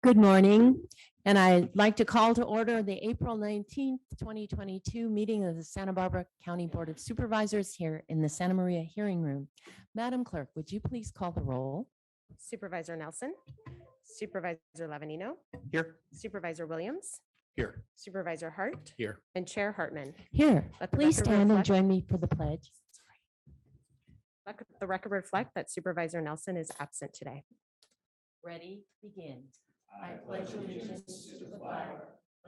Good morning, and I'd like to call to order the April 19th, 2022 meeting of the Santa Barbara County Board of Supervisors here in the Santa Maria Hearing Room. Madam Clerk, would you please call the roll? Supervisor Nelson, Supervisor Lavanino, Here. Supervisor Williams, Here. Supervisor Hart, Here. and Chair Hartman. Here, Let the please record stand and reflect- join me for the pledge. Let the record reflect that Supervisor Nelson is absent today. Ready, begin. I pledge allegiance to the flag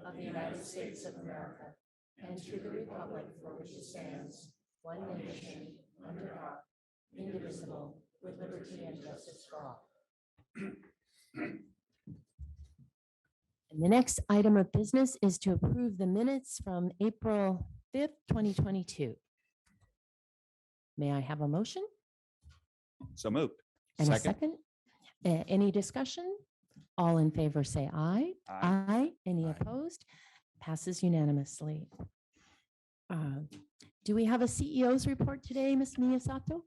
of the United States of America and to the republic for which it stands, one nation, under God, indivisible, with liberty and justice for all. And the next item of business is to approve the minutes from April 5th, 2022. May I have a motion So moved. and a second? Any discussion? All in favor say aye. Aye. Any Aye. opposed? Passes unanimously. Do we have a CEO's report today, Ms. Miyasato?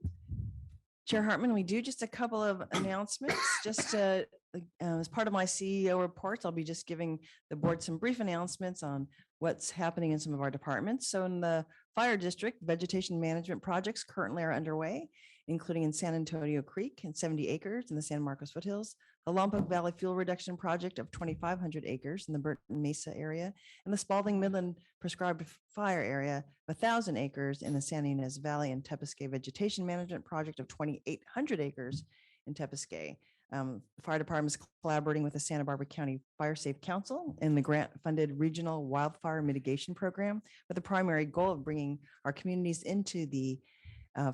Chair Hartman, we do just a couple of announcements. Just as part of my CEO reports, I'll be just giving the board some brief announcements on what's happening in some of our departments. So in the fire district, vegetation management projects currently are underway, including in San Antonio Creek and 70 acres in the San Marcos foothills, the Lompoc Valley fuel reduction project of 2,500 acres in the Burton Mesa area, and the Spalding Midland prescribed fire area of 1,000 acres in the San Ynez Valley and Tepesquay vegetation management project of 2,800 acres in Tepesquay. The fire department is collaborating with the Santa Barbara County Fire Safe Council in the grant-funded regional wildfire mitigation program with the primary goal of bringing our communities into the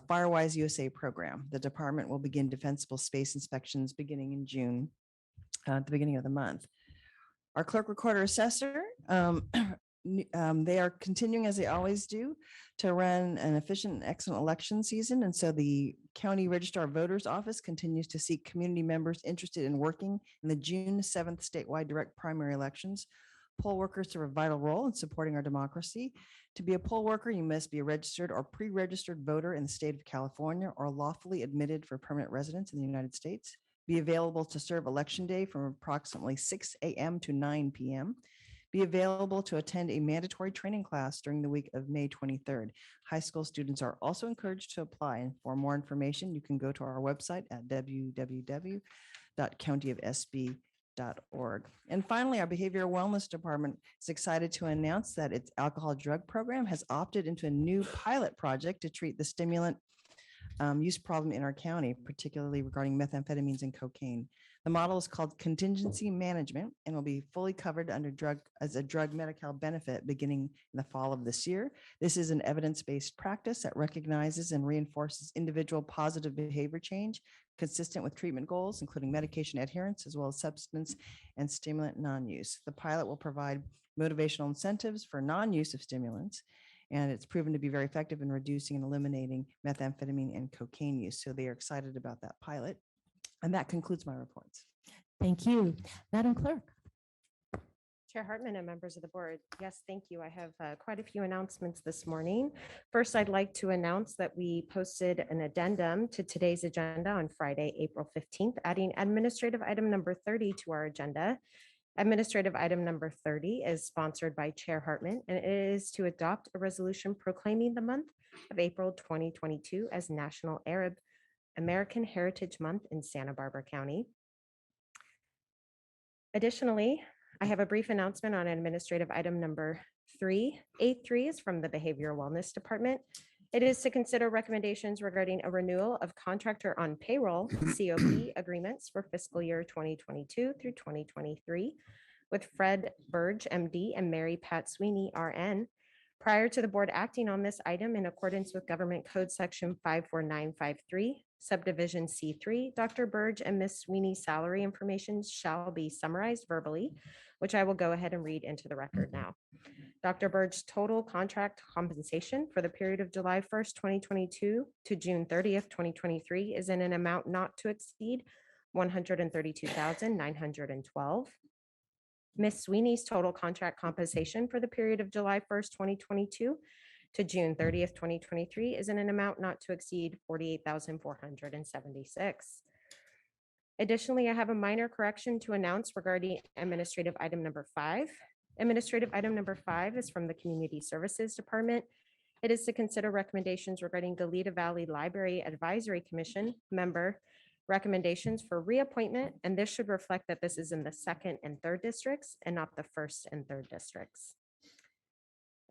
Firewise USA program. The department will begin defensible space inspections beginning in June, at the beginning of the month. Our clerk recorder assessor, they are continuing as they always do to run an efficient and excellent election season. And so the county registrar voters office continues to seek community members interested in working in the June 7th statewide direct primary elections. Poll workers serve a vital role in supporting our democracy. To be a poll worker, you must be a registered or pre-registered voter in the state of California or lawfully admitted for permanent residence in the United States. Be available to serve election day from approximately 6 a.m. to 9 p.m. Be available to attend a mandatory training class during the week of May 23rd. High school students are also encouraged to apply. And for more information, you can go to our website at www.countyofsb.org. And finally, our behavioral wellness department is excited to announce that its alcohol drug program has opted into a new pilot project to treat the stimulant use problem in our county, particularly regarding methamphetamines and cocaine. The model is called contingency management and will be fully covered under as a drug Medi-Cal benefit beginning in the fall of this year. This is an evidence-based practice that recognizes and reinforces individual positive behavior change consistent with treatment goals, including medication adherence, as well as substance and stimulant non-use. The pilot will provide motivational incentives for non-use of stimulants, and it's proven to be very effective in reducing and eliminating methamphetamine and cocaine use. So they are excited about that pilot. And that concludes my reports. Thank you. Madam Clerk. Chair Hartman and members of the board. Yes, thank you. I have quite a few announcements this morning. First, I'd like to announce that we posted an addendum to today's agenda on Friday, April 15th, adding administrative item number 30 to our agenda. Administrative item number 30 is sponsored by Chair Hartman, and it is to adopt a resolution proclaiming the month of April 2022 as National Arab American Heritage Month in Santa Barbara County. Additionally, I have a brief announcement on administrative item number 383 is from the Behavioral Wellness Department. It is to consider recommendations regarding a renewal of contractor on payroll COP agreements for fiscal year 2022 through 2023 with Fred Burge, MD, and Mary Pat Sweeney, RN. Prior to the board acting on this item in accordance with Government Code Section 54953, Subdivision C3, Dr. Burge and Ms. Sweeney's salary information shall be summarized verbally, which I will go ahead and read into the record now. Dr. Burge's total contract compensation for the period of July 1st, 2022 to June 30th, 2023 is in an amount not to exceed $132,912. Ms. Sweeney's total contract compensation for the period of July 1st, 2022 to June 30th, 2023 is in an amount not to exceed $48,476. Additionally, I have a minor correction to announce regarding administrative item number 5. Administrative item number 5 is from the Community Services Department. It is to consider recommendations regarding Goleta Valley Library Advisory Commission member recommendations for reappointment, and this should reflect that this is in the 2nd and 3rd districts and not the 1st and 3rd districts.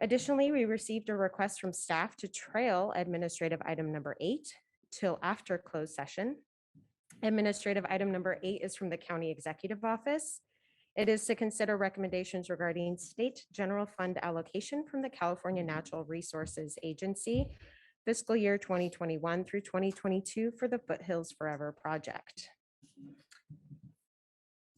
Additionally, we received a request from staff to trail administrative item number 8 till after closed session. Administrative item number 8 is from the County Executive Office. It is to consider recommendations regarding state general fund allocation from the California Natural Resources Agency, fiscal year 2021 through 2022 for the Foothills Forever project.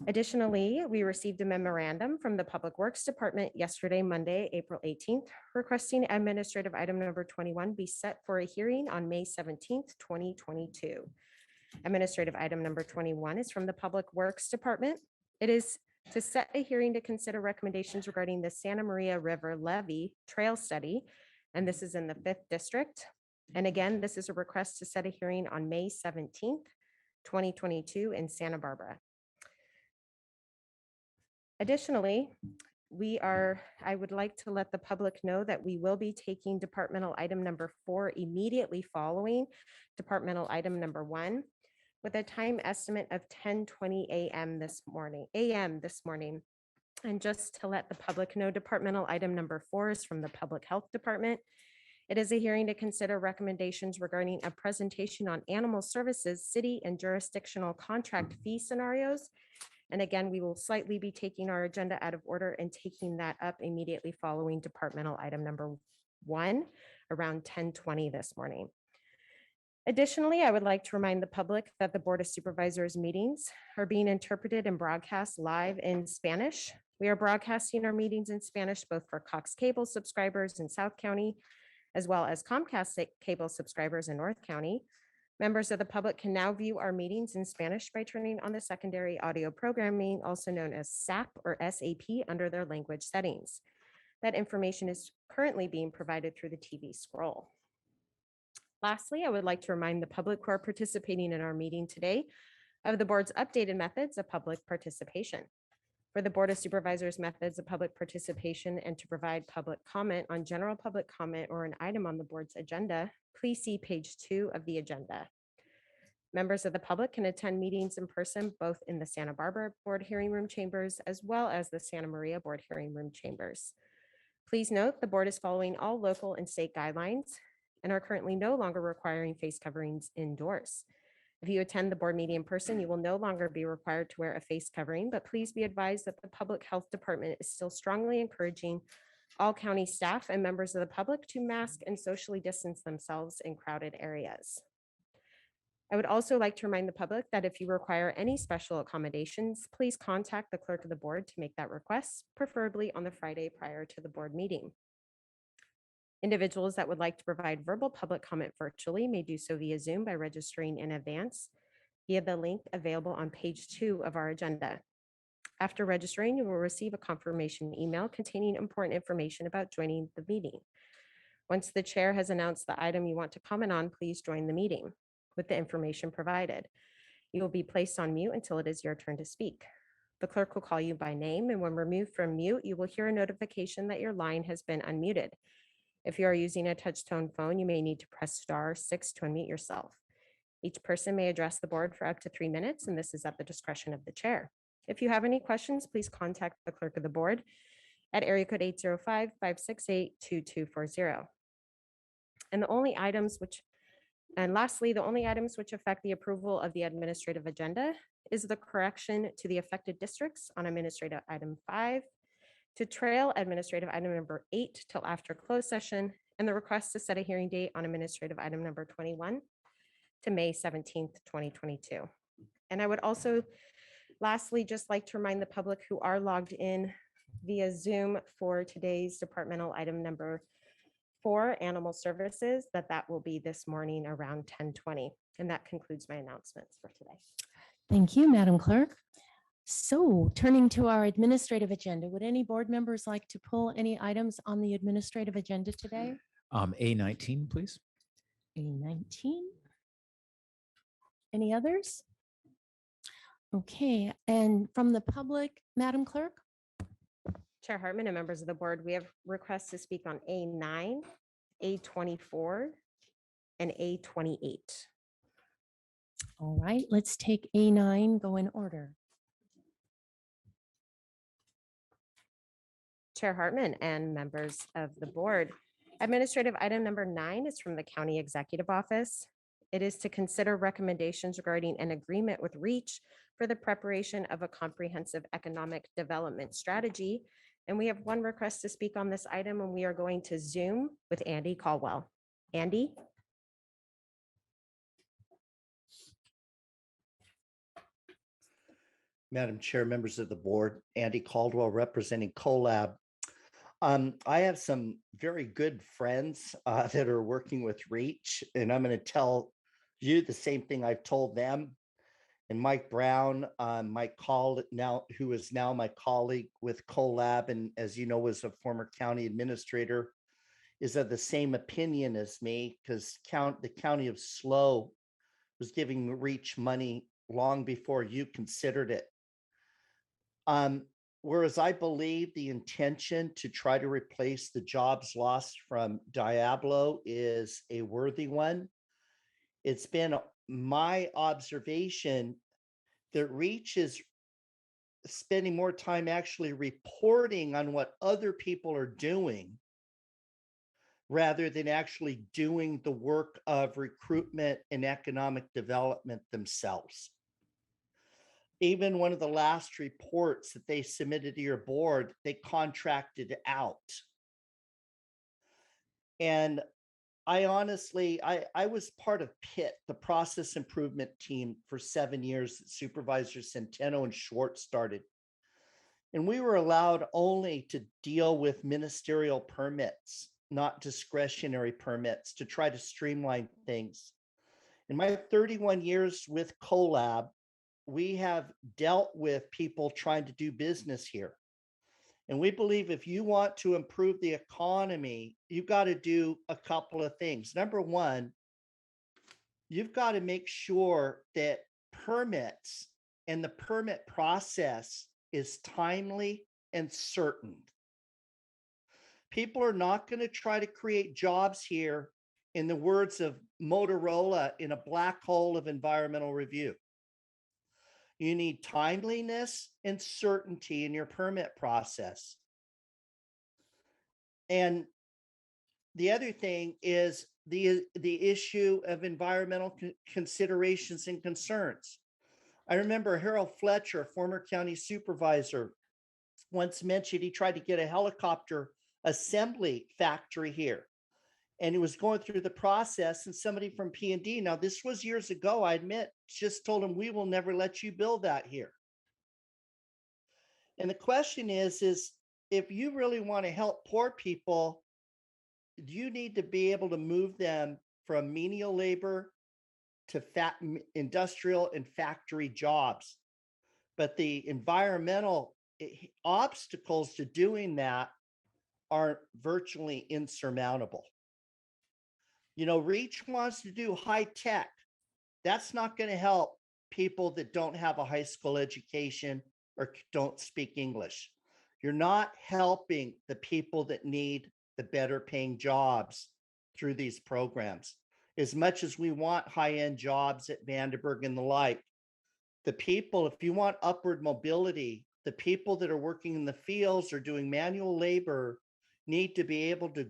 Additionally, we received a memorandum from the Public Works Department yesterday, Monday, April 18th, requesting administrative item number 21 be set for a hearing on May 17th, 2022. Administrative item number 21 is from the Public Works Department. It is to set a hearing to consider recommendations regarding the Santa Maria River Levee Trail Study, and this is in the 5th District. And again, this is a request to set a hearing on May 17th, 2022 in Santa Barbara. Additionally, I would like to let the public know that we will be taking departmental item number 4 immediately following departmental item number 1 with a time estimate of 10:20 a.m. this morning. And just to let the public know, departmental item number 4 is from the Public Health Department. It is a hearing to consider recommendations regarding a presentation on animal services, city and jurisdictional contract fee scenarios. And again, we will slightly be taking our agenda out of order and taking that up immediately following departmental item number 1 around 10:20 this morning. Additionally, I would like to remind the public that the Board of Supervisors meetings are being interpreted and broadcast live in Spanish. We are broadcasting our meetings in Spanish both for Cox Cable subscribers in South County, as well as Comcast cable subscribers in North County. Members of the public can now view our meetings in Spanish by turning on the secondary audio programming, also known as SAP or SAP, under their language settings. That information is currently being provided through the TV scroll. Lastly, I would like to remind the public who are participating in our meeting today of the board's updated methods of public participation. For the Board of Supervisors methods of public participation and to provide public comment on general public comment or an item on the board's agenda, please see page 2 of the agenda. Members of the public can attend meetings in person, both in the Santa Barbara Board Hearing Room chambers, as well as the Santa Maria Board Hearing Room chambers. Please note the board is following all local and state guidelines and are currently no longer requiring face coverings indoors. If you attend the board meeting in person, you will no longer be required to wear a face covering, but please be advised that the Public Health Department is still strongly encouraging all county staff and members of the public to mask and socially distance themselves in crowded areas. I would also like to remind the public that if you require any special accommodations, please contact the clerk of the board to make that request, preferably on the Friday prior to the board meeting. Individuals that would like to provide verbal public comment virtually may do so via Zoom by registering in advance via the link available on page 2 of our agenda. After registering, you will receive a confirmation email containing important information about joining the meeting. Once the chair has announced the item you want to comment on, please join the meeting with the information provided. You will be placed on mute until it is your turn to speak. The clerk will call you by name, and when removed from mute, you will hear a notification that your line has been unmuted. If you are using a touch-tone phone, you may need to press *6 to unmute yourself. Each person may address the board for up to 3 minutes, and this is at the discretion of the chair. If you have any questions, please contact the clerk of the board at area code 805-568-2240. Lastly, the only items which affect the approval of the administrative agenda is the correction to the affected districts on administrative item 5, to trail administrative item number 8 till after closed session, and the request to set a hearing date on administrative item number 21 to May 17th, 2022. And I would also lastly just like to remind the public who are logged in via Zoom for today's departmental item number 4, animal services, that will be this morning around 10:20. And that concludes my announcements for today. Thank you, Madam Clerk. So turning to our administrative agenda, would any board members like to pull any items on the administrative agenda today? A19, please. A19. Any others? Okay, and from the public, Madam Clerk? Chair Hartman and members of the board, we have requests to speak on A9, A24, and A28. All right, let's take A9, go in order. Chair Hartman and members of the board, administrative item number 9 is from the County Executive Office. It is to consider recommendations regarding an agreement with REACH for the preparation of a comprehensive economic development strategy. And we have one request to speak on this item, and we are going to Zoom with Andy Caldwell. Andy? Madam Chair, members of the board, Andy Caldwell representing CoLab. I have some very good friends that are working with REACH, and I'm going to tell you the same thing I've told them. And Mike Brown, my colleague now, who is now my colleague with CoLab, and as you know, was a former county administrator, is of the same opinion as me, because the county of SLO was giving REACH money long before you considered it. Whereas I believe the intention to try to replace the jobs lost from Diablo is a worthy one. It's been my observation that REACH is spending more time actually reporting on what other people are doing rather than actually doing the work of recruitment and economic development themselves. Even one of the last reports that they submitted to your board, they contracted out. And I honestly, I was part of PIT, the process improvement team, for 7 years that Supervisors Centeno and Schwartz started. And we were allowed only to deal with ministerial permits, not discretionary permits, to try to streamline things. In my 31 years with CoLab, we have dealt with people trying to do business here. And we believe if you want to improve the economy, you've got to do a couple of things. Number one, you've got to make sure that permits and the permit process is timely and certain. People are not going to try to create jobs here, in the words of Motorola, in a black hole of environmental review. You need timeliness and certainty in your permit process. And the other thing is the issue of environmental considerations and concerns. I remember Harold Fletcher, former county supervisor, once mentioned he tried to get a helicopter assembly factory here. And he was going through the process, and somebody from P&D, now this was years ago, I admit, just told him, we will never let you build that here. And the question is if you really want to help poor people, you need to be able to move them from menial labor to industrial and factory jobs. But the environmental obstacles to doing that are virtually insurmountable. You know, REACH wants to do high tech. That's not going to help people that don't have a high school education or don't speak English. You're not helping the people that need the better paying jobs through these programs. As much as we want high-end jobs at Vandenberg and the like, the people, if you want upward mobility, the people that are working in the fields or doing manual labor need to be able to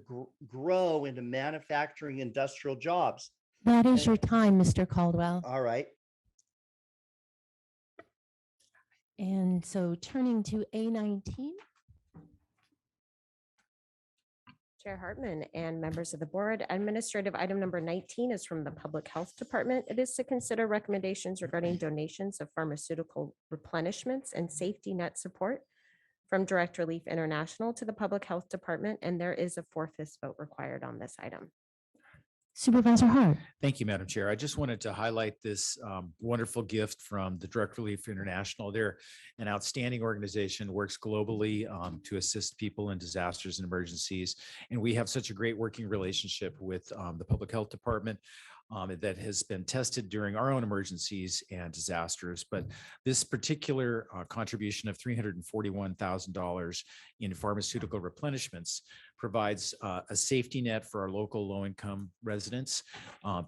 grow into manufacturing industrial jobs. That is your time, Mr. Caldwell. All right. And so turning to A19. Chair Hartman and members of the board, administrative item number 19 is from the Public Health Department. It is to consider recommendations regarding donations of pharmaceutical replenishments and safety net support from Direct Relief International to the Public Health Department, and there is a 4/5 vote required on this item. Supervisor Hart. Thank you, Madam Chair. I just wanted to highlight this wonderful gift from the Direct Relief International. They're an outstanding organization, works globally to assist people in disasters and emergencies. And we have such a great working relationship with the Public Health Department. that has been tested during our own emergencies and disasters. But this particular contribution of $341,000 in pharmaceutical replenishments provides a safety net for our local low-income residents.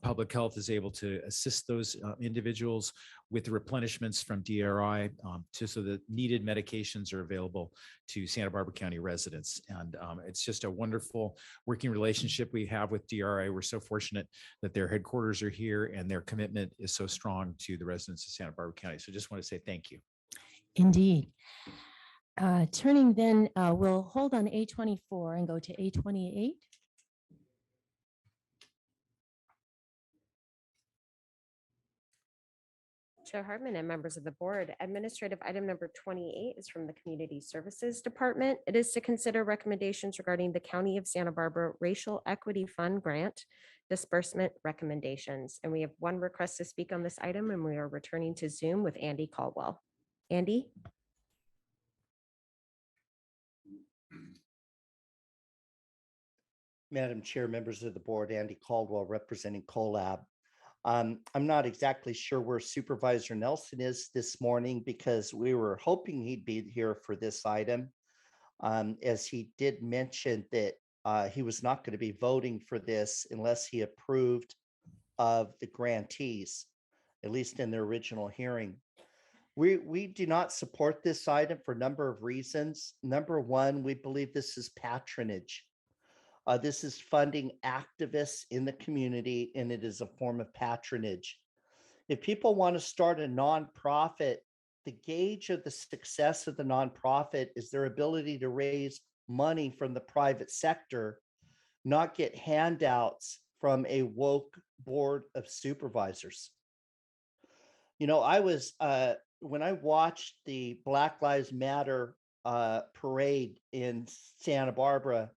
Public health is able to assist those individuals with the replenishments from DRI so that needed medications are available to Santa Barbara County residents. And it's just a wonderful working relationship we have with DRI. We're so fortunate that their headquarters are here and their commitment is so strong to the residents of Santa Barbara County. So just want to say thank you. Indeed. Turning then, we'll hold on A24 and go to A28. Chair Hartman and members of the board, administrative item number 28 is from the Community Services Department. It is to consider recommendations regarding the County of Santa Barbara Racial Equity Fund Grant disbursement recommendations. And we have one request to speak on this item, and we are returning to Zoom with Andy Caldwell. Andy? Madam Chair, members of the board, Andy Caldwell representing CoLab. I'm not exactly sure where Supervisor Nelson is this morning because we were hoping he'd be here for this item. As he did mention that he was not going to be voting for this unless he approved of the grantees, at least in the original hearing. We do not support this item for a number of reasons. Number one, we believe this is patronage. This is funding activists in the community, and it is a form of patronage. If people want to start a nonprofit, the gauge of the success of the nonprofit is their ability to raise money from the private sector, not get handouts from a woke board of supervisors. You know, I was, when I watched the Black Lives Matter parade in Santa Barbara,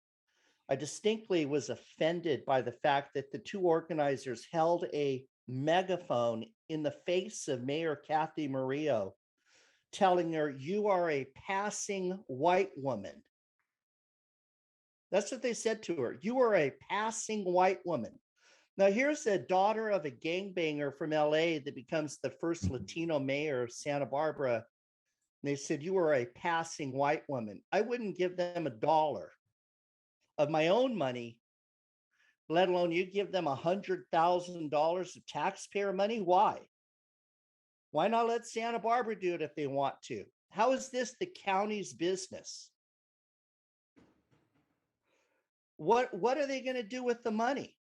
I distinctly was offended by the fact that the two organizers held a megaphone in the face of Mayor Kathy Murillo, telling her, "You are a passing white woman." That's what they said to her. "You are a passing white woman." Now, here's a daughter of a gangbanger from LA that becomes the first Latino mayor of Santa Barbara. And they said, "You are a passing white woman." I wouldn't give them $1 of my own money, let alone you give them $100,000 of taxpayer money. Why? Why not let Santa Barbara do it if they want to? How is this the county's business? What are they going to do with the money?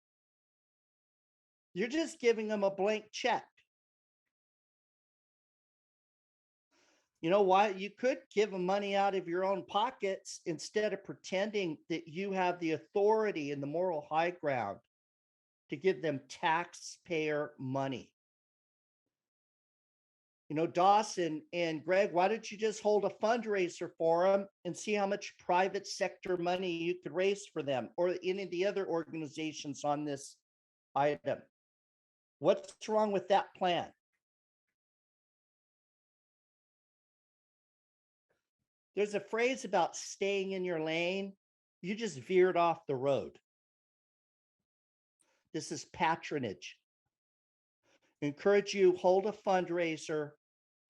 You're just giving them a blank check. You know what? You could give them money out of your own pockets instead of pretending that you have the authority and the moral high ground to give them taxpayer money. You know, Dawson and Greg, why don't you just hold a fundraiser for them and see how much private sector money you could raise for them or any of the other organizations on this item? What's wrong with that plan? There's a phrase about staying in your lane. You just veered off the road. This is patronage. Encourage you, hold a fundraiser,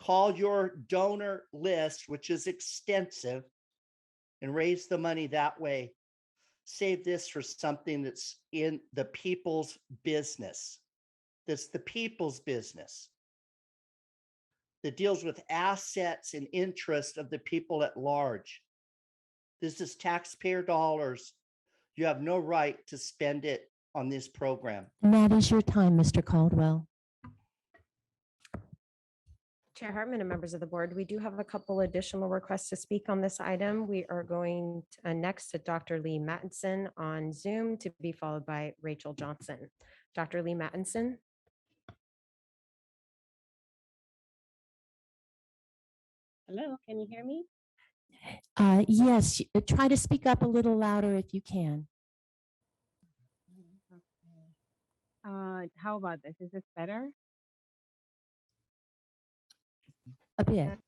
call your donor list, which is extensive, and raise the money that way. Save this for something that's in the people's business. That's the people's business. That deals with assets and interest of the people at large. This is taxpayer dollars. You have no right to spend it on this program. And that is your time, Mr. Caldwell. Chair Hartman and members of the board, we do have a couple additional requests to speak on this item. We are going next to Dr. Lee Mattinson on Zoom, to be followed by Rachel Johnson. Dr. Lee Mattinson. Hello, can you hear me? Yes, try to speak up a little louder if you can. How about this? Is this better? A bit.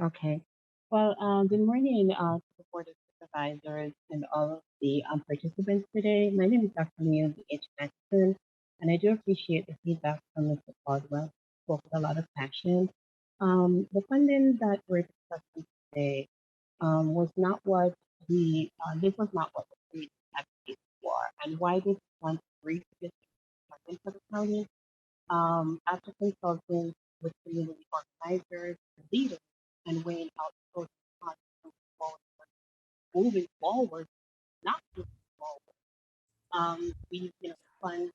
Okay. Well, good morning to the Board of Supervisors and all of the participants today. My name is Dr. Neil H. Batson. And I do appreciate the feedback from Mr. Caldwell. Spoke with a lot of passion. The funding that we're discussing today was not what this was not what the committee advocated for. And why this one brief funding for the county? After consulting with community organizers, leaders, and weighing out the pros and cons moving forward, not moving forward. Fund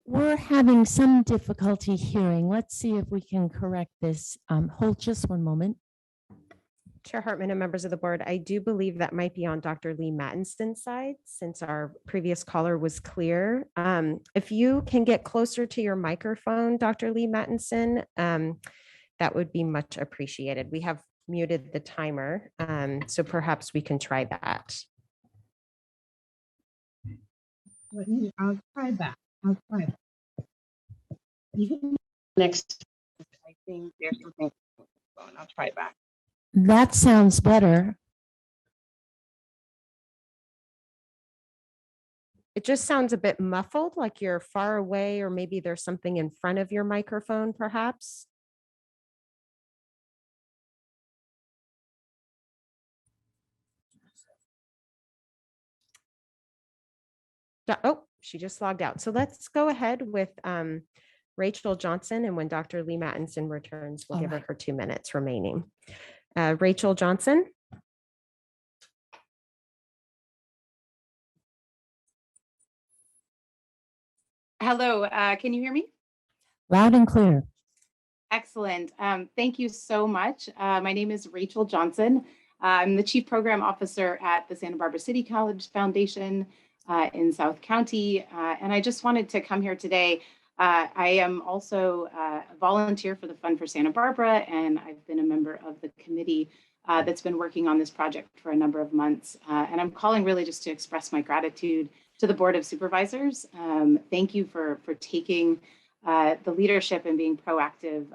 We're having some difficulty hearing. Let's see if we can correct this. Hold just one moment. Chair Hartman and members of the board, I do believe that might be on Dr. Lee Mattinson's side since our previous caller was clear. If you can get closer to your microphone, Dr. Lee Mattinson, that would be much appreciated. We have muted the timer, so perhaps we can try that. I'll try that. Even next, I think there's something going. I'll try back. That sounds better. It just sounds a bit muffled, like you're far away, or maybe there's something in front of your microphone, perhaps. Oh, she just logged out. So let's go ahead with Rachel Johnson, and when Dr. Lee Mattinson returns, we'll give her her 2 minutes remaining. Rachel Johnson. Hello, can you hear me? Loud and clear. Excellent. Thank you so much. My name is Rachel Johnson. I'm the Chief Program Officer at the Santa Barbara City College Foundation in South County. And I just wanted to come here today. I am also a volunteer for the Fund for Santa Barbara, and I've been a member of the committee that's been working on this project for a number of months. And I'm calling really just to express my gratitude to the Board of Supervisors. Thank you for taking the leadership and being proactive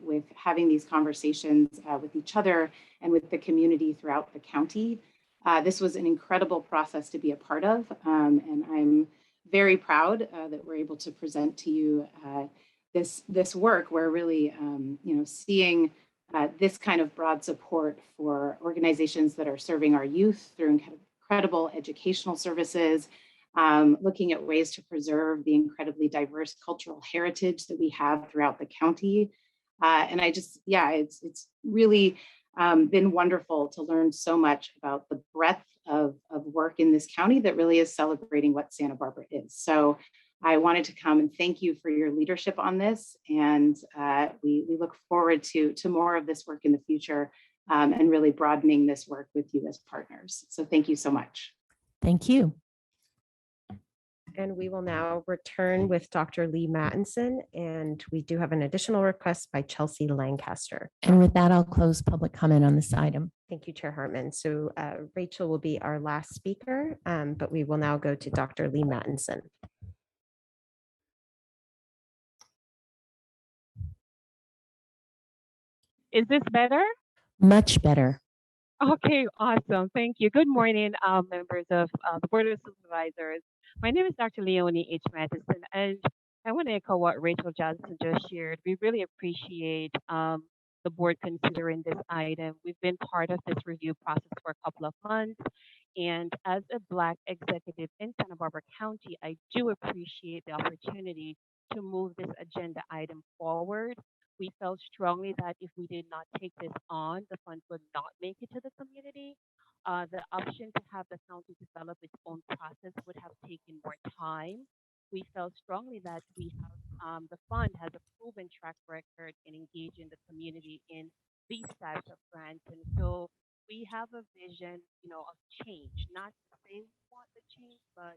with having these conversations with each other and with the community throughout the county. This was an incredible process to be a part of, and I'm very proud that we're able to present to you this work. We're really, seeing this kind of broad support for organizations that are serving our youth through incredible educational services, looking at ways to preserve the incredibly diverse cultural heritage that we have throughout the county. And I just, it's really been wonderful to learn so much about the breadth of work in this county that really is celebrating what Santa Barbara is. So I wanted to come and thank you for your leadership on this. And we look forward to more of this work in the future and really broadening this work with you as partners. So thank you so much. Thank you. And we will now return with Dr. Lee Mattinson, and we do have an additional request by Chelsea Lancaster. And with that, I'll close public comment on this item. Thank you, Chair Hartman. So Rachel will be our last speaker, but we will now go to Dr. Lee Mattinson. Is this better? Much better. Okay, awesome. Thank you. Good morning, members of the Board of Supervisors. My name is Dr. Leonie H. Matheson, and I want to echo what Rachel Johnson just shared. We really appreciate the board considering this item. We've been part of this review process for a couple of months, and as a Black executive in Santa Barbara County, I do appreciate the opportunity to move this agenda item forward. We felt strongly that if we did not take this on, the funds would not make it to the community. The option to have the county develop its own process would have taken more time. We felt strongly that we have the fund has a proven track record in engaging the community in these types of grants, and so we have a vision, of change. Not to say we want the change, but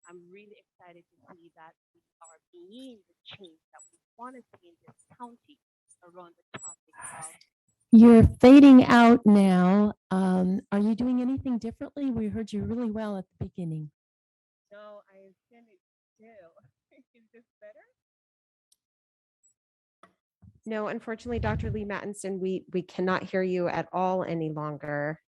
I'm really excited to see that we are being the change that we want to see in this county around the topic of. You're fading out now. Are you doing anything differently? We heard you really well at the beginning. No, I sent it still. Is this better? No, unfortunately, Dr. Lee Mattinson, we cannot hear you at all any longer.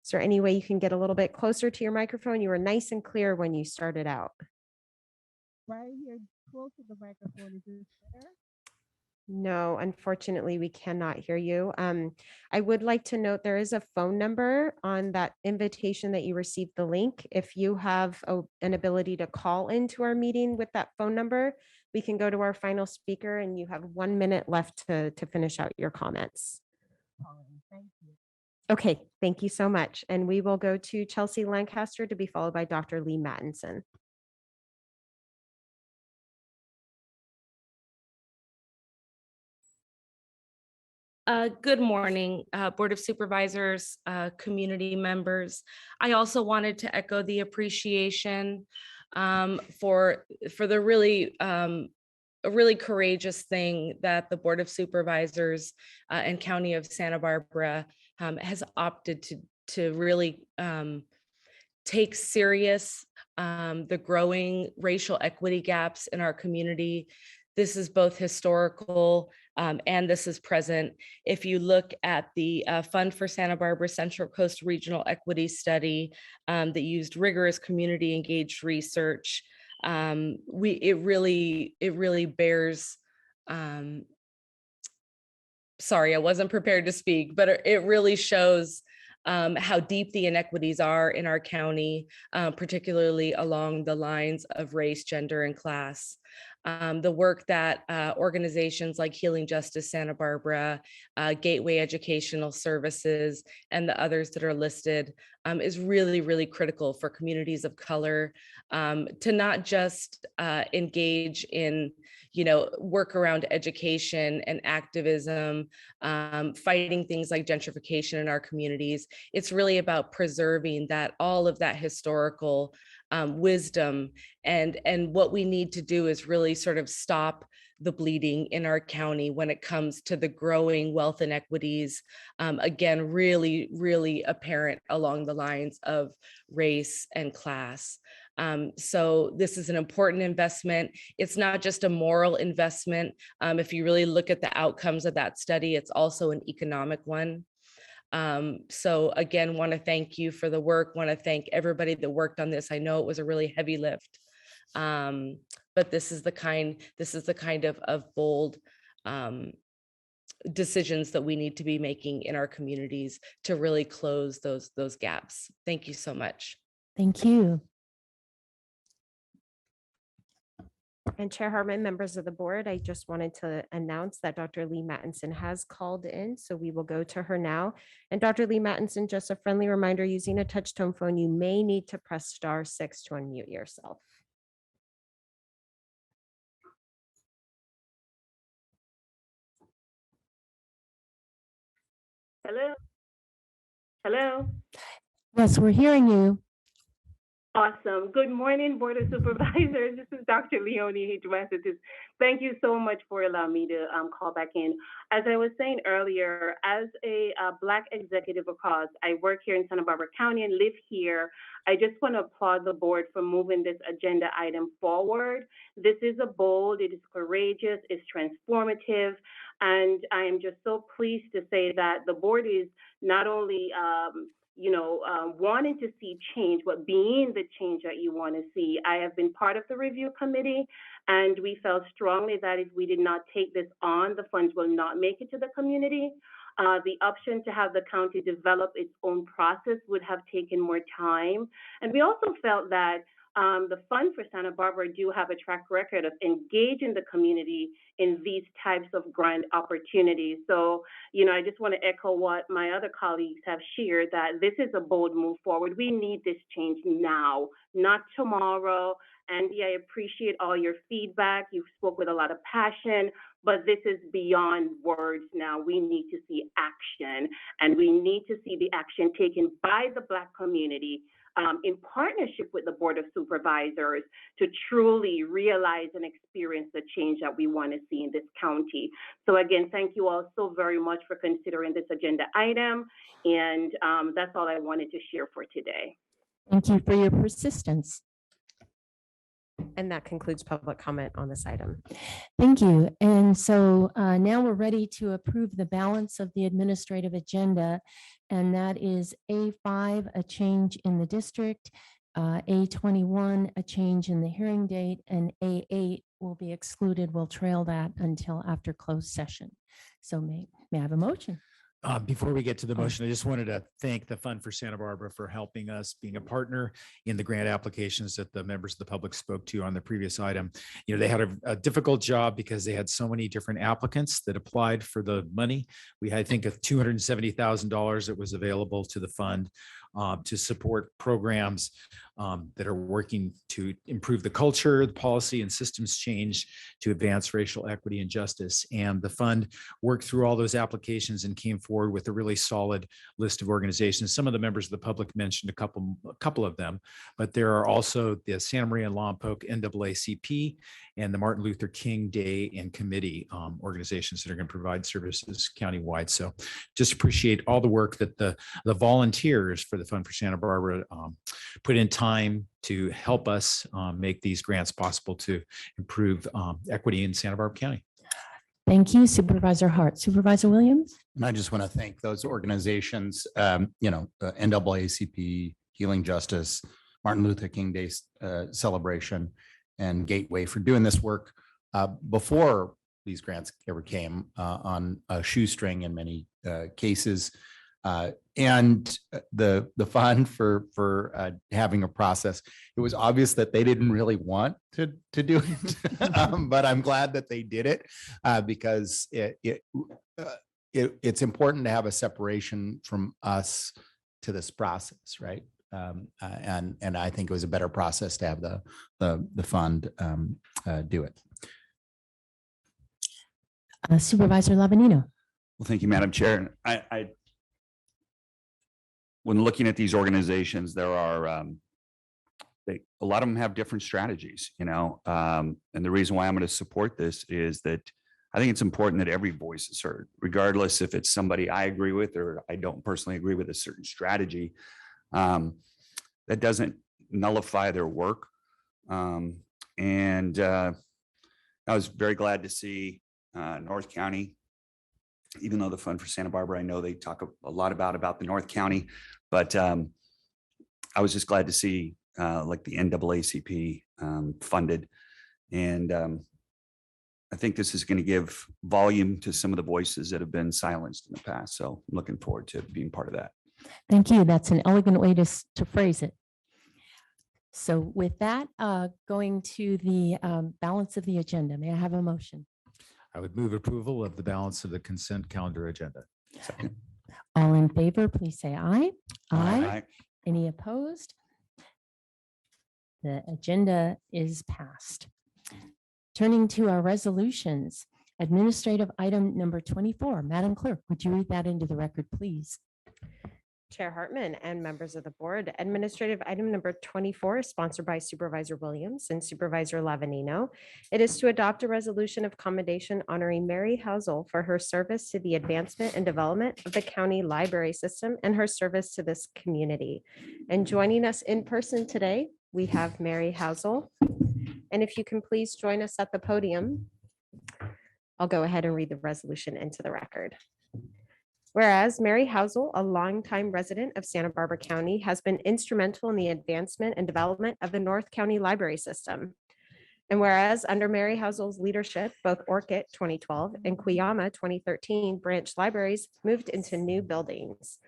Is there any way you can get a little bit closer to your microphone? You were nice and clear when you started out. right here close to the microphone. Is this better? No, unfortunately, we cannot hear you. I would like to note there is a phone number on that invitation that you received the link. If you have an ability to call into our meeting with that phone number, we can go to our final speaker and you have 1 minute left to finish out your comments. Thank you. Okay, thank you so much. And we will go to Chelsea Lancaster to be followed by Dr. Lee Mattinson. Good morning, Board of Supervisors, community members. I also wanted to echo the appreciation for the really a really courageous thing that the Board of Supervisors and County of Santa Barbara has opted to really take serious the growing racial equity gaps in our community. This is both historical and this is present. If you look at the Fund for Santa Barbara Central Coast Regional Equity Study that used rigorous community engaged research, it really bears, sorry, I wasn't prepared to speak, but it really shows how deep the inequities are in our county, particularly along the lines of race, gender, and class. The work that organizations like Healing Justice Santa Barbara, Gateway Educational Services, and the others that are listed is really, really critical for communities of color to not just engage in, work around education and activism, fighting things like gentrification in our communities. It's really about preserving all of that historical wisdom. And what we need to do is really sort of stop the bleeding in our county when it comes to the growing wealth inequities, again, really, really apparent along the lines of race and class. So this is an important investment. It's not just a moral investment. If you really look at the outcomes of that study, it's also an economic one. So again, want to thank you for the work, want to thank everybody that worked on this. I know it was a really heavy lift, but this is the kind of bold decisions that we need to be making in our communities to really close those gaps. Thank you so much. Thank you. And Chair Hartman, members of the board, I just wanted to announce that Dr. Lee Mattinson has called in, so we will go to her now. And Dr. Lee Mattinson, just a friendly reminder, using a touch tone phone, you may need to press *6 to unmute yourself. Hello? Hello? Yes, we're hearing you. Awesome. Good morning, Board of Supervisors. This is Dr. Leonie H. Massachusetts. Thank you so much for allowing me to call back in. As I was saying earlier, as a Black executive of cause, I work here in Santa Barbara County and live here. I just want to applaud the board for moving this agenda item forward. This is a bold, it is courageous, it's transformative, and I am just so pleased to say that the board is not only wanting to see change, but being the change that you want to see. I have been part of the review committee, and we felt strongly that if we did not take this on, the funds will not make it to the community. The option to have the county develop its own process would have taken more time. And we also felt that the Fund for Santa Barbara do have a track record of engaging the community in these types of grant opportunities. So, I just want to echo what my other colleagues have shared, that this is a bold move forward. We need this change now, not tomorrow. Andy, I appreciate all your feedback. You spoke with a lot of passion, but this is beyond words now. We need to see action, and we need to see the action taken by the Black community in partnership with the Board of Supervisors to truly realize and experience the change that we want to see in this county. So again, thank you all so very much for considering this agenda item. And that's all I wanted to share for today. Thank you for your persistence. And that concludes public comment on this item. Thank you. And so now we're ready to approve the balance of the administrative agenda. And that is A5, a change in the district, A21, a change in the hearing date, and A8 will be excluded. We'll trail that until after closed session. So may I have a motion? Before we get to the motion, I just wanted to thank the Fund for Santa Barbara for helping us, being a partner in the grant applications that the members of the public spoke to on the previous item. You know, they had a difficult job because they had so many different applicants that applied for the money. We had, I think, of $270,000 that was available to the fund to support programs that are working to improve the culture, the policy, and systems change to advance racial equity and justice. And the fund worked through all those applications and came forward with a really solid list of organizations. Some of the members of the public mentioned a couple of them, but there are also the Santa Maria and Lompoc NAACP and the Martin Luther King Day and Committee organizations that are going to provide services countywide. So just appreciate all the work that the volunteers for the Fund for Santa Barbara put in time to help us make these grants possible to improve equity in Santa Barbara County. Thank you, Supervisor Hart. Supervisor Williams? And I just want to thank those organizations, NAACP, Healing Justice, Martin Luther King Day celebration, and Gateway for doing this work before these grants ever came on a shoestring in many cases. And the fund for having a process. It was obvious that they didn't really want to do it, but I'm glad that they did it because it's important to have a separation from us to this process, right? And I think it was a better process to have the fund do it. Supervisor Lavanino? Well, thank you, Madam Chair. When looking at these organizations, there are a lot of them have different strategies, and the reason why I'm going to support this is that I think it's important that every voice is heard, regardless if it's somebody I agree with or I don't personally agree with a certain strategy. That doesn't nullify their work. And I was very glad to see North County, even though the Fund for Santa Barbara, I know they talk a lot about the North County, but I was just glad to see like the NAACP funded. And I think this is going to give volume to some of the voices that have been silenced in the past. So I'm looking forward to being part of that. Thank you. That's an elegant way to phrase it. So with that, going to the balance of the agenda, may I have a motion? I would move approval of the balance of the consent calendar agenda. Second. All in favor, please say aye. Aye. Any opposed? The agenda is passed. Turning to our resolutions, administrative item number 24. Madam Clerk, would you read that into the record, please? Chair Hartman and members of the board, administrative item number 24 is sponsored by Supervisor Williams and Supervisor Lavanino. It is to adopt a resolution of commendation honoring Mary Housel for her service to the advancement and development of the county library system and her service to this community. And joining us in person today, we have Mary Housel. And if you can please join us at the podium, I'll go ahead and read the resolution into the record. Whereas Mary Housel, a longtime resident of Santa Barbara County, has been instrumental in the advancement and development of the North County Library System. And whereas under Mary Housel's leadership, both Orchid 2012 and Cuyama 2013 branch libraries moved into new buildings.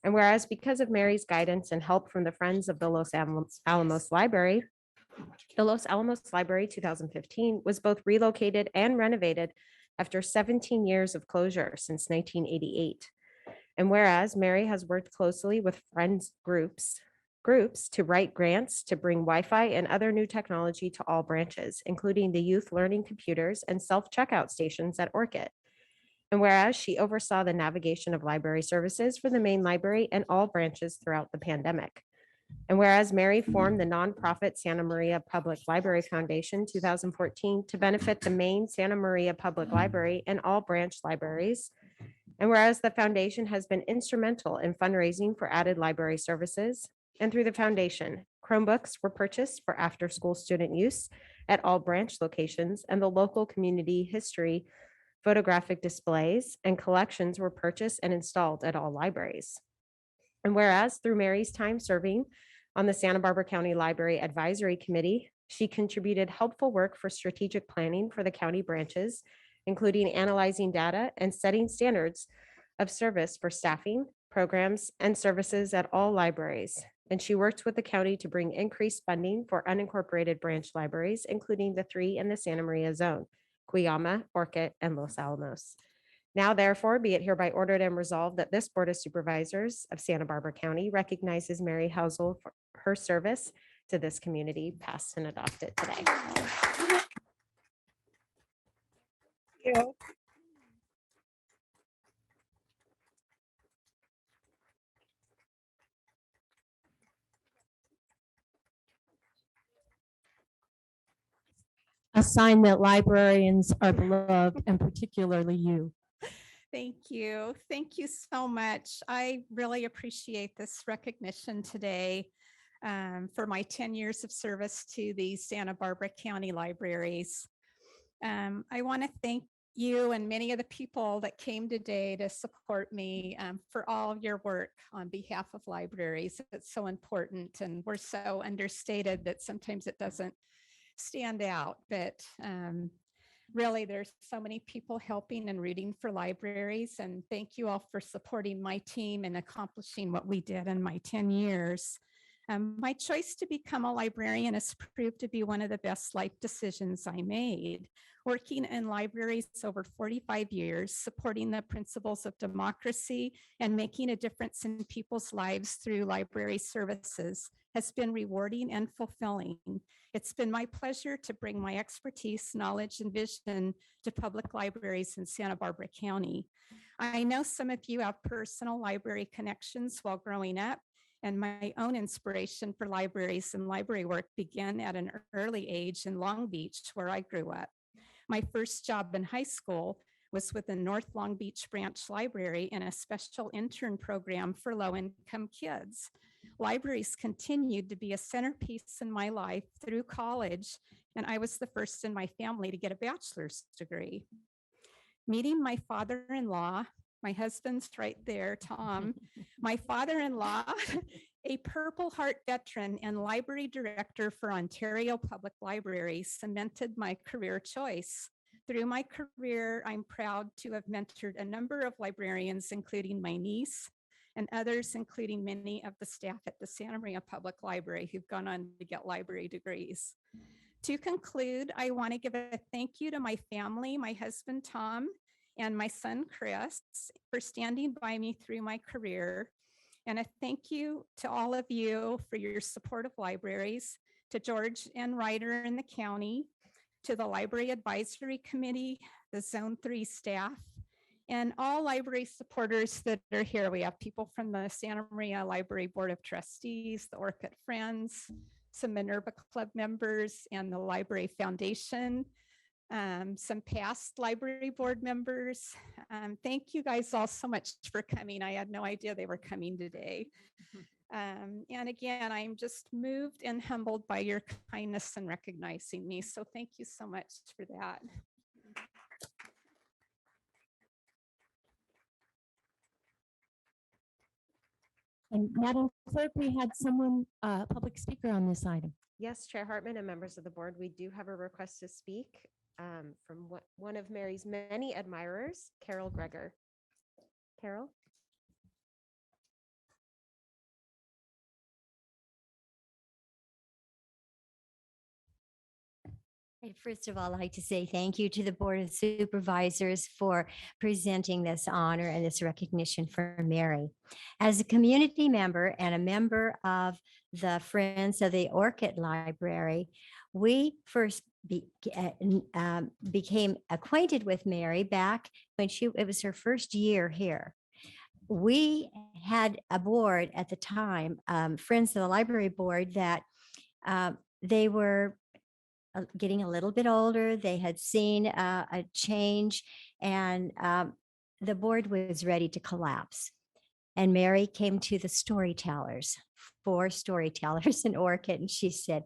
And whereas because of Mary's guidance and help from the Friends of the Los Alamos Library, the Los Alamos Library 2015 was both relocated and renovated after 17 years of closure since 1988. And whereas Mary has worked closely with friends groups to write grants to bring Wi-Fi and other new technology to all branches, including the youth learning computers and self-checkout stations at Orchid. And whereas she oversaw the navigation of library services for the main library and all branches throughout the pandemic. And whereas Mary formed the nonprofit Santa Maria Public Library Foundation 2014 to benefit the main Santa Maria Public Library and all branch libraries. And whereas the foundation has been instrumental in fundraising for added library services, and through the foundation, Chromebooks were purchased for after-school student use at all branch locations, and the local community history photographic displays and collections were purchased and installed at all libraries. And whereas through Mary's time serving On the Santa Barbara County Library Advisory Committee, she contributed helpful work for strategic planning for the county branches, including analyzing data and setting standards of service for staffing, programs, and services at all libraries. And she worked with the county to bring increased funding for unincorporated branch libraries, including the 3 in the Santa Maria zone, Cuyama, Orcutt, and Los Alamos. Now therefore be it hereby ordered and resolved that this Board of Supervisors of Santa Barbara County recognizes Mary Housel for her service to this community, passed and adopted today. A sign that librarians are beloved, and particularly you. Thank you. Thank you so much. I really appreciate this recognition today for my 10 years of service to the Santa Barbara County Libraries. I want to thank you and many of the people that came today to support me for all of your work on behalf of libraries. It's so important, and we're so understated that sometimes it doesn't stand out, but really there's so many people helping and rooting for libraries, and thank you all for supporting my team and accomplishing what we did in my 10 years. My choice to become a librarian has proved to be one of the best life decisions I made. Working in libraries over 45 years, supporting the principles of democracy and making a difference in people's lives through library services has been rewarding and fulfilling. It's been my pleasure to bring my expertise, knowledge, and vision to public libraries in Santa Barbara County. I know some of you have personal library connections while growing up, and my own inspiration for libraries and library work began at an early age in Long Beach, where I grew up. My first job in high school was with the North Long Beach Branch Library in a special intern program for low-income kids. Libraries continued to be a centerpiece in my life through college, and I was the first in my family to get a bachelor's degree. Meeting my father-in-law, my husband's right there, Tom, my father-in-law, a Purple Heart veteran and library director for Ontario Public Library, cemented my career choice. Through my career, I'm proud to have mentored a number of librarians, including my niece and others, including many of the staff at the Santa Maria Public Library who've gone on to get library degrees. To conclude, I want to give a thank you to my family, my husband, Tom, and my son, Chris, for standing by me through my career. And a thank you to all of you for your support of libraries, to George and Ryder in the county, to the Library Advisory Committee, the Zone 3 staff, and all library supporters that are here. We have people from the Santa Maria Library Board of Trustees, the Orcutt Friends, some Minerva Club members, and the Library Foundation, some past library board members. Thank you guys all so much for coming. I had no idea they were coming today. And again, I'm just moved and humbled by your kindness and recognizing me. So thank you so much for that. And Madam Clerk, we had someone, public speaker on this item. Yes, Chair Hartman and members of the board, we do have a request to speak from one of Mary's many admirers, Carol Greger. Carol? I'd first of all like to say thank you to the Board of Supervisors for presenting this honor and this recognition for Mary. As a community member and a member of the Friends of the Orcutt Library, we first became acquainted with Mary back when it was her first year here. We had a board at the time, Friends of the Library Board, that they were getting a little bit older. They had seen a change, and the board was ready to collapse. And Mary came to the storytellers, 4 storytellers in Orcutt, and she said,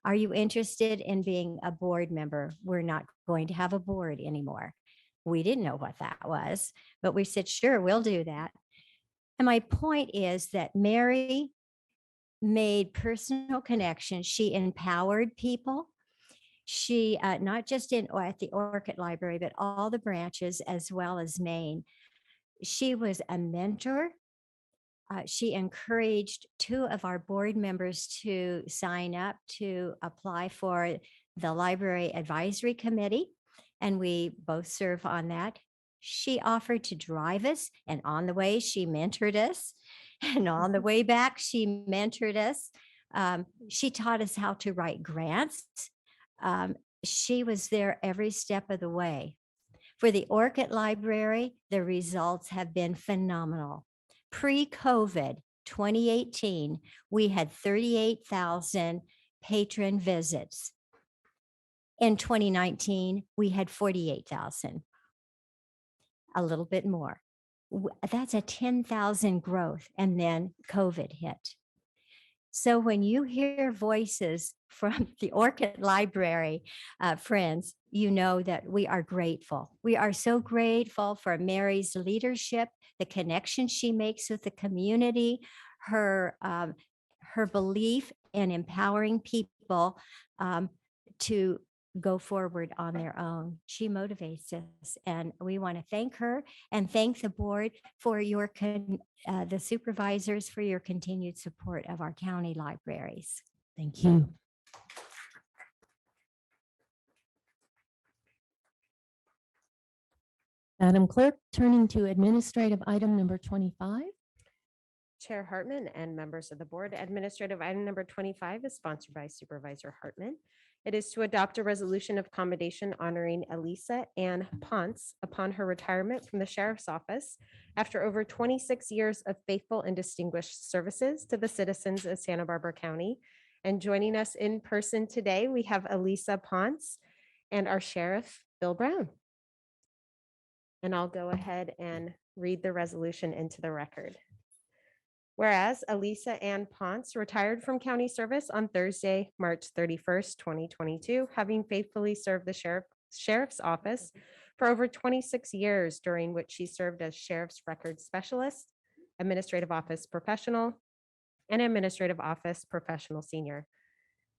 "Are you interested in being a board member? We're not going to have a board anymore." We didn't know what that was, but we said, "Sure, we'll do that." And my point is that Mary made personal connections. She empowered people. She, not just at the Orchid Library, but all the branches as well as Maine. She was a mentor. She encouraged two of our board members to sign up to apply for the Library Advisory Committee, and we both serve on that. She offered to drive us, and on the way, she mentored us. And on the way back, she mentored us. She taught us how to write grants. She was there every step of the way. For the Orchid Library, the results have been phenomenal. Pre-COVID 2018, we had 38,000 patron visits. In 2019, we had 48,000, a little bit more. That's a 10,000 growth, and then COVID hit. So when you hear voices from the Orchid Library, friends, you know that we are grateful. We are so grateful for Mary's leadership, the connection she makes with the community, her belief in empowering people to go forward on their own. She motivates us, and we want to thank her and thank the board for your the supervisors for your continued support of our county libraries. Thank you. Madam Clerk, turning to administrative item number 25. Chair Hartman and members of the board, administrative item number 25 is sponsored by Supervisor Hartman. It is to adopt a resolution of commendation honoring Elisa Ann Ponce upon her retirement from the Sheriff's Office after over 26 years of faithful and distinguished services to the citizens of Santa Barbara County. And joining us in person today, we have Elisa Ponce and our Sheriff, Bill Brown. And I'll go ahead and read the resolution into the record. Whereas Elisa Ann Ponce retired from county service on Thursday, March 31st, 2022, having faithfully served the Sheriff's Office for over 26 years, during which she served as Sheriff's Records Specialist, Administrative Office Professional, and Administrative Office Professional Senior.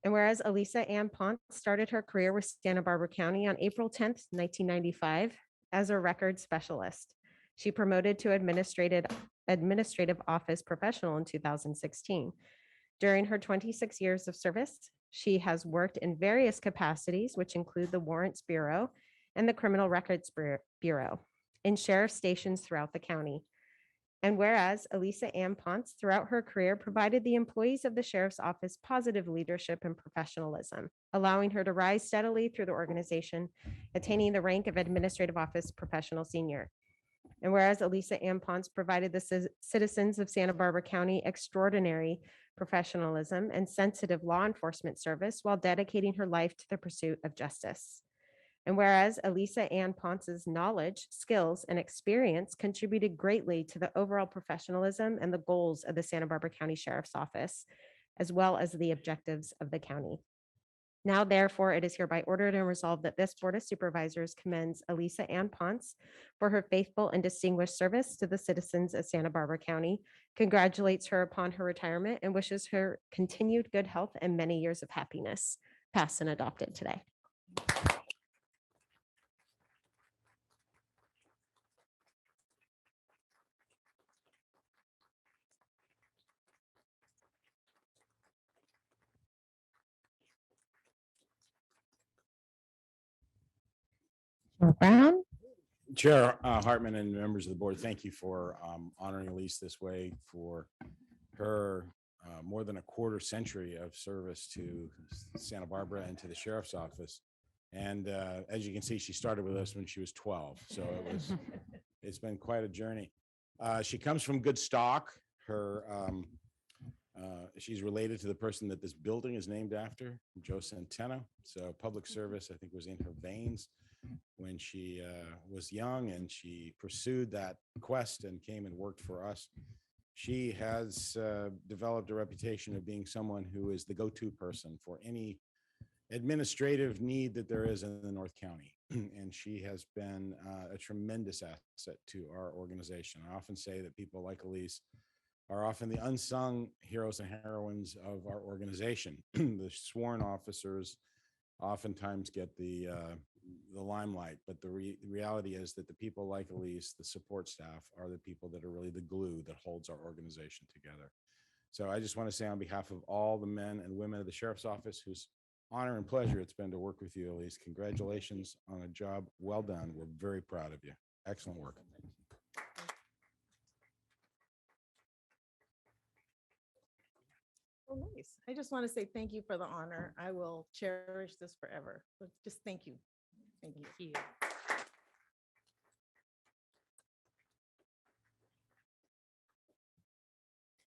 And whereas Elisa Ann Ponce started her career with Santa Barbara County on April 10th, 1995, as a record specialist. She promoted to administrative office professional in 2016. During her 26 years of service, she has worked in various capacities, which include the Warrants Bureau and the Criminal Records Bureau in sheriff stations throughout the county. And whereas Elisa Ann Ponce throughout her career provided the employees of the Sheriff's Office positive leadership and professionalism, allowing her to rise steadily through the organization, attaining the rank of Administrative Office Professional Senior. And whereas Elisa Ann Ponce provided the citizens of Santa Barbara County extraordinary professionalism and sensitive law enforcement service while dedicating her life to the pursuit of justice. And whereas Elisa Ann Ponce's knowledge, skills, and experience contributed greatly to the overall professionalism and the goals of the Santa Barbara County Sheriff's Office, as well as the objectives of the county. Now, therefore, it is hereby ordered and resolved that this Board of Supervisors commends Elisa Ann Ponce for her faithful and distinguished service to the citizens of Santa Barbara County, congratulates her upon her retirement, and wishes her continued good health and many years of happiness. Passed and adopted today. Chair Brown. Chair Hartman and members of the board, thank you for honoring Elise this way for her more than a quarter century of service to Santa Barbara and to the Sheriff's Office. And as you can see, she started with us when she was 12. So it's been quite a journey. She comes from good stock. She's related to the person that this building is named after, Joe Centeno. So public service, I think, was in her veins when she was young, and she pursued that quest and came and worked for us. She has developed a reputation of being someone who is the go-to person for any administrative need that there is in the North County. And she has been a tremendous asset to our organization. I often say that people like Elise are often the unsung heroes and heroines of our organization. The sworn officers oftentimes get the limelight, but the reality is that the people like Elise, the support staff, are the people that are really the glue that holds our organization together. So I just want to say on behalf of all the men and women of the Sheriff's Office, whose honor and pleasure it's been to work with you, Elise, congratulations on a job well done. We're very proud of you. Excellent work. Oh, nice. I just want to say thank you for the honor. I will cherish this forever. But just thank you. Thank you.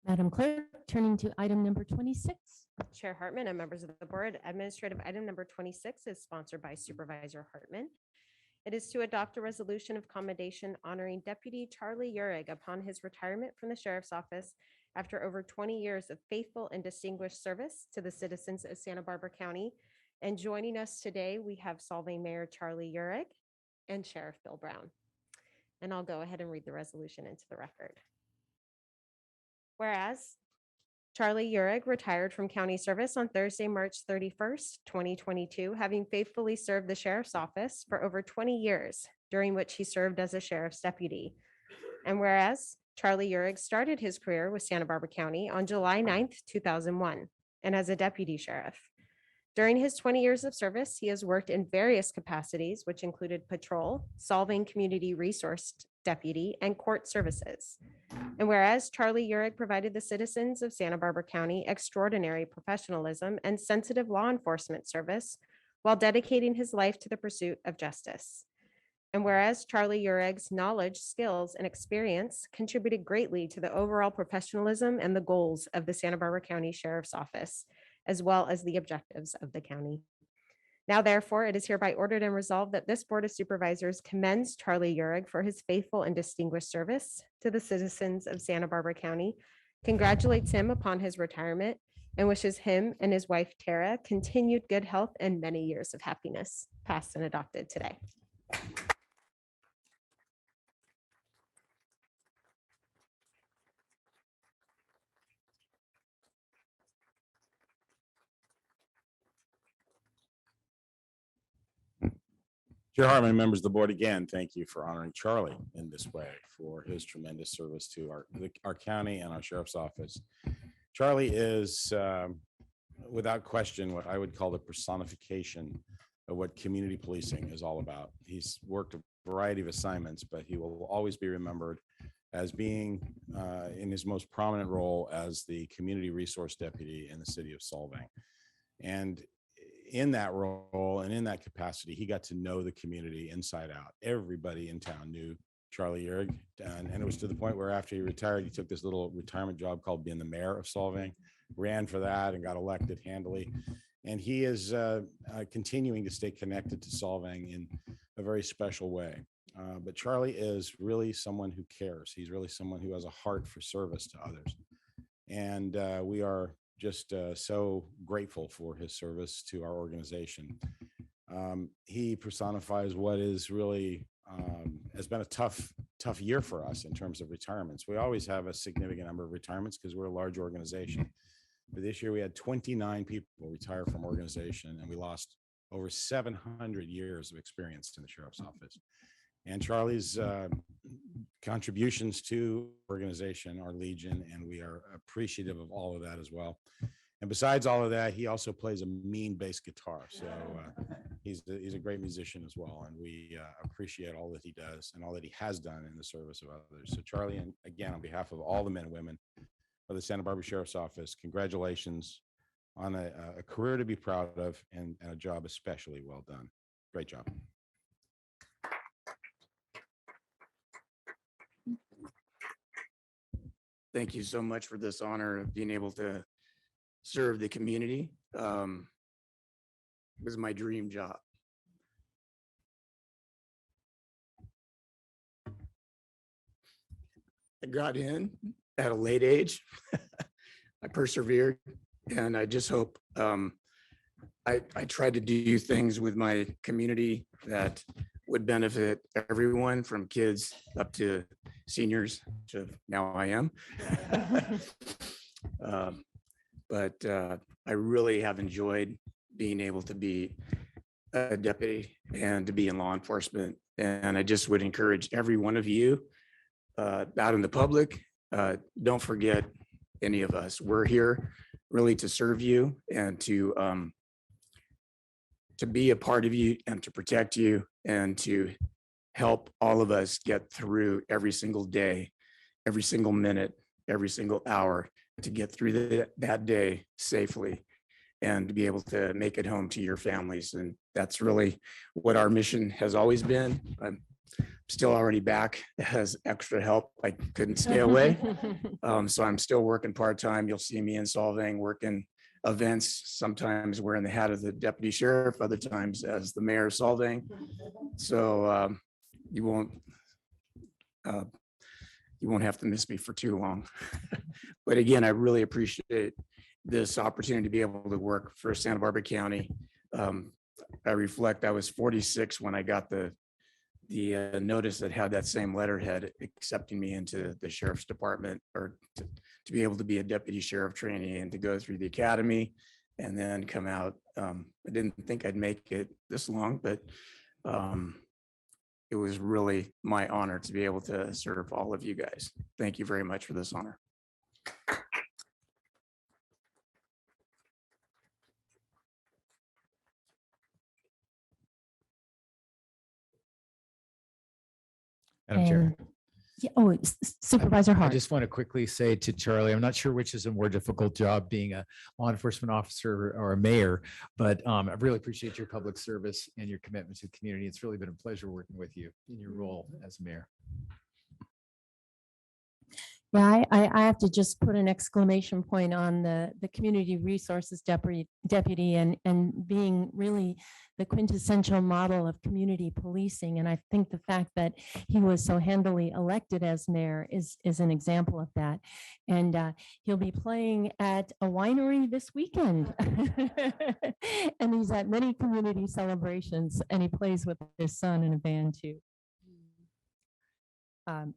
Madam Clerk, turning to item number 26. Chair Hartman and members of the board, administrative item number 26 is sponsored by Supervisor Hartman. It is to adopt a resolution of commendation honoring Deputy Charlie Uhrig upon his retirement from the Sheriff's Office after over 20 years of faithful and distinguished service to the citizens of Santa Barbara County. And joining us today, we have Solvang Mayor Charlie Uhrig and Sheriff Bill Brown. And I'll go ahead and read the resolution into the record. Whereas Charlie Uhrig retired from county service on Thursday, March 31st, 2022, having faithfully served the Sheriff's Office for over 20 years, during which he served as a Sheriff's Deputy. And whereas Charlie Uhrig started his career with Santa Barbara County on July 9th, 2001, and as a Deputy Sheriff. During his 20 years of service, he has worked in various capacities, which included patrol, solving community resource deputy, and court services. And whereas Charlie Uhrig provided the citizens of Santa Barbara County extraordinary professionalism and sensitive law enforcement service while dedicating his life to the pursuit of justice. And whereas Charlie Uhrig's knowledge, skills, and experience contributed greatly to the overall professionalism and the goals of the Santa Barbara County Sheriff's Office, as well as the objectives of the county. Now, therefore, it is hereby ordered and resolved that this Board of Supervisors commends Charlie Uhrig for his faithful and distinguished service to the citizens of Santa Barbara County, congratulates him upon his retirement, and wishes him and his wife, Tara, continued good health and many years of happiness, passed and adopted today. Chair Hartman, members of the board, again, thank you for honoring Charlie in this way for his tremendous service to our county and our Sheriff's Office. Charlie is, without question, what I would call the personification of what community policing is all about. He's worked a variety of assignments, but he will always be remembered as being in his most prominent role as the community resource deputy in the city of Solvang. And in that role and in that capacity, he got to know the community inside out. Everybody in town knew Charlie Uhrig, and it was to the point where after he retired, he took this little retirement job called being the mayor of Solvang, ran for that and got elected handily. And he is continuing to stay connected to Solvang in a very special way. But Charlie is really someone who cares. He's really someone who has a heart for service to others. And we are just so grateful for his service to our organization. He personifies what is really has been a tough year for us in terms of retirements. We always have a significant number of retirements because we're a large organization. But this year we had 29 people retire from organization, and we lost over 700 years of experience in the Sheriff's Office. And Charlie's contributions to organization are legion, and we are appreciative of all of that as well. And besides all of that, he also plays a mean bass guitar. So he's a great musician as well. And we appreciate all that he does and all that he has done in the service of others. So Charlie, and again, on behalf of all the men and women of the Santa Barbara Sheriff's Office, congratulations on a career to be proud of and a job especially well done. Great job. Thank you so much for this honor of being able to serve the community. It was my dream job. I got in at a late age. I persevered, and I just hope I tried to do things with my community that would benefit everyone from kids up to seniors, which now I am. But I really have enjoyed being able to be a deputy and to be in law enforcement. And I just would encourage every one of you out in the public, don't forget any of us. We're here really to serve you and to be a part of you and to protect you and to help all of us get through every single day, every single minute, every single hour, to get through that day safely and to be able to make it home to your families. And that's really what our mission has always been. I'm still already back as extra help. I couldn't stay away. So I'm still working part-time. You'll see me in Solvang working events, sometimes wearing the hat of the deputy sheriff, other times as the mayor of Solvang. So you won't have to miss me for too long. But again, I really appreciate this opportunity to be able to work for Santa Barbara County. I reflect, I was 46 when I got the notice that had that same letterhead accepting me into the sheriff's department, or to be able to be a deputy sheriff trainee and to go through the academy and then come out. I didn't think I'd make it this long, but it was really my honor to be able to serve all of you guys. Thank you very much for this honor. Madam Chair. And- yeah, oh, Supervisor I Hart. just want to quickly say to Charlie, I'm not sure which is a more difficult job, being a law enforcement officer or a mayor, but I really appreciate your public service and your commitment to the community. It's really been a pleasure working with you in your role as mayor. Yeah, I have to just put an exclamation point on the community resources deputy and being really the quintessential model of community policing. And I think the fact that he was so handily elected as mayor is an example of that. And he'll be playing at a winery this weekend. And he's at many community celebrations, and he plays with his son in a band too.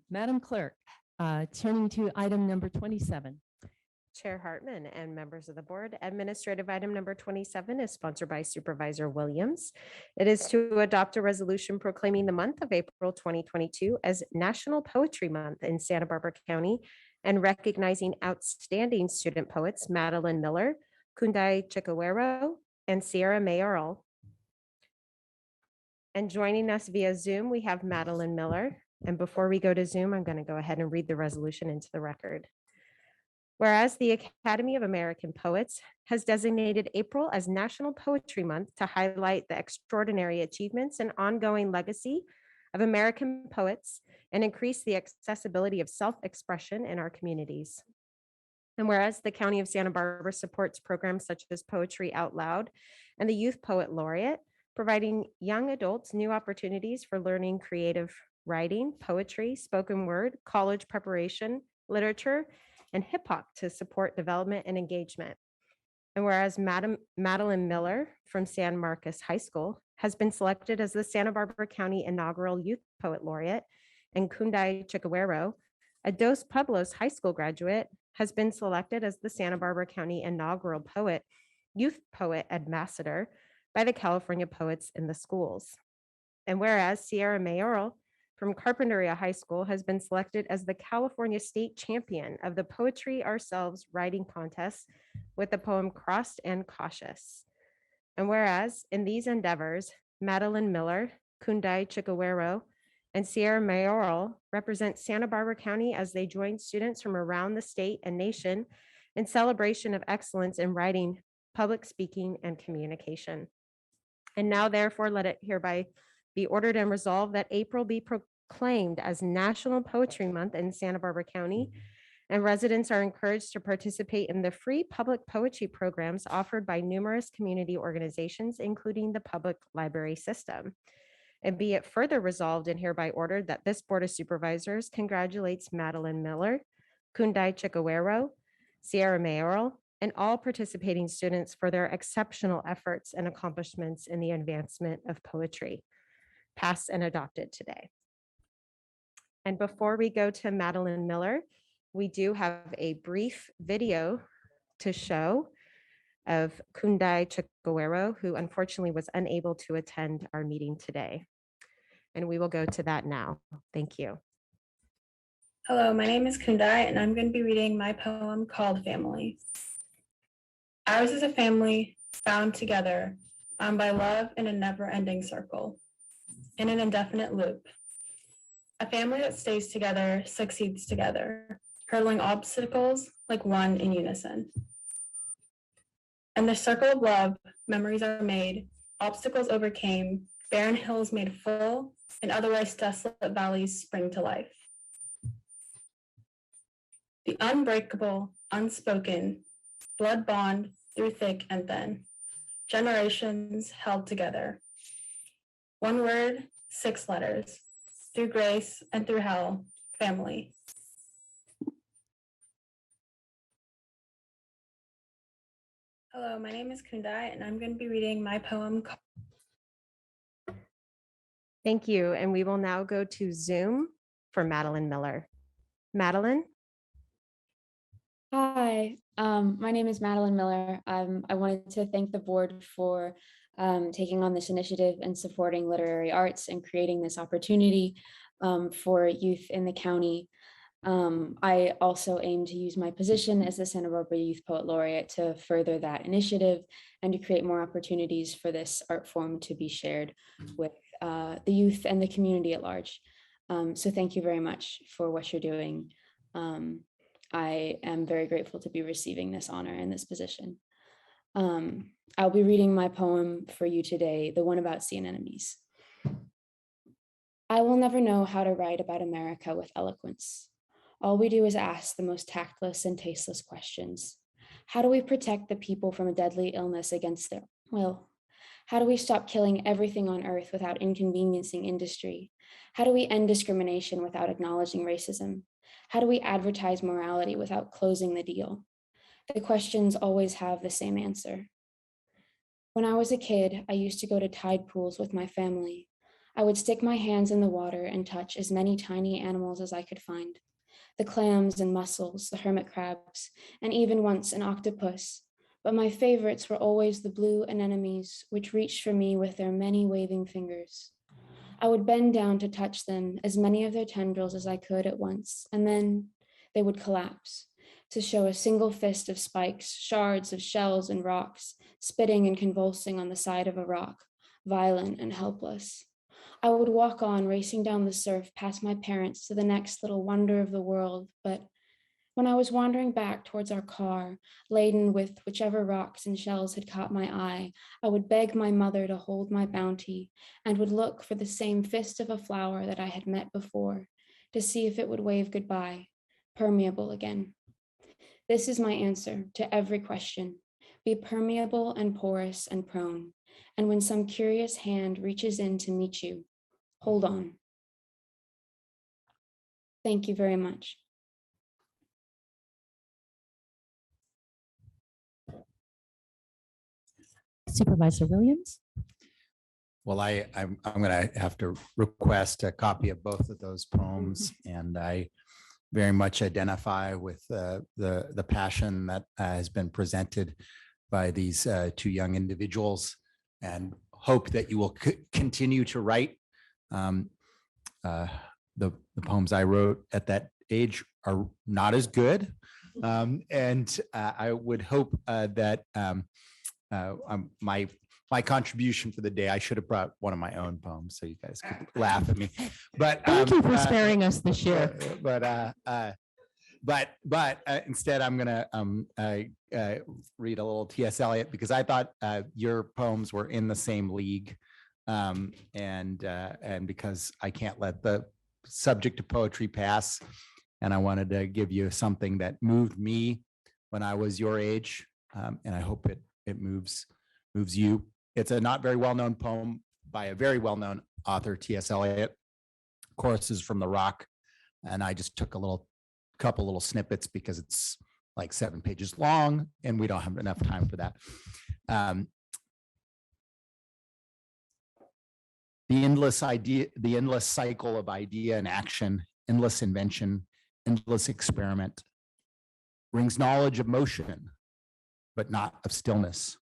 Madam Clerk, turning to item number 27. Chair Hartman and members of the board, administrative item number 27 is sponsored by Supervisor Williams. It is to adopt a resolution proclaiming the month of April 2022 as National Poetry Month in Santa Barbara County and recognizing outstanding student poets Madeleine Miller, Kundai Chikawero, and Sierra Mayoral. And joining us via Zoom, we have Madeleine Miller. And before we go to Zoom, I'm going to go ahead and read the resolution into the record. Whereas the Academy of American Poets has designated April as National Poetry Month to highlight the extraordinary achievements and ongoing legacy of American poets and increase the accessibility of self-expression in our communities. And whereas the County of Santa Barbara supports programs such as Poetry Out Loud and the Youth Poet Laureate, providing young adults new opportunities for learning creative writing, poetry, spoken word, college preparation, literature, and hip hop to support development and engagement. And whereas Madeleine Miller from San Marcos High School has been selected as the Santa Barbara County inaugural Youth Poet Laureate, and Kundai Chikawero, a Dos Pueblos High School graduate, has been selected as the Santa Barbara County inaugural Youth Poet Ambassador by the California Poets in the Schools. And whereas Sierra Mayoral from Carpinteria High School has been selected as the California State Champion of the Poetry Ourselves Writing Contest with the poem Crossed and Cautious. And whereas in these endeavors, Madeleine Miller, Kundai Chikawero, and Sierra Mayoral represent Santa Barbara County as they join students from around the state and nation in celebration of excellence in writing, public speaking, and communication. And now therefore let it hereby be ordered and resolved that April be proclaimed as National Poetry Month in Santa Barbara County, and residents are encouraged to participate in the free public poetry programs offered by numerous community organizations, including the public library system. And be it further resolved and hereby ordered that this Board of Supervisors congratulates Madeleine Miller, Kundai Chikawero, Sierra Mayoral, and all participating students for their exceptional efforts and accomplishments in the advancement of poetry. passed and adopted today. And before we go to Madeleine Miller, we do have a brief video to show of Kundai Chikuero, who unfortunately was unable to attend our meeting today. And we will go to that now. Thank you. Hello, my name is Kundai, and I'm going to be reading my poem called Family. Ours is a family bound together, bound by love in a never-ending circle, in an indefinite loop. A family that stays together succeeds together, hurdling obstacles like one in unison. In the circle of love, memories are made, obstacles overcame, barren hills made full, and otherwise desolate valleys spring to life. The unbreakable, unspoken, blood bond through thick and thin, generations held together. One word, 6 letters, through grace and through hell, family. Hello, my name is Kundai, and I'm going to be reading my poem. Thank you. And we will now go to Zoom for Madeleine Miller. Madeleine? Hi, my name is Madeleine Miller. I wanted to thank the board for taking on this initiative and supporting literary arts and creating this opportunity for youth in the county. I also aim to use my position as the Santa Barbara Youth Poet Laureate to further that initiative and to create more opportunities for this art form to be shared with the youth and the community at large. So thank you very much for what you're doing. I am very grateful to be receiving this honor and this position. I'll be reading my poem for you today, the one about sea anemones. I will never know how to write about America with eloquence. All we do is ask the most tactless and tasteless questions. How do we protect the people from a deadly illness against their will? How do we stop killing everything on earth without inconveniencing industry? How do we end discrimination without acknowledging racism? How do we advertise morality without closing the deal? The questions always have the same answer. When I was a kid, I used to go to tide pools with my family. I would stick my hands in the water and touch as many tiny animals as I could find. The clams and mussels, the hermit crabs, and even once an octopus. But my favorites were always the blue anemones, which reached for me with their many waving fingers. I would bend down to touch them, as many of their tendrils as I could at once, and then they would collapse, to show a single fist of spikes, shards of shells and rocks, spitting and convulsing on the side of a rock, violent and helpless. I would walk on, racing down the surf past my parents to the next little wonder of the world, but when I was wandering back towards our car, laden with whichever rocks and shells had caught my eye, I would beg my mother to hold my bounty and would look for the same fist of a flower that I had met before, to see if it would wave goodbye, permeable again. This is my answer to every question. Be permeable and porous and prone, and when some curious hand reaches in to meet you, hold on. Thank you very much. Supervisor Williams? Well, I'm going to have to request a copy of both of those poems, and I very much identify with the passion that has been presented by these 2 young individuals, and hope that you will continue to write. The poems I wrote at that age are not as good, and I would hope that my contribution for the day, I should have brought one of my own poems so you guys could laugh at me. But Thank you for sparing us this year. But instead, I'm gonna read a little T.S. Eliot, because I thought your poems were in the same league, and because I can't let the subject of poetry pass, and I wanted to give you something that moved me when I was your age, and I hope it moves you. It's a not very well-known poem by a very well-known author, T.S. Eliot. Choruses from the Rock, and I just took a couple little snippets because it's like 7 pages long, and we don't have enough time for that. The endless cycle of idea and action, endless invention, endless experiment brings knowledge of motion, but not of stillness.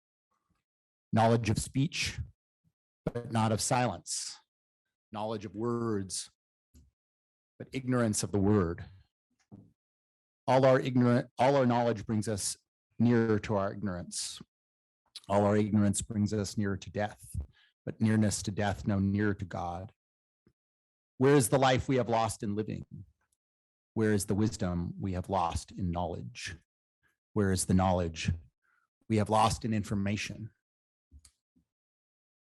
Knowledge of speech, but not of silence. Knowledge of words, but ignorance of the word. All our knowledge brings us nearer to our ignorance. All our ignorance brings us nearer to death, but nearness to death no nearer to God. Where is the life we have lost in living? Where is the wisdom we have lost in knowledge? Where is the knowledge we have lost in information?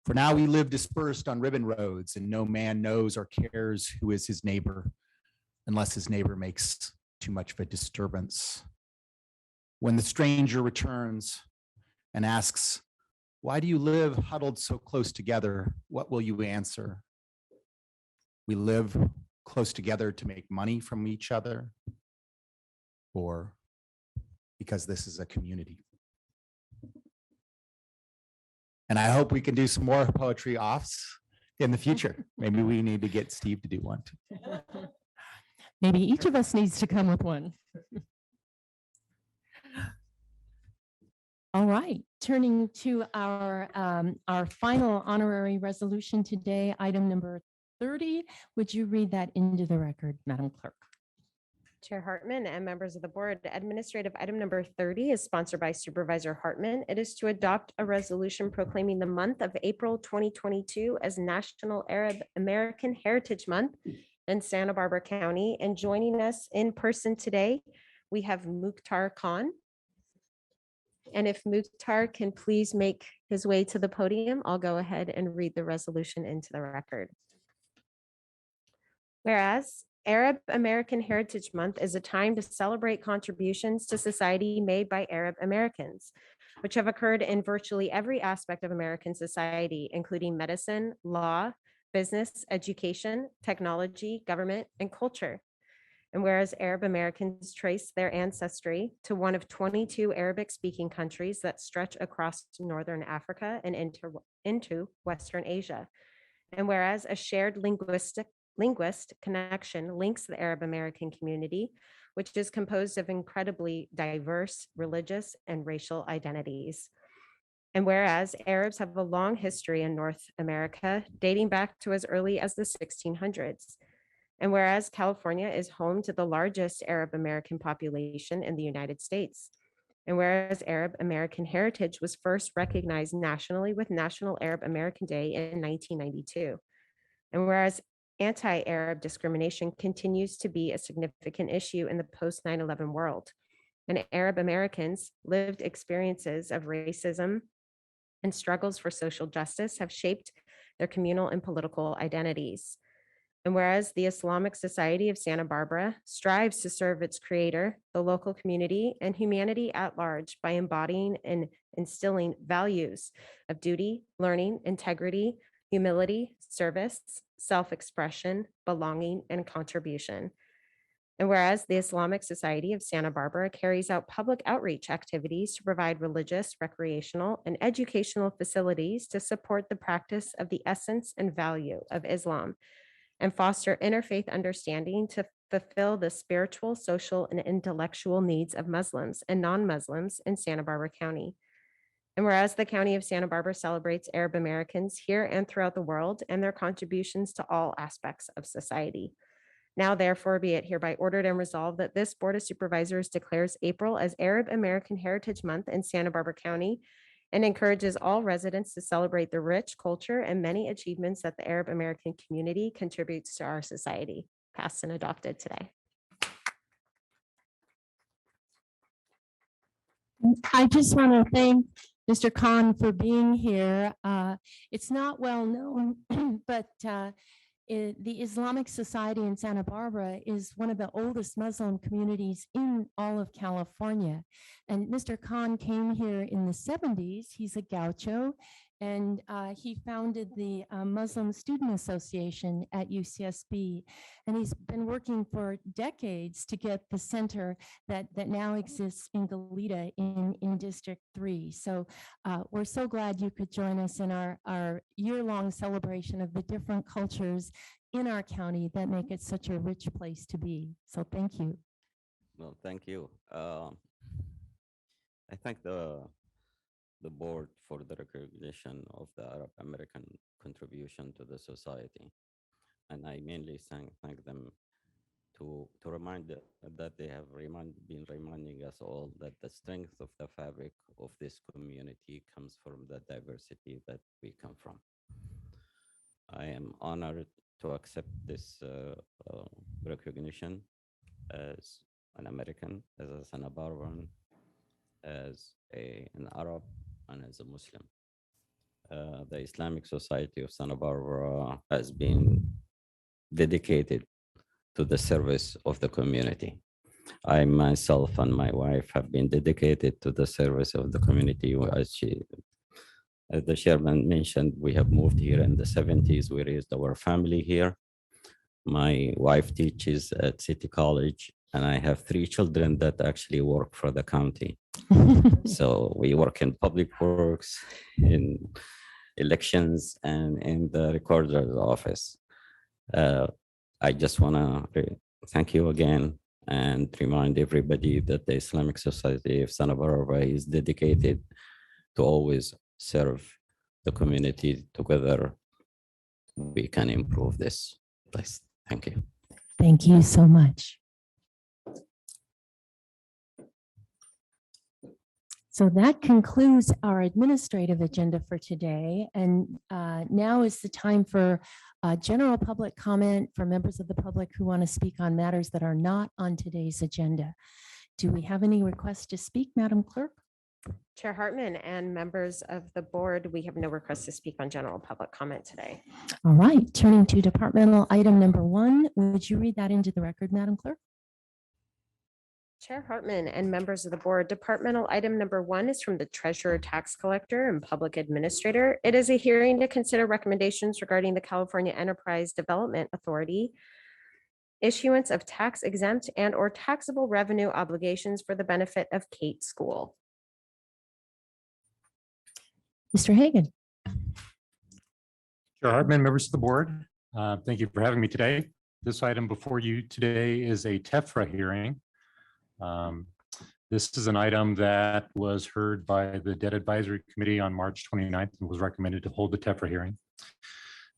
For now we live dispersed on ribbon roads, and no man knows or cares who is his neighbor, unless his neighbor makes too much of a disturbance. When the stranger returns and asks, "Why do you live huddled so close together?" what will you answer? We live close together to make money from each other, or because this is a community. And I hope we can do some more poetry offs in the future. Maybe we need to get Steve to do one too. Maybe each of us needs to come with one. All right, turning to our final honorary resolution today, item number 30. Would you read that into the record, Madam Clerk? Chair Hartman and members of the board, administrative item number 30 is sponsored by Supervisor Hartman. It is to adopt a resolution proclaiming the month of April 2022 as National Arab American Heritage Month in Santa Barbara County. And joining us in person today, we have Mukhtar Khan. And if Mukhtar can please make his way to the podium, I'll go ahead and read the resolution into the record. Whereas Arab American Heritage Month is a time to celebrate contributions to society made by Arab Americans, which have occurred in virtually every aspect of American society, including medicine, law, business, education, technology, government, and culture. And whereas Arab Americans trace their ancestry to one of 22 Arabic-speaking countries that stretch across Northern Africa and into Western Asia. And whereas a shared linguist connection links the Arab American community, which is composed of incredibly diverse religious and racial identities. And whereas Arabs have a long history in North America, dating back to as early as the 1600s. And whereas California is home to the largest Arab American population in the United States. And whereas Arab American heritage was first recognized nationally with National Arab American Day in 1992. And whereas anti-Arab discrimination continues to be a significant issue in the post 9/11 world, and Arab Americans' lived experiences of racism and struggles for social justice have shaped their communal and political identities. And whereas the Islamic Society of Santa Barbara strives to serve its creator, the local community, and humanity at large by embodying and instilling values of duty, learning, integrity, humility, service, self-expression, belonging, and contribution. And whereas the Islamic Society of Santa Barbara carries out public outreach activities to provide religious, recreational, and educational facilities to support the practice of the essence and value of Islam, and foster interfaith understanding to fulfill the spiritual, social, and intellectual needs of Muslims and non-Muslims in Santa Barbara County. And whereas the County of Santa Barbara celebrates Arab Americans here and throughout the world and their contributions to all aspects of society. Now, therefore, be it hereby ordered and resolved that this Board of Supervisors declares April as Arab American Heritage Month in Santa Barbara County and encourages all residents to celebrate the rich culture and many achievements that the Arab American community contributes to our society. Passed and adopted today. I just want to thank Mr. Khan for being here. It's not well known, but the Islamic Society in Santa Barbara is one of the oldest Muslim communities in all of California. And Mr. Khan came here in the 70s. He's a gaucho, And he founded the Muslim Student Association at UCSB. And he's been working for decades to get the center that now exists in Goleta in District 3. So we're so glad you could join us in our year-long celebration of the different cultures in our county that make it such a rich place to be. So thank you. Well, thank you. I thank the board for the recognition of the Arab American contribution to the society. And I mainly thank them to remind that they have been reminding us all that the strength of the fabric of this community comes from the diversity that we come from. I am honored to accept this recognition as an American, as a Santa Barbaran, as an Arab, and as a Muslim. The Islamic Society of Santa Barbara has been dedicated to the service of the community. I myself and my wife have been dedicated to the service of the community. As the chairman mentioned, we have moved here in the 70s. We raised our family here. My wife teaches at City College, and I have 3 children that actually work for the county. So we work in public works, in elections, and in the recorder's office. I just want to thank you again and remind everybody that the Islamic Society of Santa Barbara is dedicated to always serve the community. Together, we can improve this place. Thank you. Thank you so much. So that concludes our administrative agenda for today. And now is the time for general public comment for members of the public who want to speak on matters that are not on today's agenda. Do we have any requests to speak, Madam Clerk? Chair Hartman and members of the board, we have no requests to speak on general public comment today. All right, turning to departmental item number 1, would you read that into the record, Madam Clerk? Chair Hartman and members of the board, departmental item number 1 is from the treasurer, tax collector, and public administrator. It is a hearing to consider recommendations regarding the California Enterprise Development Authority issuance of tax exempt and or taxable revenue obligations for the benefit of Kate School. Mr. Hagan. Chair Hartman, members of the board, thank you for having me today. This item before you today is a TEFRA hearing. This is an item that was heard by the Debt Advisory Committee on March 29th and was recommended to hold the TEFRA hearing.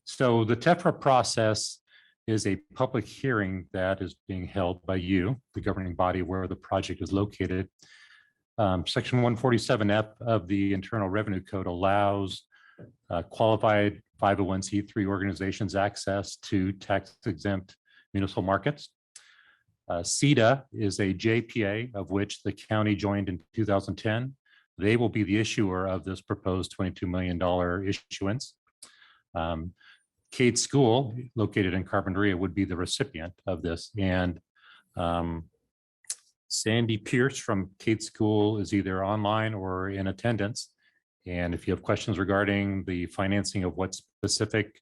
So the TEFRA process is a public hearing that is being held by you, the governing body where the project is located. Section 147F of the Internal Revenue Code allows qualified 501c3 organizations access to tax-exempt municipal markets. CEDA is a JPA of which the county joined in 2010. They will be the issuer of this proposed $22 million issuance. Cade School, located in Carpinteria, would be the recipient of this. And Sandy Pierce from Cade School is either online or in attendance. And if you have questions regarding the financing of what specific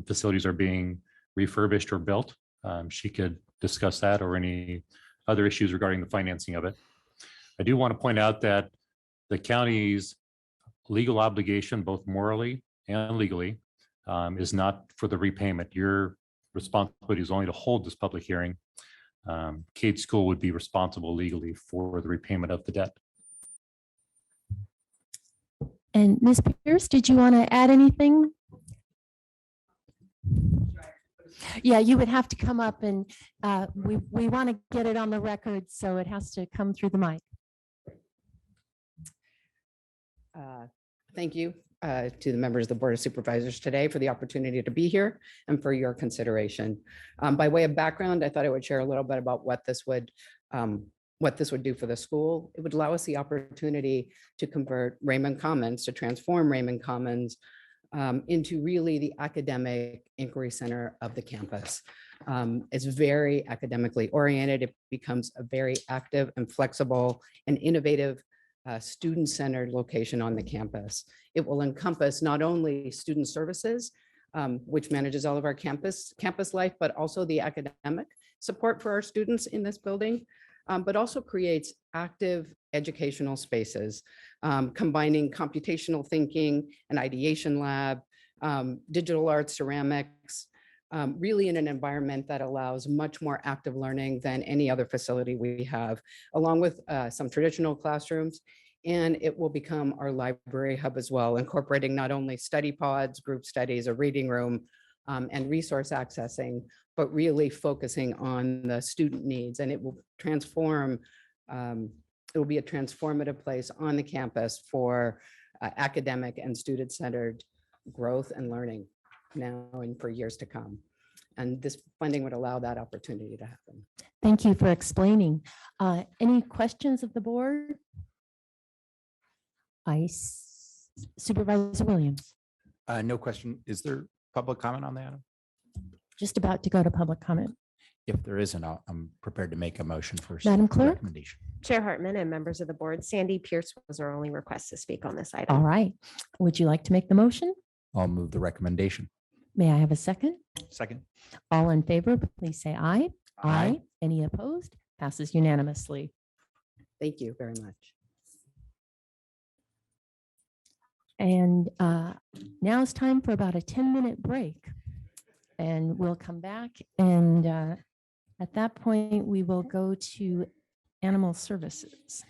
facilities are being refurbished or built, she could discuss that or any other issues regarding the financing of it. I do want to point out that the county's legal obligation, both morally and legally, is not for the repayment. Your responsibility is only to hold this public hearing. Cade School would be responsible legally for the repayment of the debt. And Ms. Pierce, did you want to add anything? Yeah, you would have to come up and we want to get it on the record, so it has to come through the mic. Thank you to the members of the Board of Supervisors today for the opportunity to be here and for your consideration. By way of background, I thought I would share a little bit about what this would do for the school. It would allow us the opportunity to convert Raymond Commons, to transform Raymond Commons into really the academic inquiry center of the campus. It's very academically oriented. It becomes a very active and flexible and innovative student-centered location on the campus. It will encompass not only student services, which manages all of our campus life, but also the academic support for our students in this building, but also creates active educational spaces, combining computational thinking, an ideation lab, digital arts, ceramics, really in an environment that allows much more active learning than any other facility we have, along with some traditional classrooms. And it will become our library hub as well, incorporating not only study pods, group studies, a reading room, and resource accessing, but really focusing on the student needs. And it will transform, it will be a transformative place on the campus for academic and student-centered growth and learning now and for years to come. And this funding would allow that opportunity to happen. Thank you for explaining. Any questions of the board? Supervisor Williams, No question. Is there public comment on that? just about to go to public comment. If there isn't, I'm prepared to make a motion for Madam Clerk? recommendation. Chair Hartman and members of the board, Sandy Pierce was our only request to speak on this item. All right. Would you like to make the motion? I'll move the recommendation. May I have a second? Second. All in favor, please say aye. Aye. Any opposed? Passes unanimously. Thank you very much. And now it's time for about a 10-minute break. And we'll come back. And at that point, we will go to animal services.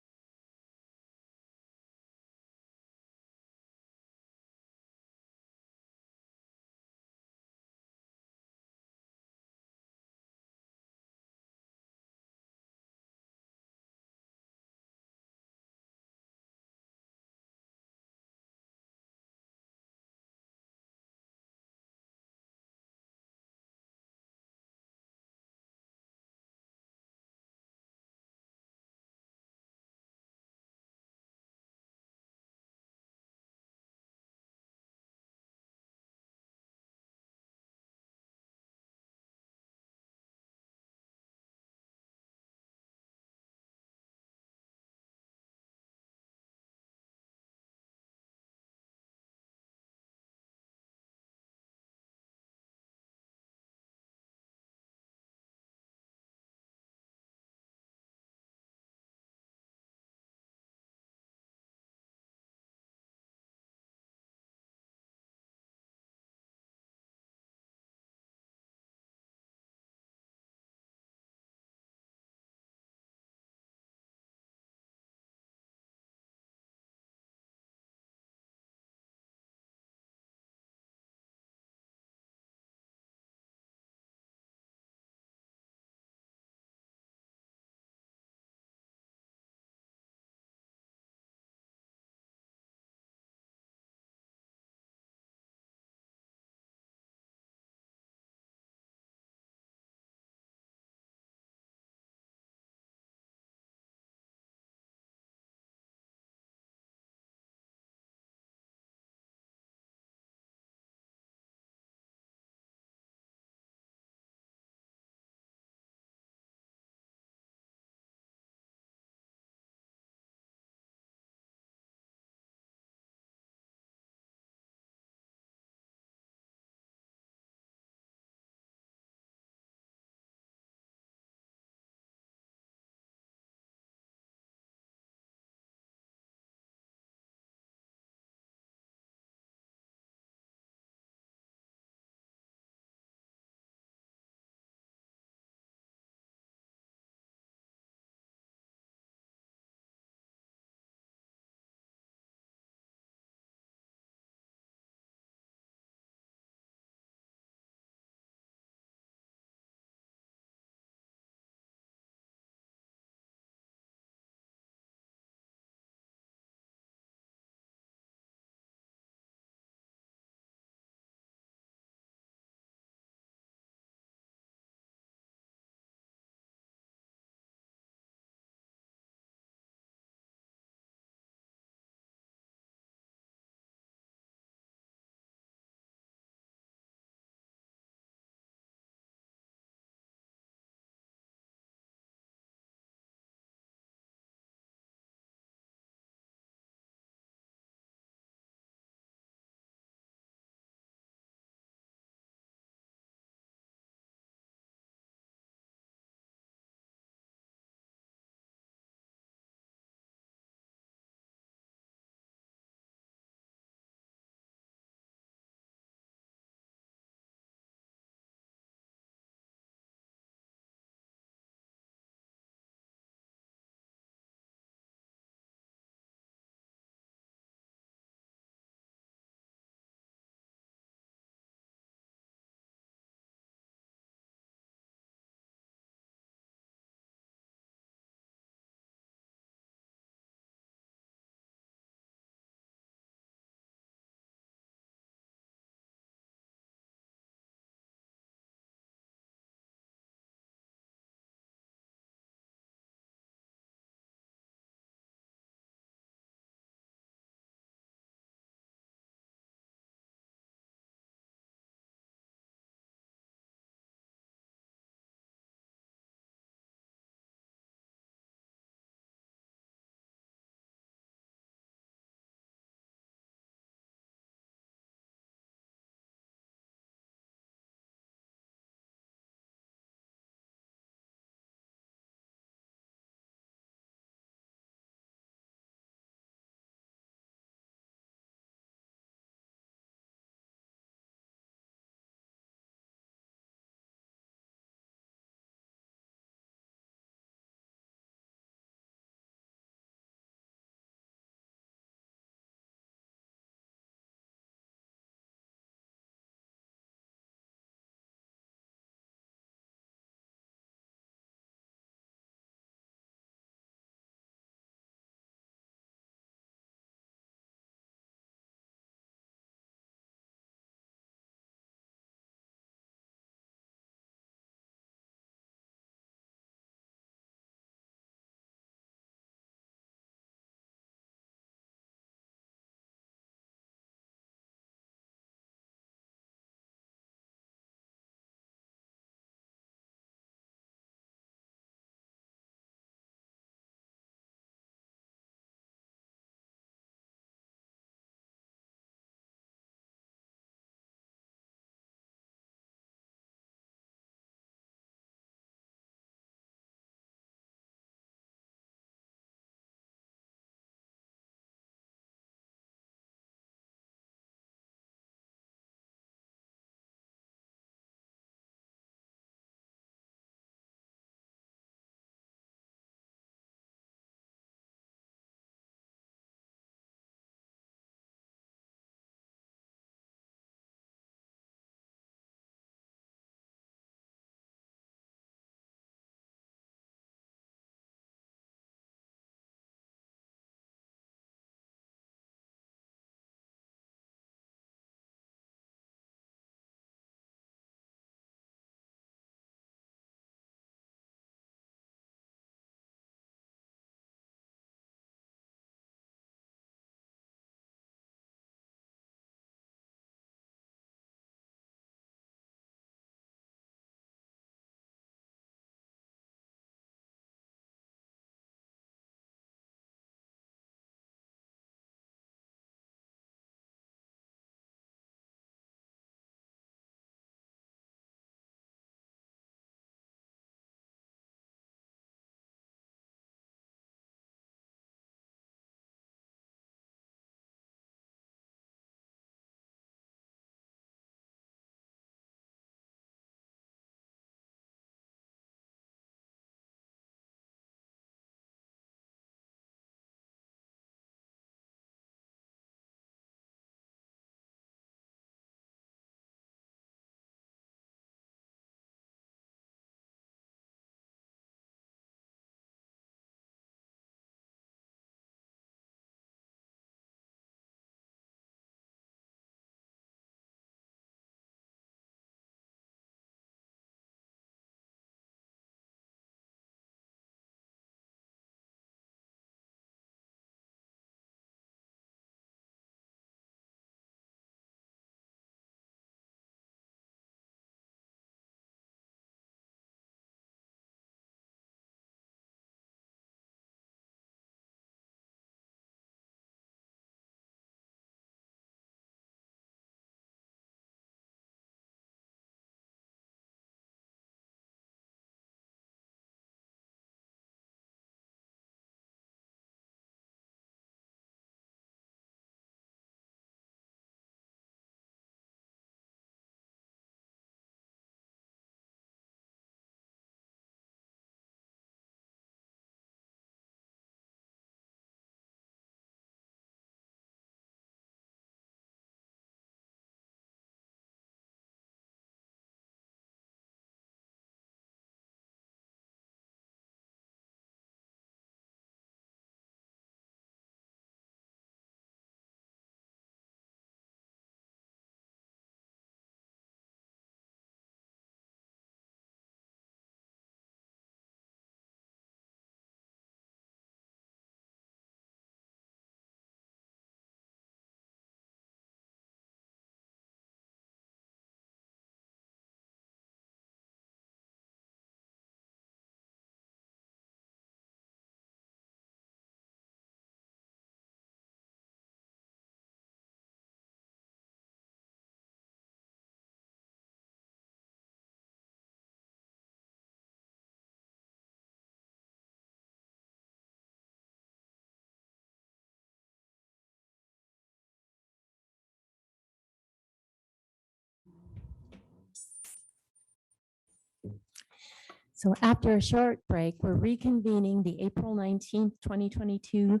So after a short break, we're reconvening the April 19th, 2022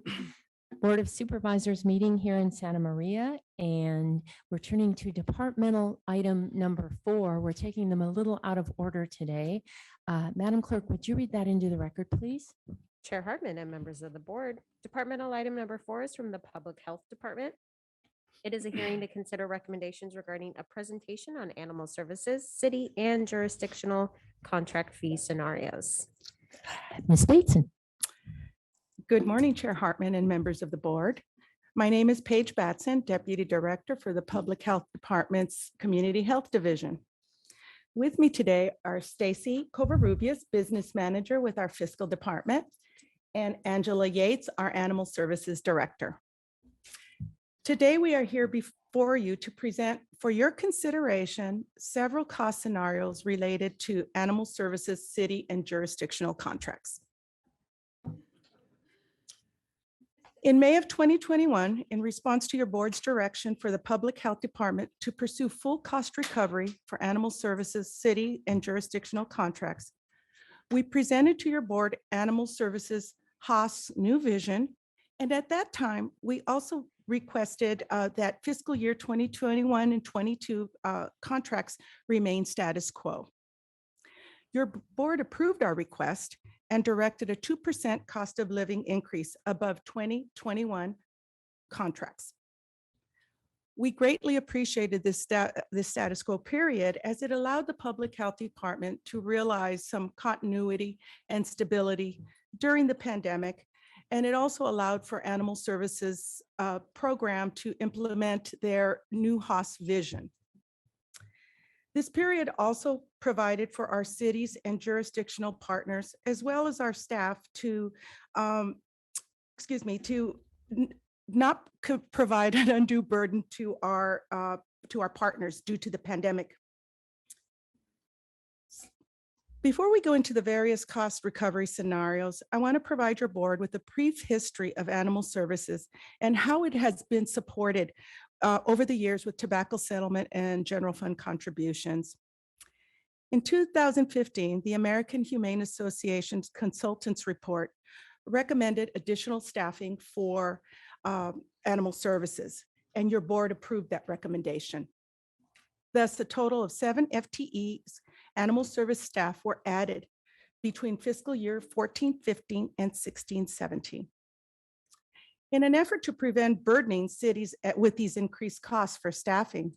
Board of Supervisors meeting here in Santa Maria, and we're turning to departmental item number 4. We're taking them a little out of order today. Madam Clerk, would you read that into the record, please? Chair Hartman and members of the board, departmental item number 4 is from the Public Health Department. It is a hearing to consider recommendations regarding a presentation on animal services, city and jurisdictional contract fee scenarios. Ms. Batson. Good morning, Chair Hartman and members of the board. My name is Paige Batson, Deputy Director for the Public Health Department's Community Health Division. With me today are Stacy Covarrubias, Business Manager with our Fiscal Department, and Angela Yates, our Animal Services Director. Today, we are here before you to present for your consideration several cost scenarios related to animal services, city, and jurisdictional contracts. In May of 2021, in response to your board's direction for the Public Health Department to pursue full cost recovery for animal services, city, and jurisdictional contracts, we presented to your board Animal Services Haas New Vision, and at that time, we also requested that fiscal year 2021 and 22 contracts remain status quo. Your board approved our request and directed a 2% cost of living increase above 2021 contracts. We greatly appreciated this status quo period, as it allowed the Public Health Department to realize some continuity and stability during the pandemic. And it also allowed for Animal Services program to implement their new HOS vision. This period also provided for our cities and jurisdictional partners, as well as our staff, to, not provide an undue burden to our partners due to the pandemic. Before we go into the various cost recovery scenarios, I want to provide your board with a brief history of animal services and how it has been supported over the years with tobacco settlement and general fund contributions. In 2015, the American Humane Association's consultants report recommended additional staffing for animal services, and your board approved that recommendation. Thus, a total of 7 FTEs animal service staff were added between fiscal year 14-15 and 16-17. In an effort to prevent burdening cities with these increased costs for staffing,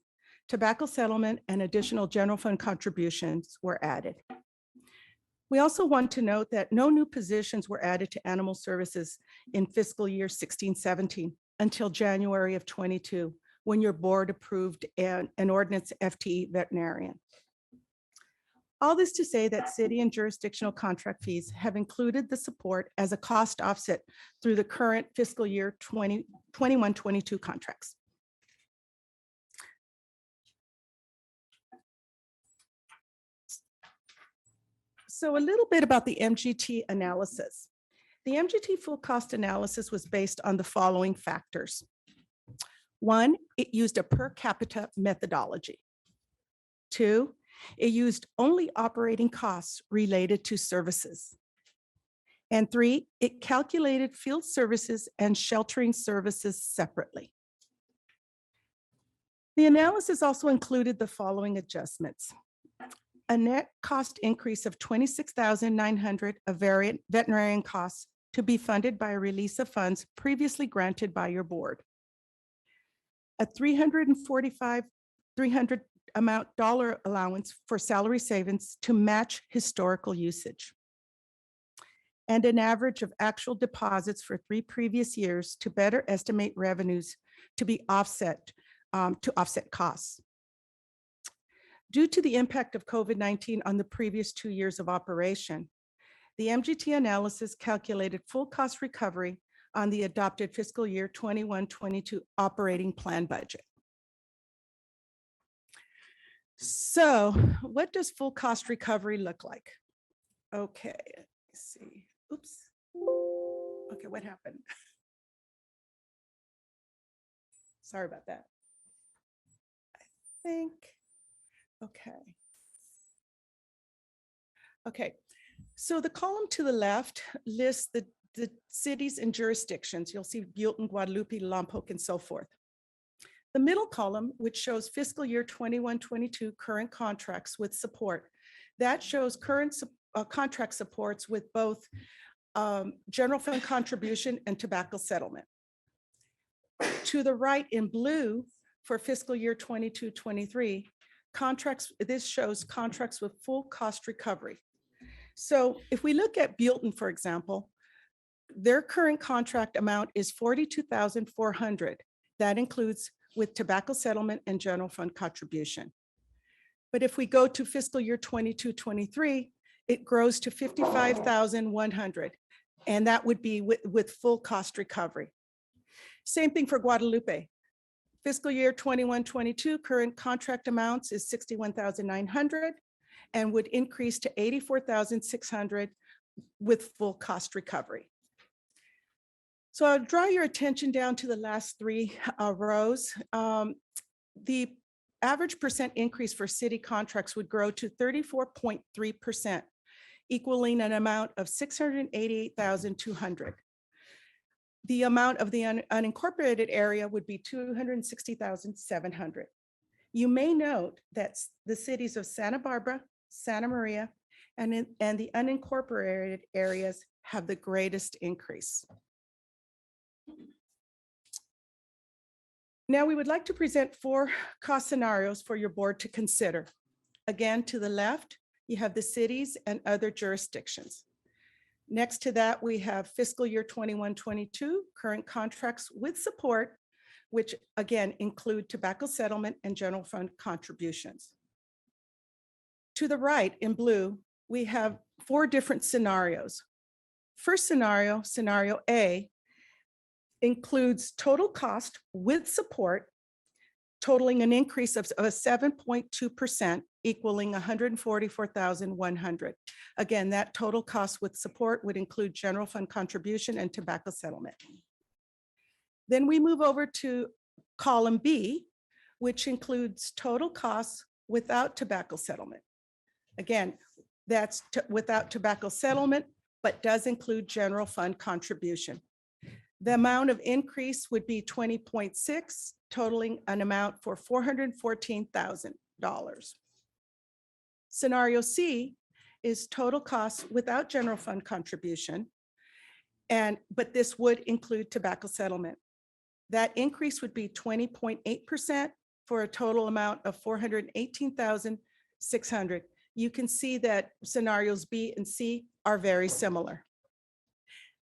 tobacco settlement and additional general fund contributions were added. We also want to note that no new positions were added to animal services in fiscal year 16-17 until January of 22, when your board approved an ordinance FTE veterinarian. All this to say that city and jurisdictional contract fees have included the support as a cost offset through the current fiscal year 21-22 contracts. So a little bit about the MGT analysis. The MGT full cost analysis was based on the following factors. 1, it used a per capita methodology. 2, it used only operating costs related to services. And 3, it calculated field services and sheltering services separately. The analysis also included the following adjustments. A net cost increase of $26,900 of veterinarian costs to be funded by a release of funds previously granted by your board. A $345,300 dollar allowance for salary savings to match historical usage. And an average of actual deposits for 3 previous years to better estimate revenues to be offset costs. Due to the impact of COVID-19 on the previous 2 years of operation, the MGT analysis calculated full cost recovery on the adopted fiscal year 21-22 operating plan budget. So what does full cost recovery look like? Okay, let's see. Oops. Okay, what happened? Sorry about that. I think, okay. So the column to the left lists the cities and jurisdictions. You'll see Buellton, Guadalupe, Lompoc, and so forth. The middle column, which shows fiscal year 21-22 current contracts with support, that shows current contract supports with both general fund contribution and tobacco settlement. To the right in blue for fiscal year 22-23, contracts, this shows contracts with full cost recovery. So if we look at Buellton, for example, their current contract amount is $42,400. That includes with tobacco settlement and general fund contribution. But if we go to fiscal year 22-23, it grows to $55,100. And that would be with full cost recovery. Same thing for Guadalupe. Fiscal year 21-22 current contract amounts is $61,900 and would increase to $84,600 with full cost recovery. So I'll draw your attention down to the last three rows. The average percent increase for city contracts would grow to 34.3%, equaling an amount of $688,200. The amount of the unincorporated area would be $260,700. You may note that the cities of Santa Barbara, Santa Maria, and the unincorporated areas have the greatest increase. Now we would like to present 4 cost scenarios for your board to consider. Again, to the left, you have the cities and other jurisdictions. Next to that, we have fiscal year 21-22 current contracts with support, which again include tobacco settlement and general fund contributions. To the right in blue, we have 4 different scenarios. First scenario, scenario A, includes total cost with support, totaling an increase of 7.2%, equaling $144,100. Again, that total cost with support would include general fund contribution and tobacco settlement. Then we move over to column B, which includes total costs without tobacco settlement. Again, that's without tobacco settlement, but does include general fund contribution. The amount of increase would be 20.6, totaling an amount for $414,000. Scenario C is total costs without general fund contribution, but this would include tobacco settlement. That increase would be 20.8% for a total amount of $418,600. You can see that scenarios B and C are very similar.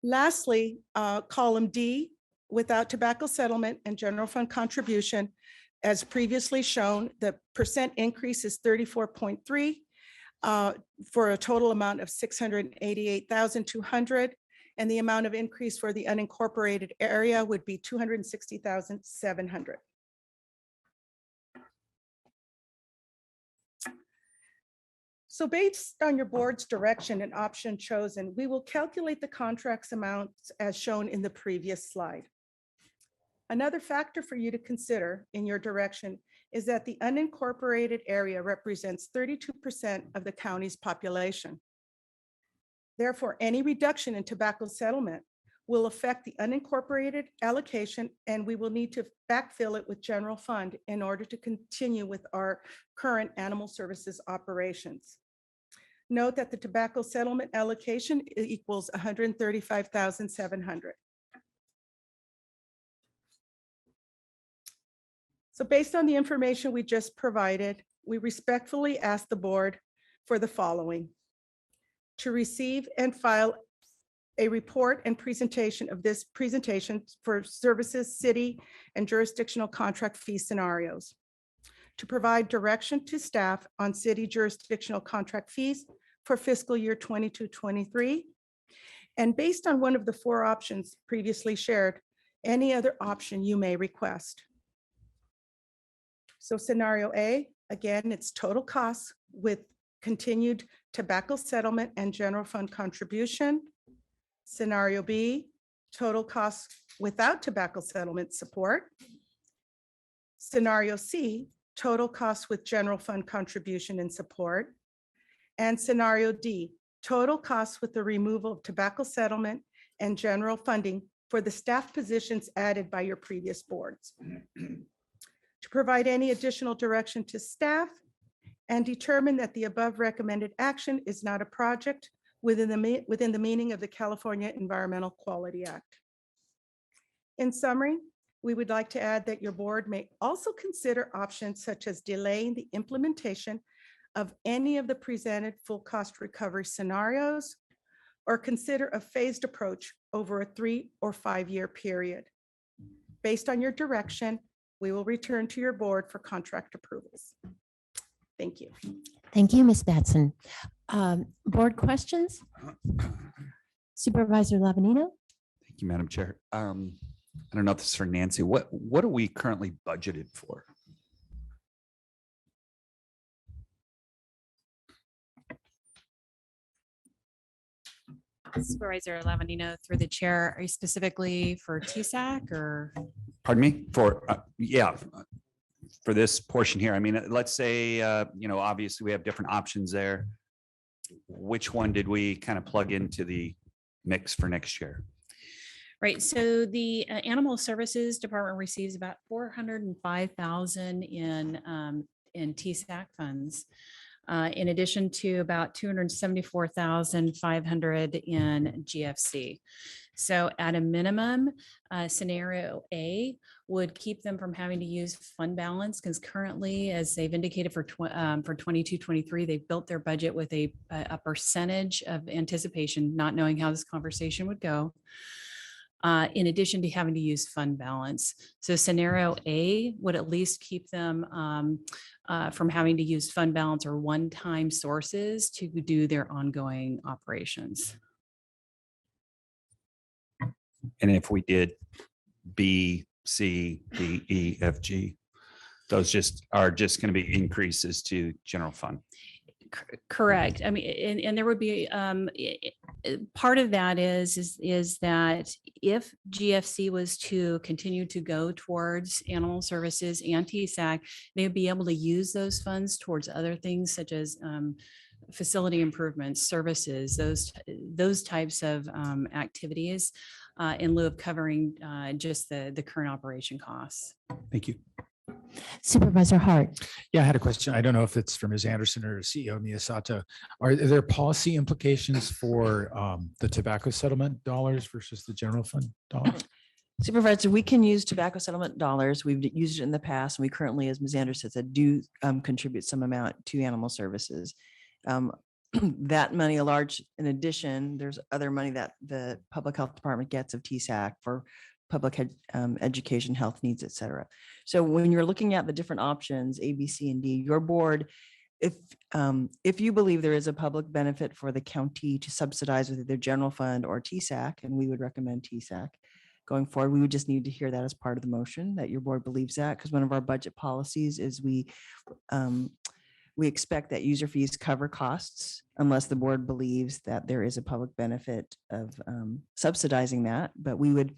Lastly, column D, without tobacco settlement and general fund contribution, as previously shown, the percent increase is 34.3 for a total amount of $688,200. And the amount of increase for the unincorporated area would be $260,700. So based on your board's direction and option chosen, we will calculate the contracts amounts as shown in the previous slide. Another factor for you to consider in your direction is that the unincorporated area represents 32% of the county's population. Therefore, any reduction in tobacco settlement will affect the unincorporated allocation, and we will need to backfill it with general fund in order to continue with our current animal services operations. Note that the tobacco settlement allocation equals $135,700. So based on the information we just provided, we respectfully ask the board for the following: to receive and file a report and presentation of this presentation for services, city, and jurisdictional contract fee scenarios, to provide direction to staff on city jurisdictional contract fees for fiscal year 22-23, and based on one of the 4 options previously shared, any other option you may request. So scenario A, again, it's total costs with continued tobacco settlement and general fund contribution. Scenario B, total costs without tobacco settlement support. Scenario C, total costs with general fund contribution and support. And scenario D, total costs with the removal of tobacco settlement and general funding for the staff positions added by your previous boards. To provide any additional direction to staff and determine that the above recommended action is not a project within the meaning of the California Environmental Quality Act. In summary, we would like to add that your board may also consider options such as delaying the implementation of any of the presented full cost recovery scenarios, or consider a phased approach over a 3 or 5 year period. Based on your direction, we will return to your board for contract approvals. Thank you. Thank you, Ms. Batson. Board questions? Supervisor Lavanino? Thank you, Madam Chair. I don't know if this is for Nancy. What are we currently budgeted for? Supervisor Lavanino, through the chair, are you specifically for TSAC or? Pardon me? For, yeah, for this portion here. I mean, let's say, obviously we have different options there. Which one did we kind of plug into the mix for next year? Right, so the Animal Services Department receives about 405,000 in TSAC funds, in addition to about 274,500 in GFC. So at a minimum, scenario A would keep them from having to use fund balance, because currently, as they've indicated for 22-23, they've built their budget with a percentage of anticipation, not knowing how this conversation would go. In addition to having to use fund balance. So scenario A would at least keep them from having to use fund balance or one-time sources to do their ongoing operations. And if we did B, C, D, E, F, G, those are just going to be increases to general fund. Correct. I mean, and there would be part of that is that if GFC was to continue to go towards animal services and TSAC, they would be able to use those funds towards other things such as facility improvements, services, those types of activities in lieu of covering just the current operation costs. Thank you. Supervisor Hart. Yeah, I had a question. I don't know if it's for Ms. Anderson or CEO Miyasato. Are there policy implications for the tobacco settlement dollars versus the general fund dollars? Supervisor, we can use tobacco settlement dollars. We've used it in the past, and we currently, as Ms. Anderson said, do contribute some amount to animal services. That money, in addition, there's other money that the public health department gets of TSAC for public education, health needs, et cetera. So when you're looking at the different options, A, B, C, and D, your board, if you believe there is a public benefit for the county to subsidize with their general fund or TSAC, and we would recommend TSAC going forward, we would just need to hear that as part of the motion, that your board believes that, because one of our budget policies is we expect that user fees cover costs unless the board believes that there is a public benefit of subsidizing that, but we would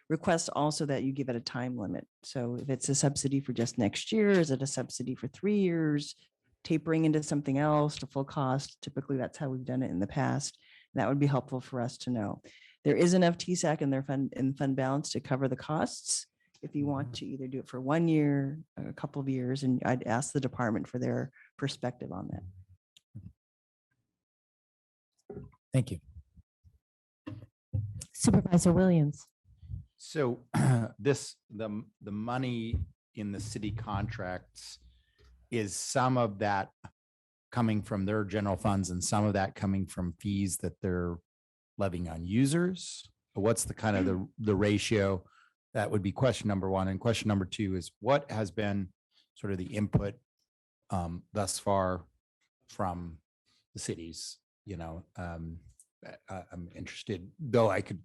request also that you give it a time limit. So if it's a subsidy for just next year, is it a subsidy for 3 years, tapering into something else to full cost? Typically, that's how we've done it in the past. That would be helpful for us to know. There is enough TSAC in their fund balance to cover the costs. If you want to either do it for 1 year, a couple of years, and I'd ask the department for their perspective on that. Thank you. Supervisor Williams. So the money in the city contracts, is some of that coming from their general funds and some of that coming from fees that they're levying on users? What's the kind of the ratio? That would be question number one. And question number two is, what has been sort of the input thus far from the cities? I'm interested, though I could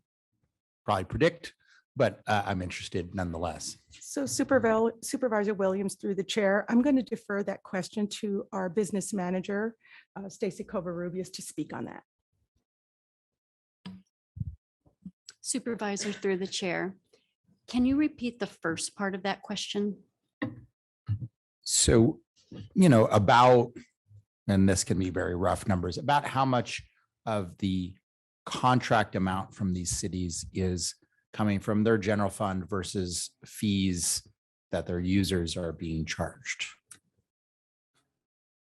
probably predict, but I'm interested nonetheless. So Supervisor Williams, through the chair, I'm going to defer that question to our business manager, Stacy Covarrubias, to speak on that. Supervisor, through the chair, can you repeat the first part of that question? So, about, and this can be very rough numbers, about how much of the contract amount from these cities is coming from their general fund versus fees that their users are being charged?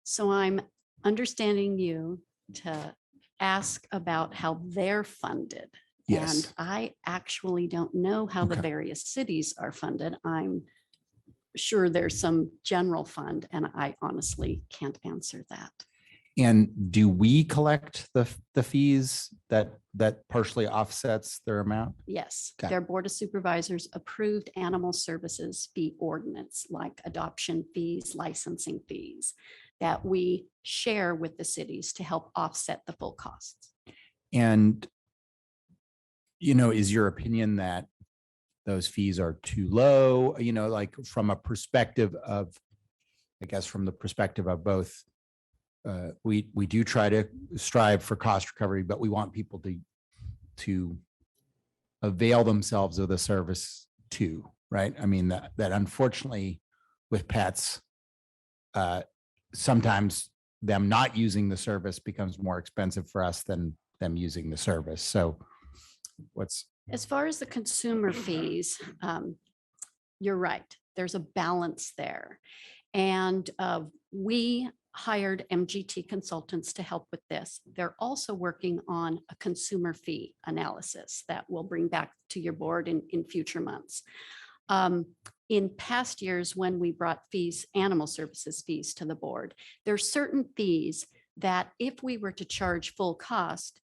So I'm understanding you to ask about how they're funded. Yes. And I actually don't know how the Okay. various cities are funded. I'm sure there's some general fund, and I honestly can't answer that. And do we collect the fees that partially offsets their amount? Yes, Okay. their Board of Supervisors approved animal services fee ordinance, like adoption fees, licensing fees, that we share with the cities to help offset the full costs. And, you know, is your opinion that those fees are too low, you know, like from a perspective of, I guess, from the perspective of both, we do try to strive for cost recovery, but we want people to avail themselves of the service too, right? I mean, that unfortunately with pets, sometimes them not using the service becomes more expensive for us than them using the service. So what's, As far as the consumer fees, you're right. There's a balance there. And we hired MGT consultants to help with this. They're also working on a consumer fee analysis that we'll bring back to your board in future months. In past years, when we brought fees, animal services fees to the board, there's certain fees that if we were to charge full cost,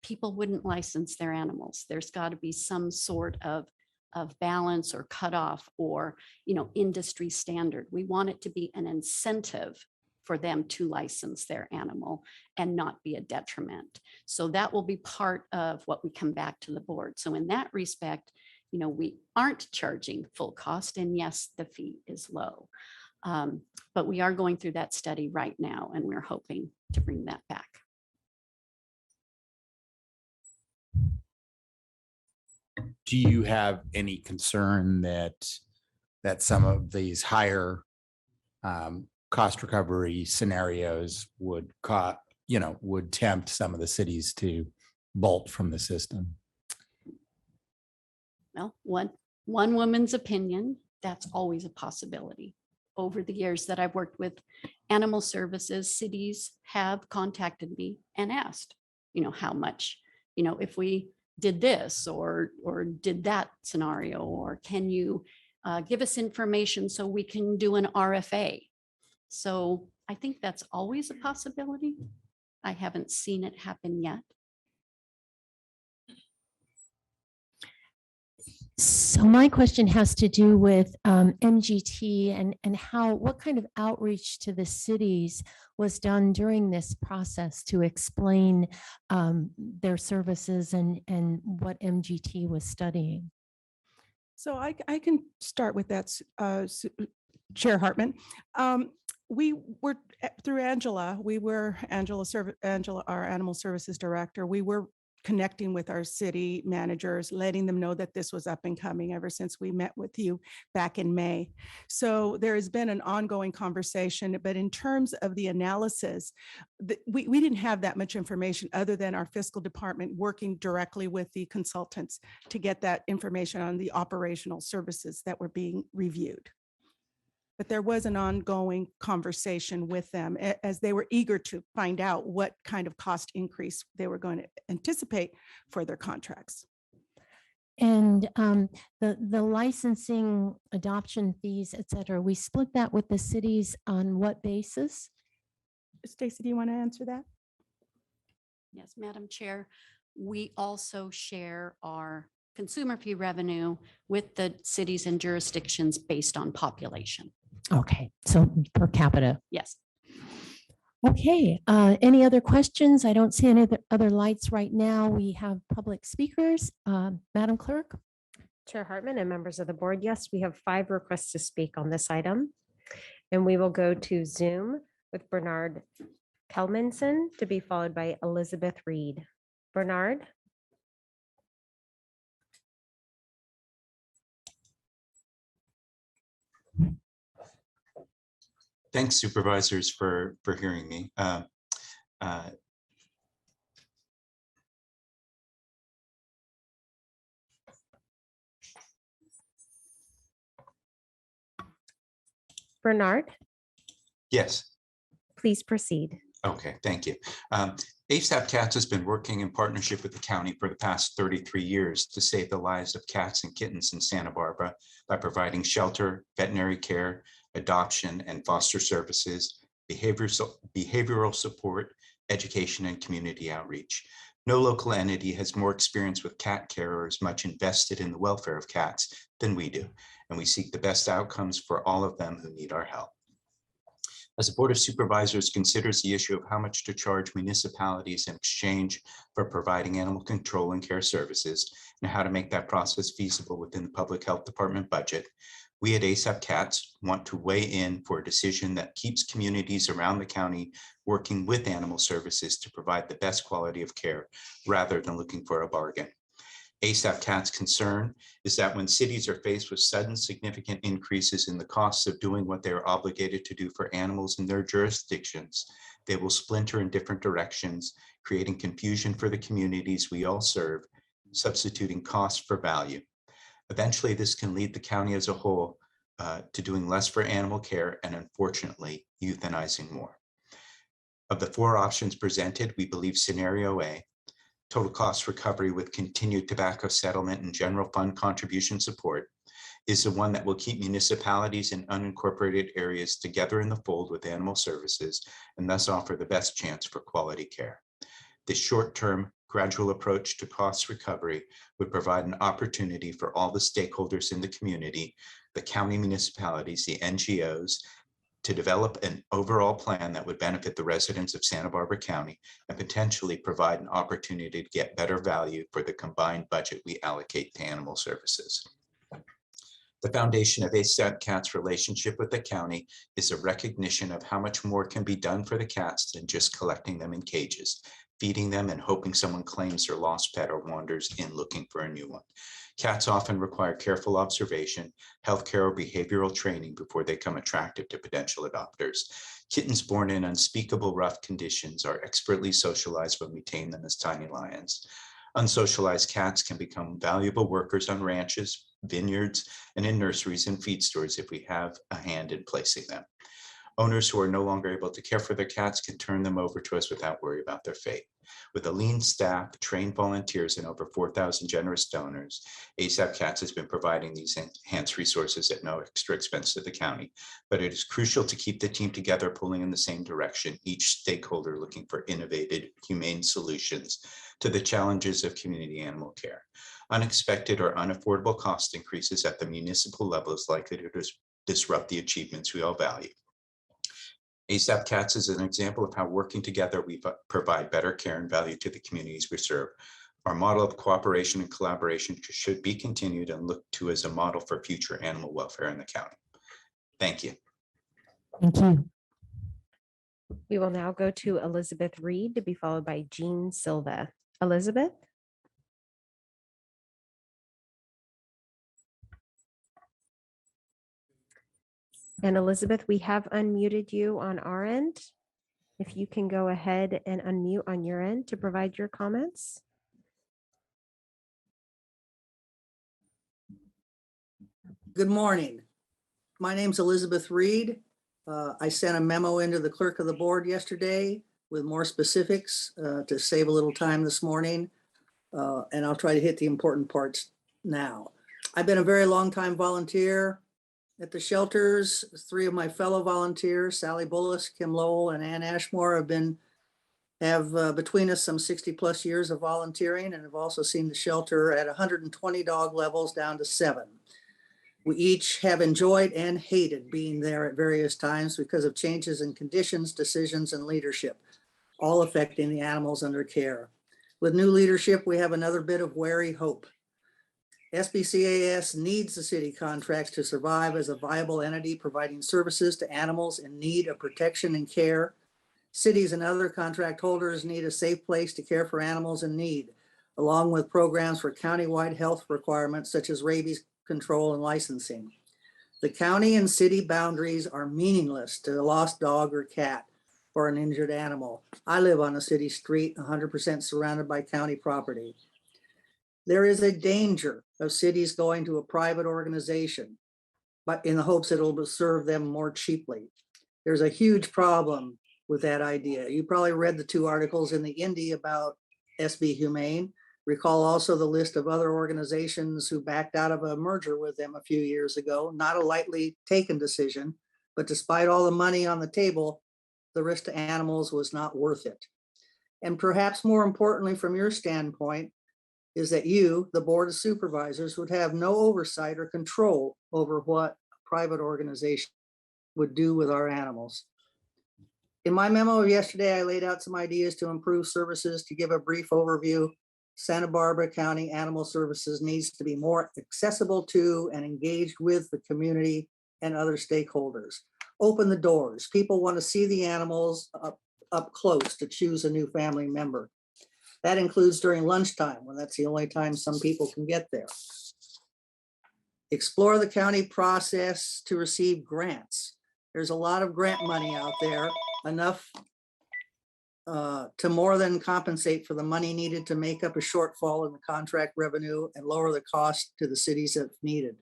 people wouldn't license their animals. There's got to be some sort of balance or cutoff or, industry standard. We want it to be an incentive for them to license their animal and not be a detriment. So that will be part of what we come back to the board. So in that respect, we aren't charging full cost, and yes, the fee is low. But we are going through that study right now, and we're hoping to bring that back. do you have any concern that some of these higher cost recovery scenarios would would tempt some of the cities to bolt from the system? Well, one woman's opinion, that's always a possibility. Over the years that I've worked with animal services, cities have contacted me and asked, how much, if we did this or did that scenario, or can you give us information so we can do an RFA? So I think that's always a possibility. I haven't seen it happen yet. So my question has to do with MGT and what kind of outreach to the cities was done during this process to explain their services and what MGT was studying. So I can start with that, Chair Hartman. We were through Angela, our animal services director. We were connecting with our city managers, letting them know that this was up and coming ever since we met with you back in May. So there has been an ongoing conversation, but in terms of the analysis, we didn't have that much information other than our fiscal department working directly with the consultants to get that information on the operational services that were being reviewed. But there was an ongoing conversation with them as they were eager to find out what kind of cost increase they were going to anticipate for their contracts. And the licensing, adoption fees, et cetera, we split that with the cities on what basis? Stacy, do you want to answer that? Yes, Madam Chair, we also share our consumer fee revenue with the cities and jurisdictions based on population. Okay, so per capita. Yes. Okay, any other questions? I don't see any other lights right now. We have public speakers. Madam Clerk? Chair Hartman and members of the board, yes, we have 5 requests to speak on this item. And we will go to Zoom with Bernard Kelmanson to be followed by Elizabeth Reed. Bernard? Thanks, supervisors, for hearing me. Bernard, Yes. please proceed. Okay, thank you. ASAP Cats has been working in partnership with the county for the past 33 years to save the lives of cats and kittens in Santa Barbara by providing veterinary care, adoption and foster services, behavioral support, education, and community outreach. No local entity has more experience with cat care or is much invested in the welfare of cats than we do, and we seek the best outcomes for all of them who need our help. As the Board of Supervisors considers the issue of how much to charge municipalities in exchange for providing animal control and care services and how to make that process feasible within the Public Health Department budget, we at ASAP Cats want to weigh in for a decision that keeps communities around the county working with animal services to provide the best quality of care rather than looking for a bargain. ASAP Cat's concern is that when cities are faced with sudden significant increases in the costs of doing what they are obligated to do for animals in their jurisdictions, they will splinter in different directions, creating confusion for the communities we all serve, substituting cost for value. Eventually, this can lead the county as a whole to doing less for animal care and, unfortunately, euthanizing more. Of the 4 options presented, we believe scenario A, total cost recovery with continued tobacco settlement and general fund contribution support, is the one that will keep municipalities and unincorporated areas together in the fold with animal services and thus offer the best chance for quality care. This short-term, gradual approach to cost recovery would provide an opportunity for all the stakeholders in the community, the county municipalities, the NGOs, to develop an overall plan that would benefit the residents of Santa Barbara County and potentially provide an opportunity to get better value for the combined budget we allocate to animal services. The foundation of ASAP Cats' relationship with the county is a recognition of how much more can be done for the cats than just collecting them in cages, feeding them and hoping someone claims their lost pet or wanders in looking for a new one. Cats often require careful observation, healthcare, or behavioral training before they become attractive to potential adopters. Kittens born in unspeakable rough conditions are expertly socialized when we tame them as tiny lions. Unsocialized cats can become valuable workers on ranches, vineyards, and in nurseries and feed stores if we have a hand in placing them. Owners who are no longer able to care for their cats can turn them over to us without worry about their fate. With a lean staff, trained volunteers, and over 4,000 generous donors, ASAP Cats has been providing these enhanced resources at no extra expense to the county. But it is crucial to keep the team together, pulling in the same direction, each stakeholder looking for innovative, humane solutions to the challenges of community animal care. Unexpected or unaffordable cost increases at the municipal level is likely to disrupt the achievements we all value. ASAP Cats is an example of how working together we provide better care and value to the communities we serve. Our model of cooperation and collaboration should be continued and looked to as a model for future animal welfare in the county. Thank you. Thank you. We will now go to Elizabeth Reed to be followed by Jean Silva. Elizabeth? And Elizabeth, we have unmuted you on our end. If you can go ahead and unmute on your end to provide your comments. Good morning. My name's Elizabeth Reed. I sent a memo into the clerk of the board yesterday with more specifics to save a little time this morning. And I'll try to hit the important parts now. I've been a very long time volunteer at the shelters. 3 of my fellow volunteers, Sally Bullis, Kim Lowell, and Ann Ashmore, have between us some 60+ years of volunteering, and have also seen the shelter at 120 dog levels down to 7. We each have enjoyed and hated being there at various times because of changes in conditions, decisions, and leadership, all affecting the animals under care. With new leadership, we have another bit of wary hope. SBCAS needs the city contracts to survive as a viable entity providing services to animals in need of protection and care. Cities and other contract holders need a safe place to care for animals in need, along with programs for countywide health requirements such as rabies control and licensing. The county and city boundaries are meaningless to a lost dog or cat or an injured animal. I live on a city street, 100% surrounded by county property. There is a danger of cities going to a private organization but in the hopes that it'll serve them more cheaply. There's a huge problem with that idea. You probably read the 2 articles in the Indy about SB Humane. Recall also the list of other organizations who backed out of a merger with them a few years ago. Not a lightly taken decision, but despite all the money on the table, the risk to animals was not worth it. And perhaps more importantly, from your standpoint, is that you, the Board of Supervisors, would have no oversight or control over what a private organization would do with our animals. In my memo of yesterday, I laid out some ideas to improve services. To give a brief overview, Santa Barbara County Animal Services needs to be more accessible to and engaged with the community and other stakeholders. Open the doors. People want to see the animals up close to choose a new family member. That includes during lunchtime, when that's the only time some people can get there. Explore the county process to receive grants. There's a lot of grant money out there, enough to more than compensate for the money needed to make up a shortfall in the contract revenue and lower the cost to the cities if needed.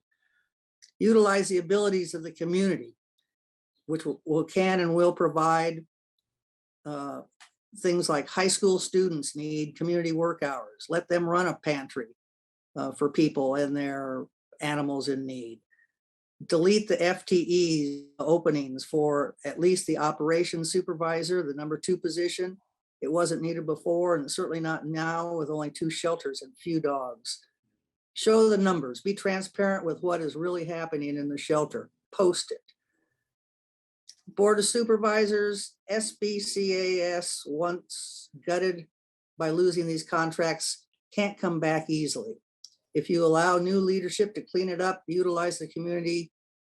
Utilize the abilities of the community, which can and will provide things like high school students need community work hours. Let them run a pantry for people and their animals in need. Delete the FTE openings for at least the operations supervisor, the number 2 position. It wasn't needed before, and certainly not now with only 2 shelters and few dogs. Show the numbers. Be transparent with what is really happening in the shelter. Post it. Board of Supervisors, SBCAS, once gutted by losing these contracts, can't come back easily. If you allow new leadership to clean it up, utilize the community,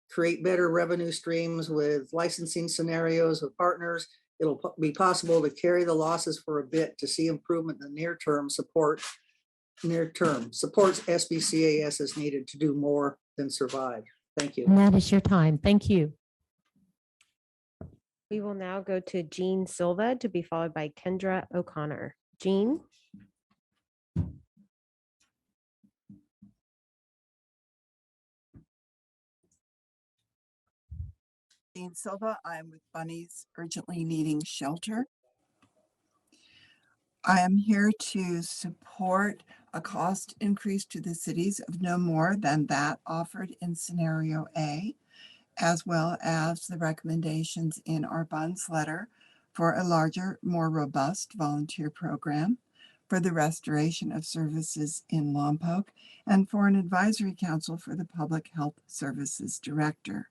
create better revenue streams with licensing scenarios with partners, it'll be possible to carry the losses for a bit to see improvement in the near term. Supports SBCAS is needed to do more than survive. Thank you. And that is your time. Thank you. We will now go to Jean Silva to be followed by Kendra O'Connor. Jean? Jean Silva. I'm with Bunnies Urgently Needing Shelter. I am here to support a cost increase to the cities of no more than that offered in scenario A, as well as the recommendations in our Bunds letter for a larger, more robust volunteer program, for the restoration of services in Lompoc, and for an advisory council for the Public Health Services Director.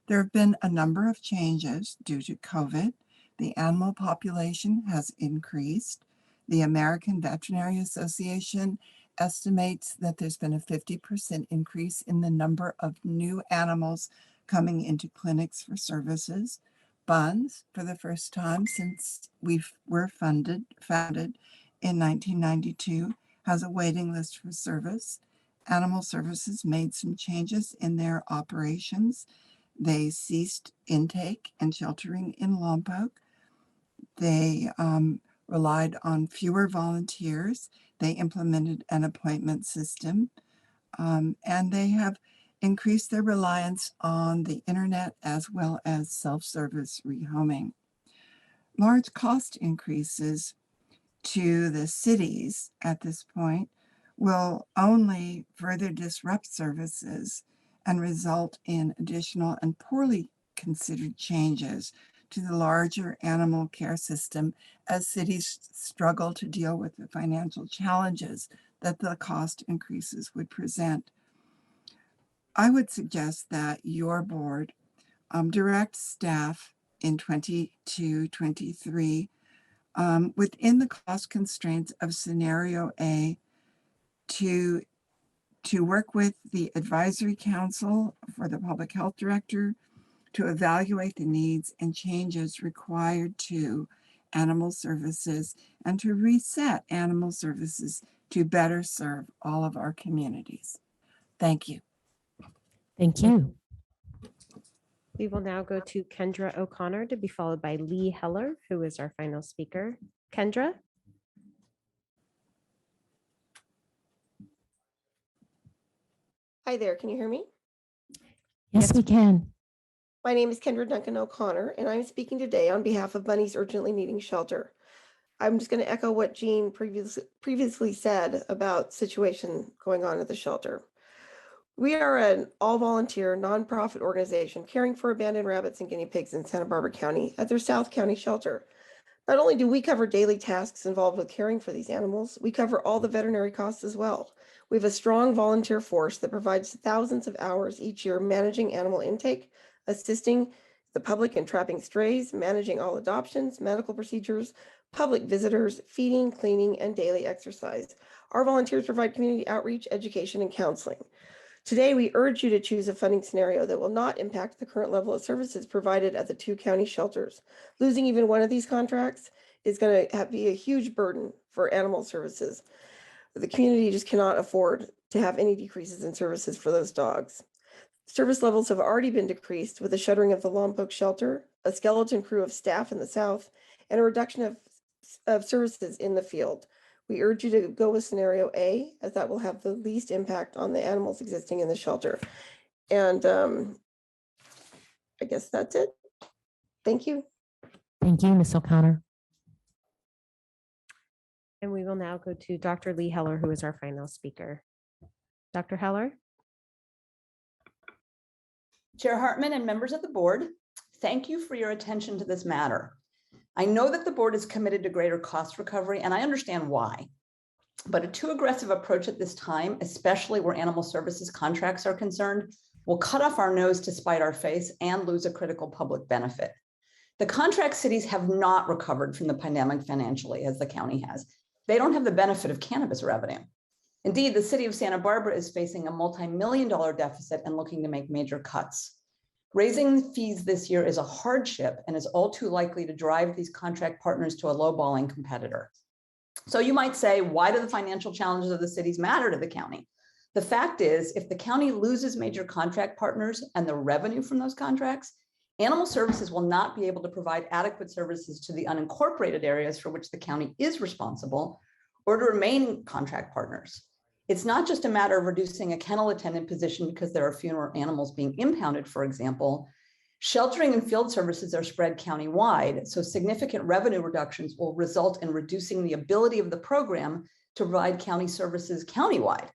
There have been a number of changes due to COVID. The animal population has increased. The American Veterinary Association estimates that there's been a 50% increase in the number of new animals coming into clinics for services. Bunds, for the first time since we were founded in 1992, has a waiting list for service. Animal Services made some changes in their operations. They ceased intake and sheltering in Lompoc. They relied on fewer volunteers. They implemented an appointment system, and they have increased their reliance on the internet as well as self-service rehoming. Large cost increases to the cities at this point will only further disrupt services and result in additional and poorly considered changes to the larger animal care system as cities struggle to deal with the financial challenges that the cost increases would present. I would suggest that your board direct staff in 22-23 within the cost constraints of scenario A to work with the advisory council for the public health director to evaluate the needs and changes required to animal services and to reset animal services to better serve all of our communities. Thank you. Thank you. We will now go to Kendra O'Connor to be followed by Lee Heller, who is our final speaker. Kendra? Hi there, can you hear me? Yes, we can. My name is Kendra Duncan O'Connor, and I'm speaking today on behalf of Bunnies Urgently Needing Shelter. I'm just going to echo what Jean previously said about situation going on at the shelter. We are an all-volunteer nonprofit organization caring for abandoned rabbits and guinea pigs in Santa Barbara County at their South County shelter. Not only do we cover daily tasks involved with caring for these animals, we cover all the veterinary costs as well. We have a strong volunteer force that provides thousands of hours each year managing animal intake, assisting the public in trapping strays, managing all adoptions, medical procedures, public visitors, feeding, cleaning, and daily exercise. Our volunteers provide community outreach, education, and counseling. Today, we urge you to choose a funding scenario that will not impact the current level of services provided at the 2 county shelters. Losing even one of these contracts is going to be a huge burden for animal services. The community just cannot afford to have any decreases in services for those dogs. Service levels have already been decreased with the shuttering of the Lompoc shelter, a skeleton crew of staff in the south, and a reduction of services in the field. We urge you to go with scenario A, as that will have the least impact on the animals existing in the shelter. And I guess that's it. Thank you. Thank you, Ms. O'Connor. And we will now go to Dr. Lee Heller, who is our final speaker. Dr. Heller? Chair Hartman and members of the board, thank you for your attention to this matter. I know that the board is committed to greater cost recovery, and I understand why. But a too aggressive approach at this time, especially where animal services contracts are concerned, will cut off our nose to spite our face and lose a critical public benefit. The contract cities have not recovered from the pandemic financially, as the county has. They don't have the benefit of cannabis revenue. Indeed, the city of Santa Barbara is facing a multi-million-dollar deficit and looking to make major cuts. Raising fees this year is a hardship and is all too likely to drive these contract partners to a lowballing competitor. So you might say, why do the financial challenges of the cities matter to the county? The fact is, if the county loses major contract partners and the revenue from those contracts, animal services will not be able to provide adequate services to the unincorporated areas for which the county is responsible or to remaining contract partners. It's not just a matter of reducing a kennel attendant position because there are fewer animals being impounded, for example. Sheltering and field services are spread countywide, so significant revenue reductions will result in reducing the ability of the program to provide county services countywide.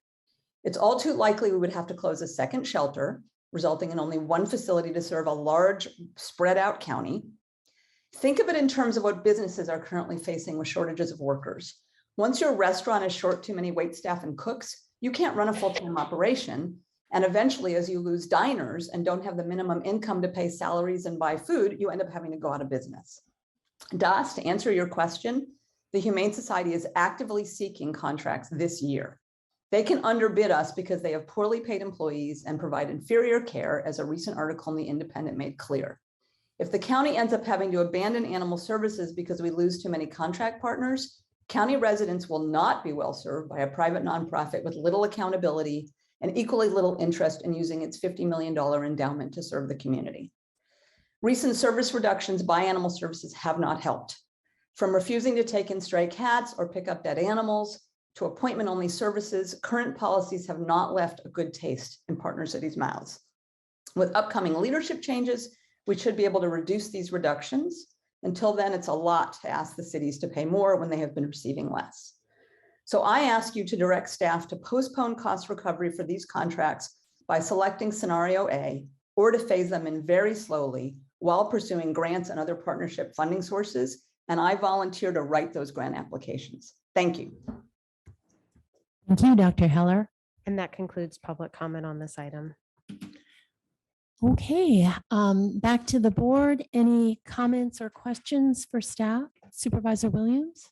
It's all too likely we would have to close a second shelter, resulting in only one facility to serve a large, spread out county. Think of it in terms of what businesses are currently facing with shortages of workers. Once your restaurant is short too many waitstaff and cooks, you can't run a full-time operation. And eventually, as you lose diners and don't have the minimum income to pay salaries and buy food, you end up having to go out of business. Das, to answer your question, the Humane Society is actively seeking contracts this year. They can underbid us because they have poorly paid employees and provide inferior care, as a recent article in The Independent made clear. If the county ends up having to abandon animal services because we lose too many contract partners, county residents will not be well served by a private nonprofit with little accountability and equally little interest in using its $50 million endowment to serve the community. Recent service reductions by animal services have not helped. From refusing to take in stray cats or pick up dead animals to appointment-only services, current policies have not left a good taste in partner cities' mouths. With upcoming leadership changes, we should be able to reduce these reductions. Until then, it's a lot to ask the cities to pay more when they have been receiving less. So I ask you to direct staff to postpone cost recovery for these contracts by selecting scenario A, or to phase them in very slowly while pursuing grants and other partnership funding sources. And I volunteer to write those grant applications. Thank you. Thank you, Dr. Heller. And that concludes public comment on this item. Okay, back to the board. Any comments or questions for staff? Supervisor Williams?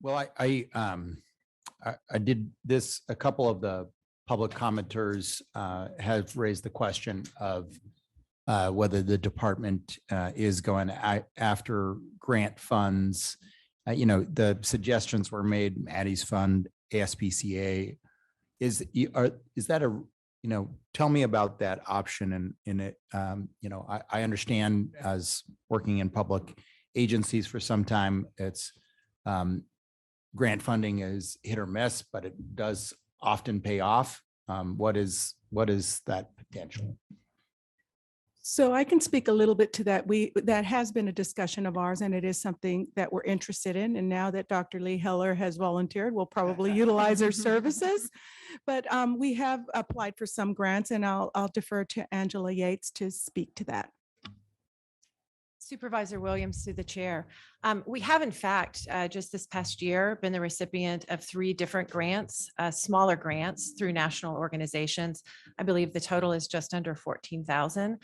Well, I did this, a couple of the public commenters have raised the question of whether the department is going after grant funds. The suggestions were made, Maddie's Fund, ASPCA. Is that a, tell me about that option in it. I understand, as working in public agencies for some time, it's grant funding is hit or miss, but it does often pay off. What is what is that potential? So I can speak a little bit to that. That has been a discussion of ours, and it is something that we're interested in. And now that Dr. Lee Heller has volunteered, we'll probably utilize her services. But we have applied for some grants, and I'll defer to Angela Yates to speak to that. Supervisor Williams, through the chair. We have in fact, just this past year, been the recipient of 3 different grants, smaller grants through national organizations. I believe the total is just under 14,000.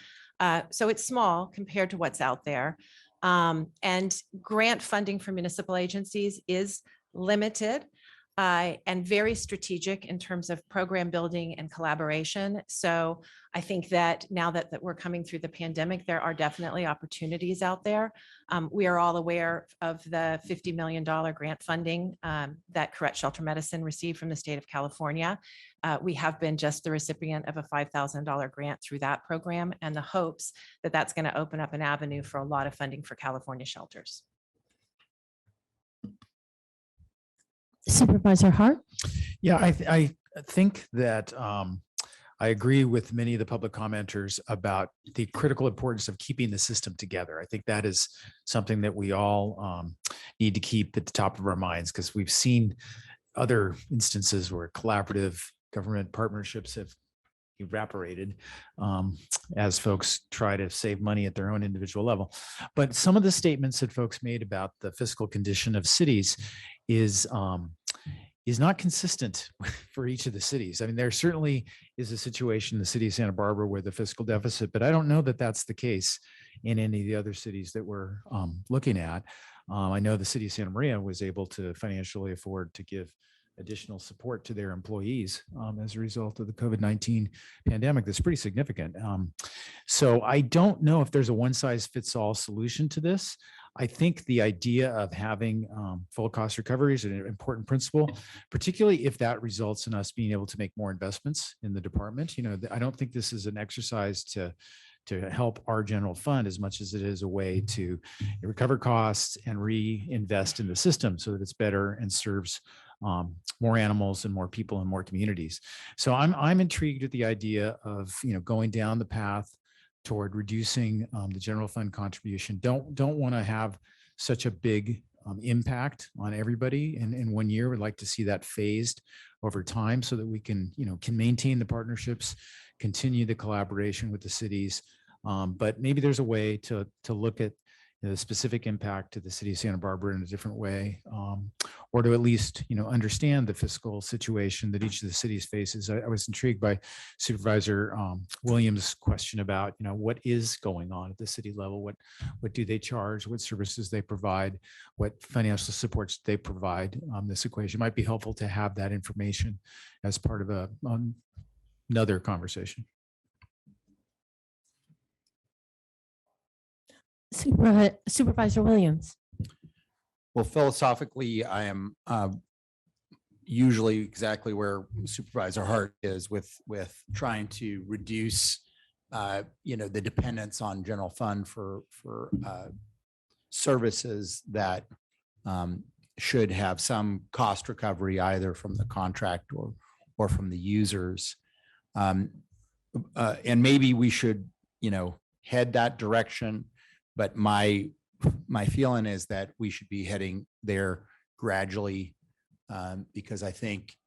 So it's small compared to what's out there. And grant funding for municipal agencies is limited and very strategic in terms of program building and collaboration. So I think that now that we're coming through the pandemic, there are definitely opportunities out there. We are all aware of the $50 million grant funding that Correct Shelter Medicine received from the state of California. We have been just the recipient of a $5,000 grant through that program, and the hopes that that's going to open up an avenue for a lot of funding for California shelters. Supervisor Hart? Yeah, I think that I agree with many of the public commenters about the critical importance of keeping the system together. I think that is something that we all need to keep at the top of our minds, because we've seen other instances where collaborative government partnerships have evaporated as folks try to save money at their own individual level. But some of the statements that folks made about the fiscal condition of cities is not consistent for each of the cities. I mean, there certainly is a situation in the city of Santa Barbara where the fiscal deficit, but I don't know that that's the case in any of the other cities that we're looking at. I know the city of Santa Maria was able to financially afford to give additional support to their employees as a result of the COVID-19 pandemic. That's pretty significant. So I don't know if there's a one-size-fits-all solution to this. I think the idea of having full cost recovery is an important principle, particularly if that results in us being able to make more investments in the department. You know, I don't think this is an exercise to help our general fund as much as it is a way to recover costs and reinvest in the system so that it's better and serves more animals and more people and more communities. So I'm intrigued at the idea of, you know, going down the path toward reducing the general fund contribution. Don't want to have such a big impact on everybody in 1 year. We'd like to see that phased over time so that we can maintain the partnerships, continue the collaboration with the cities. But maybe there's a way to look at the specific impact to the city of Santa Barbara in a different way, or to at least, understand the fiscal situation that each of the cities faces. I was intrigued by Supervisor Williams' question about, what is going on at the city level? What do they charge? What services they provide? What financial supports they provide? This equation might be helpful to have that information as part of another conversation. Supervisor Williams. Well, philosophically, I am usually exactly where Supervisor Hart is with trying to reduce, the dependence on general fund for services that should have some cost recovery either from the contract or from the users. And maybe we should, head that direction. But my feeling is that we should be heading there gradually, because I think,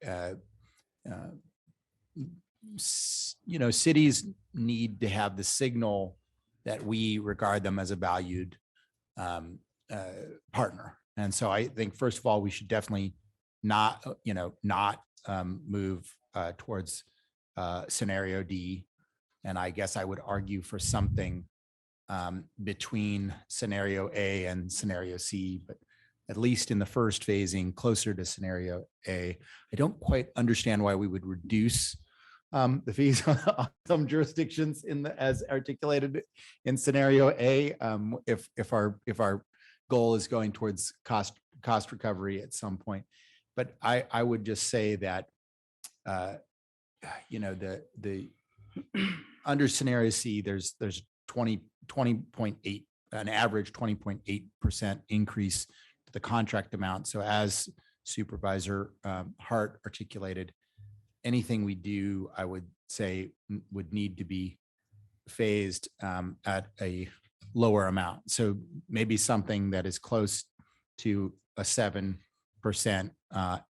cities need to have the signal that we regard them as a valued partner. And so I think, first of all, we should definitely not move towards scenario D. And I guess I would argue for something between scenario A and scenario C, but at least in the first phasing closer to scenario A. I don't quite understand why we would reduce the fees on some jurisdictions as articulated in scenario A, if our goal is going towards cost recovery at some point. But I would just say that the under scenario C, there's 20.8, an average 20.8% increase to the contract amount. So as Supervisor Hart articulated, anything we do, I would say would need to be phased at a lower amount. So maybe something that is close to a 7%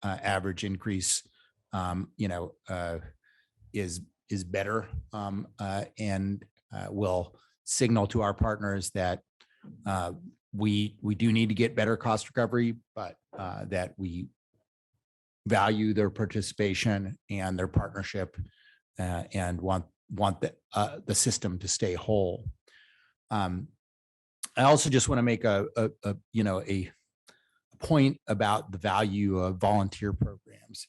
average increase, is better, and will signal to our partners that we do need to get better cost recovery, but that we value their participation and their partnership, and want the system to stay whole. I also just want to make a point about the value of volunteer programs.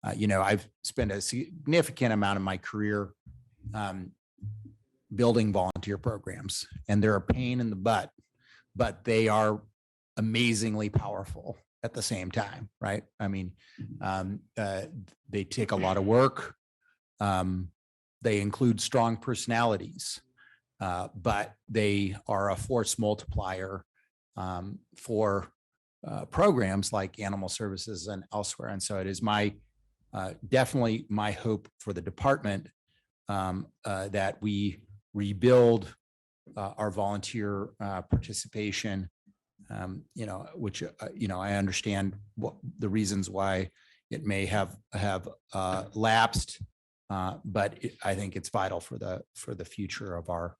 I've spent a significant amount of my career building volunteer programs, and they're a pain in the butt, but they are amazingly powerful at the same time, right? I mean, they take a lot of work. They include strong personalities, but they are a force multiplier for programs like animal services and elsewhere. And so it is definitely my hope for the department that we rebuild our volunteer participation, which, I understand what the reasons why it may have lapsed, but I think it's vital for the future of our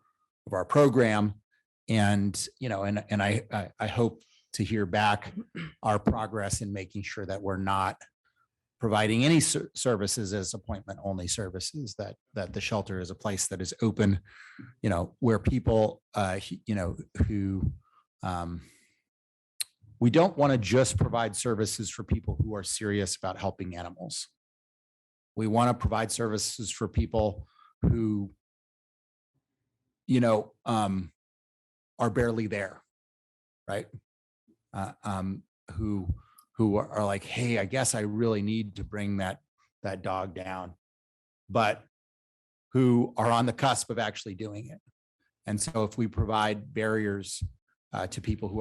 program. And, I hope to hear back our progress in making sure that we're not providing any services as appointment only services, that the shelter is a place that is open, where people, who, we don't want to just provide services for people who are serious about helping animals. We want to provide services for people who, are barely there, right? Who are like, hey, I guess I really need to bring that dog down, but who are on the cusp of actually doing it. And so if we provide barriers to people who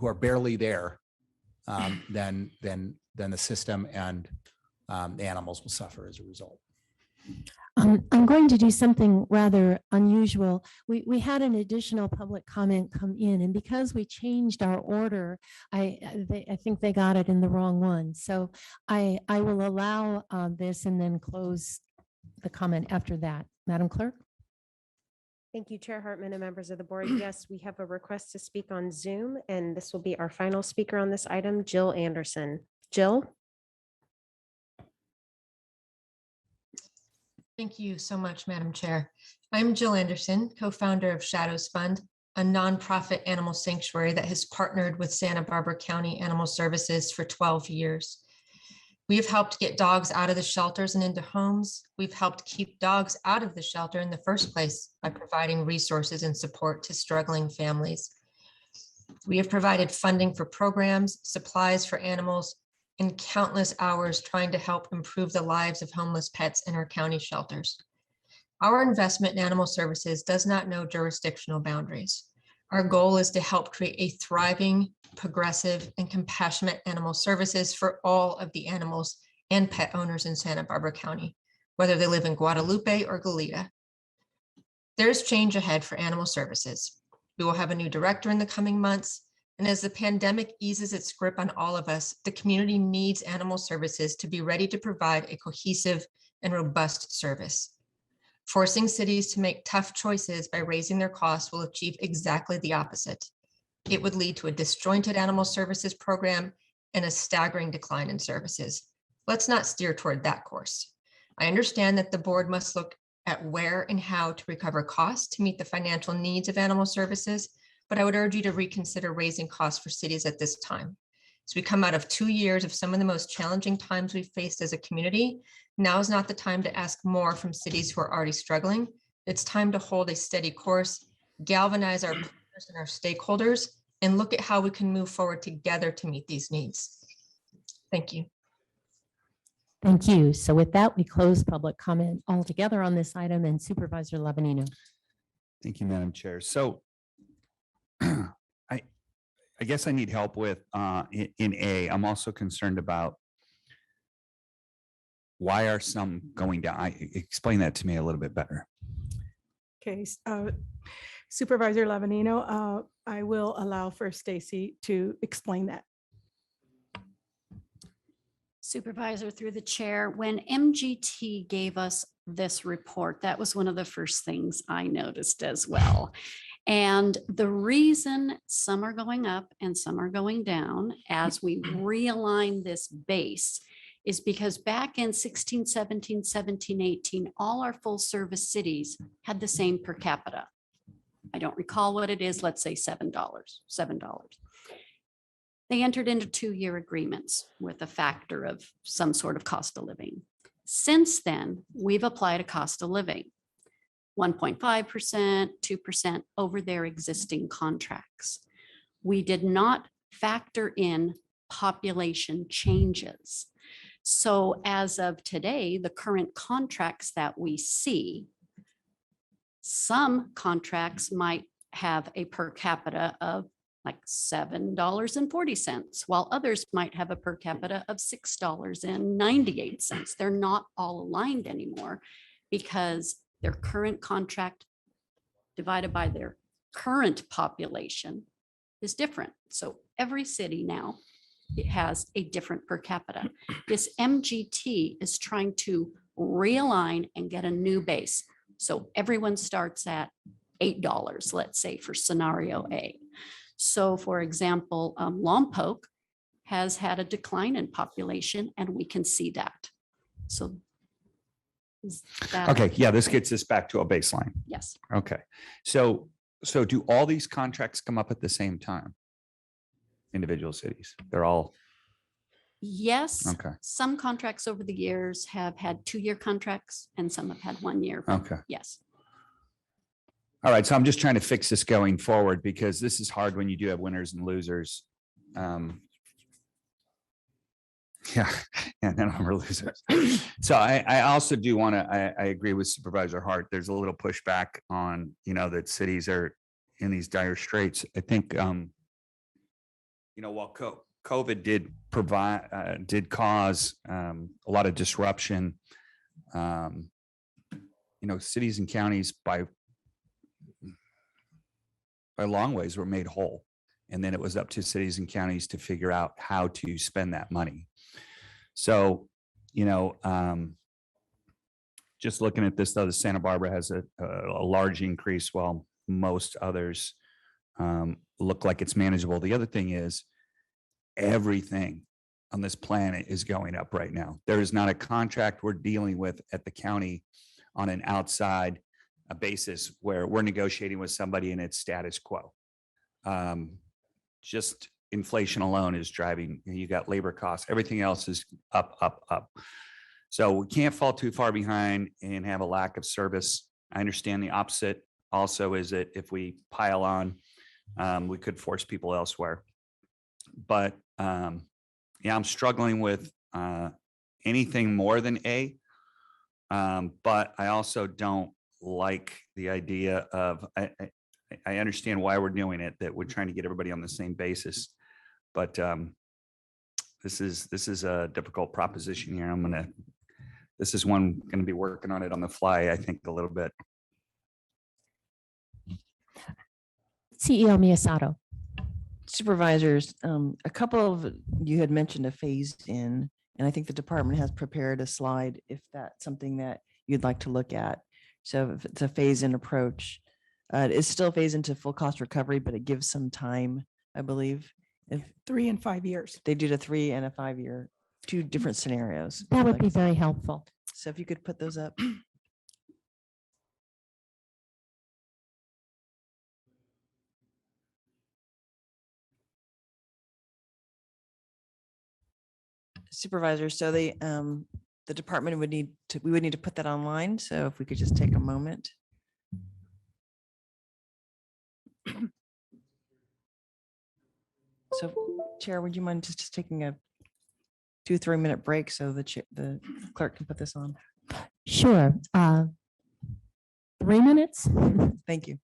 are barely there, then the system and the animals will suffer as a result. I'm going to do something rather unusual. We had an additional public comment come in, and because we changed our order, I think they got it in the wrong one. So I will allow this and then close the comment after that. Madam Clerk? Thank you, Chair Hartman and members of the board. Yes, we have a request to speak on Zoom, and this will be our final speaker on this item, Jill Anderson. Jill? Thank you so much, Madam Chair. I'm Jill Anderson, co-founder of Shadows Fund, a nonprofit animal sanctuary that has partnered with Santa Barbara County Animal Services for 12 years. We have helped get dogs out of the shelters and into homes. We've helped keep dogs out of the shelter in the first place by providing resources and support to struggling families. We have provided funding for programs, supplies for animals, and countless hours trying to help improve the lives of homeless pets in our county shelters. Our investment in animal services does not know jurisdictional boundaries. Our goal is to help create a thriving, progressive, and compassionate animal services for all of the animals and pet owners in Santa Barbara County, whether they live in Guadalupe or Goleta. There's change ahead for animal services. We will have a new director in the coming months, and as the pandemic eases its grip on all of us, the community needs animal services to be ready to provide a cohesive and robust service. Forcing cities to make tough choices by raising their costs will achieve exactly the opposite. It would lead to a disjointed animal services program and a staggering decline in services. Let's not steer toward that course. I understand that the board must look at where and how to recover costs to meet the financial needs of animal services, but I would urge you to reconsider raising costs for cities at this time. As we come out of 2 years of some of the most challenging times we've faced as a community, now is not the time to ask more from cities who are already struggling. It's time to hold a steady course, galvanize our partners and our stakeholders, and look at how we can move forward together to meet these needs. Thank you. Thank you. So with that, we close public comment altogether on this item, and Supervisor Lavanino. Thank you, Madam Chair. So I guess I need help with in A. I'm also concerned about why are some going down? Explain that to me a little bit better. Okay, Supervisor Lavanino, I will allow for Stacy to explain that. Supervisor, through the chair, when MGT gave us this report, that was one of the first things I noticed as well. And the reason some are going up and some are going down as we realign this base is because back in 16, 17, 17, 18, all our full service cities had the same per capita. I don't recall what it is, let's say $7. They entered into 2-year agreements with a factor of some sort of cost of living. Since then, we've applied a cost of living, 1.5%, 2% over their existing contracts. We did not factor in population changes. So as of today, the current contracts that we see, some contracts might have a per capita of like $7.40, while others might have a per capita of $6.98. They're not all aligned anymore because their current contract divided by their current population is different. So every city now, it has a different per capita. This MGT is trying to realign and get a new base. So everyone starts at $8, let's say, for scenario A. So for example, Lompoc has had a decline in population and we can see that. So is that Okay, yeah, this gets us back to a baseline. Yes. Okay, so do all these contracts come up at the same time? Individual cities, they're all, Yes. Okay. Some contracts over the years have had 2-year contracts and some have had 1 year. Okay. Yes. All right, so I'm just trying to fix this going forward because this is hard when you do have winners and losers. Yeah, and then I'm a loser. So I also do want to, I agree with Supervisor Hart. There's a little pushback on, that cities are in these dire straits. I think, while COVID did cause a lot of disruption, cities and counties by long ways were made whole. And then it was up to cities and counties to figure out how to spend that money. So, just looking at this, though, the Santa Barbara has a large increase while most others look like it's manageable. The other thing is everything on this planet is going up right now. There is not a contract we're dealing with at the county on an outside basis where we're negotiating with somebody and it's status quo. Just inflation alone is driving, you got labor costs, everything else is up, up, up. So we can't fall too far behind and have a lack of service. I understand the opposite also is that if we pile on, we could force people elsewhere. But yeah, I'm struggling with anything more than A. But I also don't like the idea of, I understand why we're doing it, that we're trying to get everybody on the same basis. But this is a difficult proposition here. This is one going to be working on it on the fly, I think, a little bit. CEO Miyasato. Supervisors, a couple of you had mentioned a phased in, and I think the department has prepared a slide if that's something that you'd like to look at. So if it's a phase in approach, it's still phase into full cost recovery, but it gives some time, I believe. If 3 and 5 years. they did a 3 and a 5 year, 2 different scenarios. That would Like- be very helpful. So if you could put those up. Supervisor, so the department would need to, we would need to put that online. So if we could just take a moment. So Chair, would you mind just taking a 2-3 minute break so the clerk can put this on? Sure. 3 minutes? Thank you.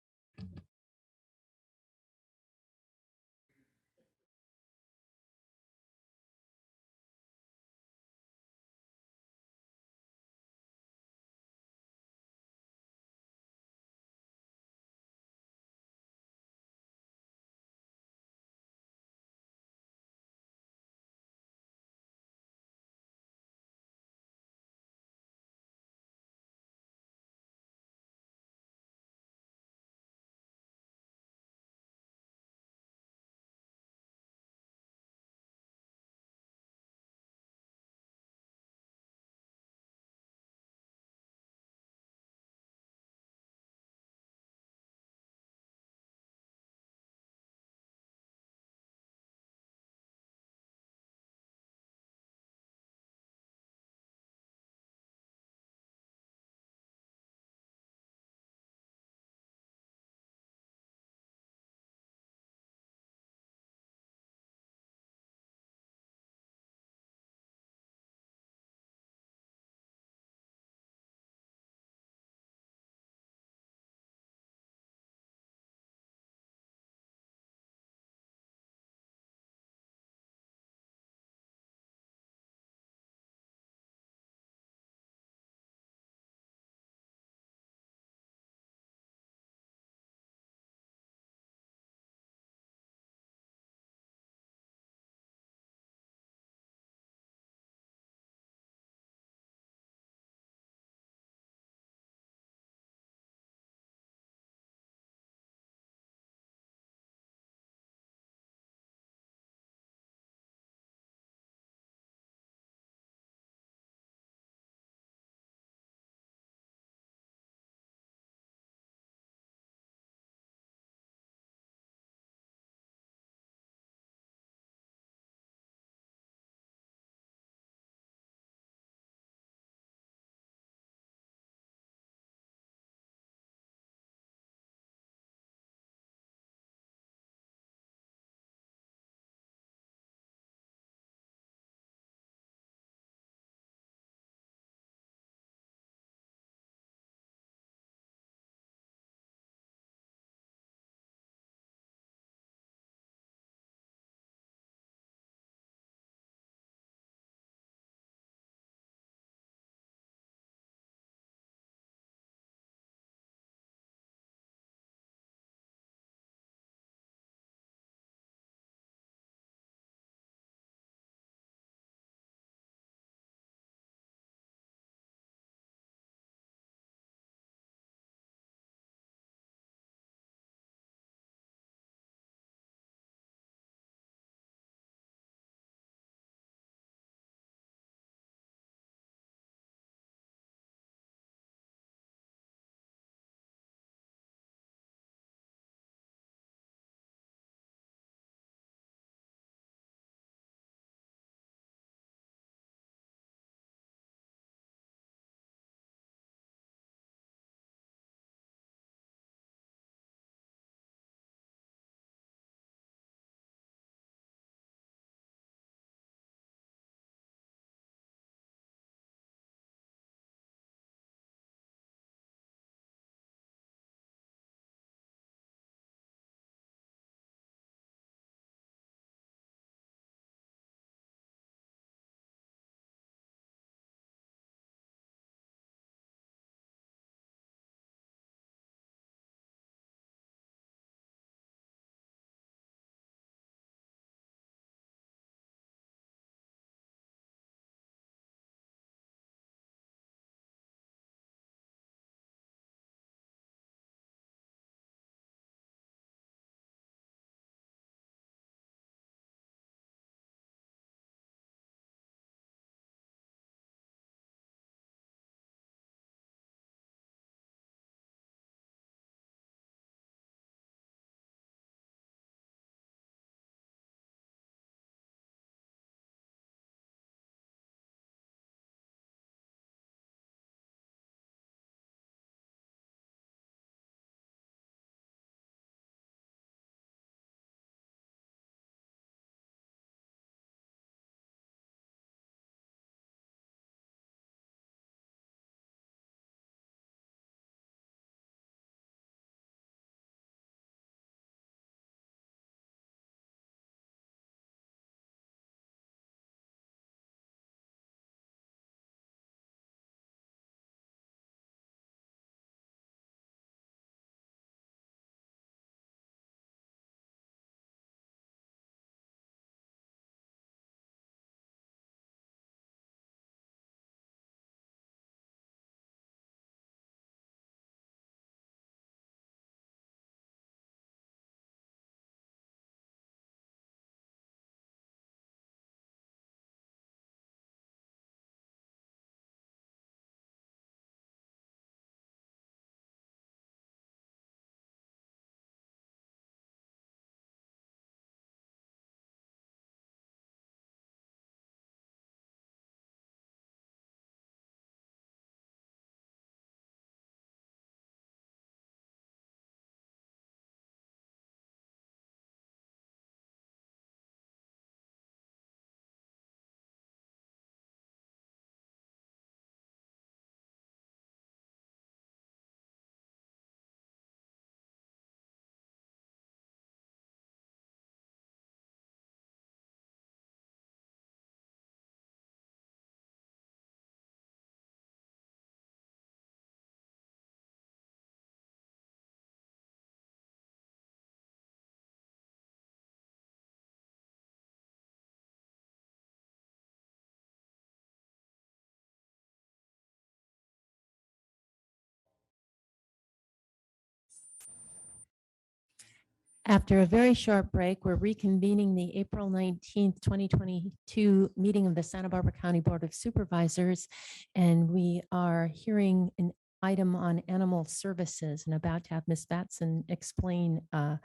After a very short break, we're reconvening the April 19th, 2022 meeting of the Santa Barbara County Board of Supervisors. And we are hearing an item on animal services and about to have Ms. Batson explain a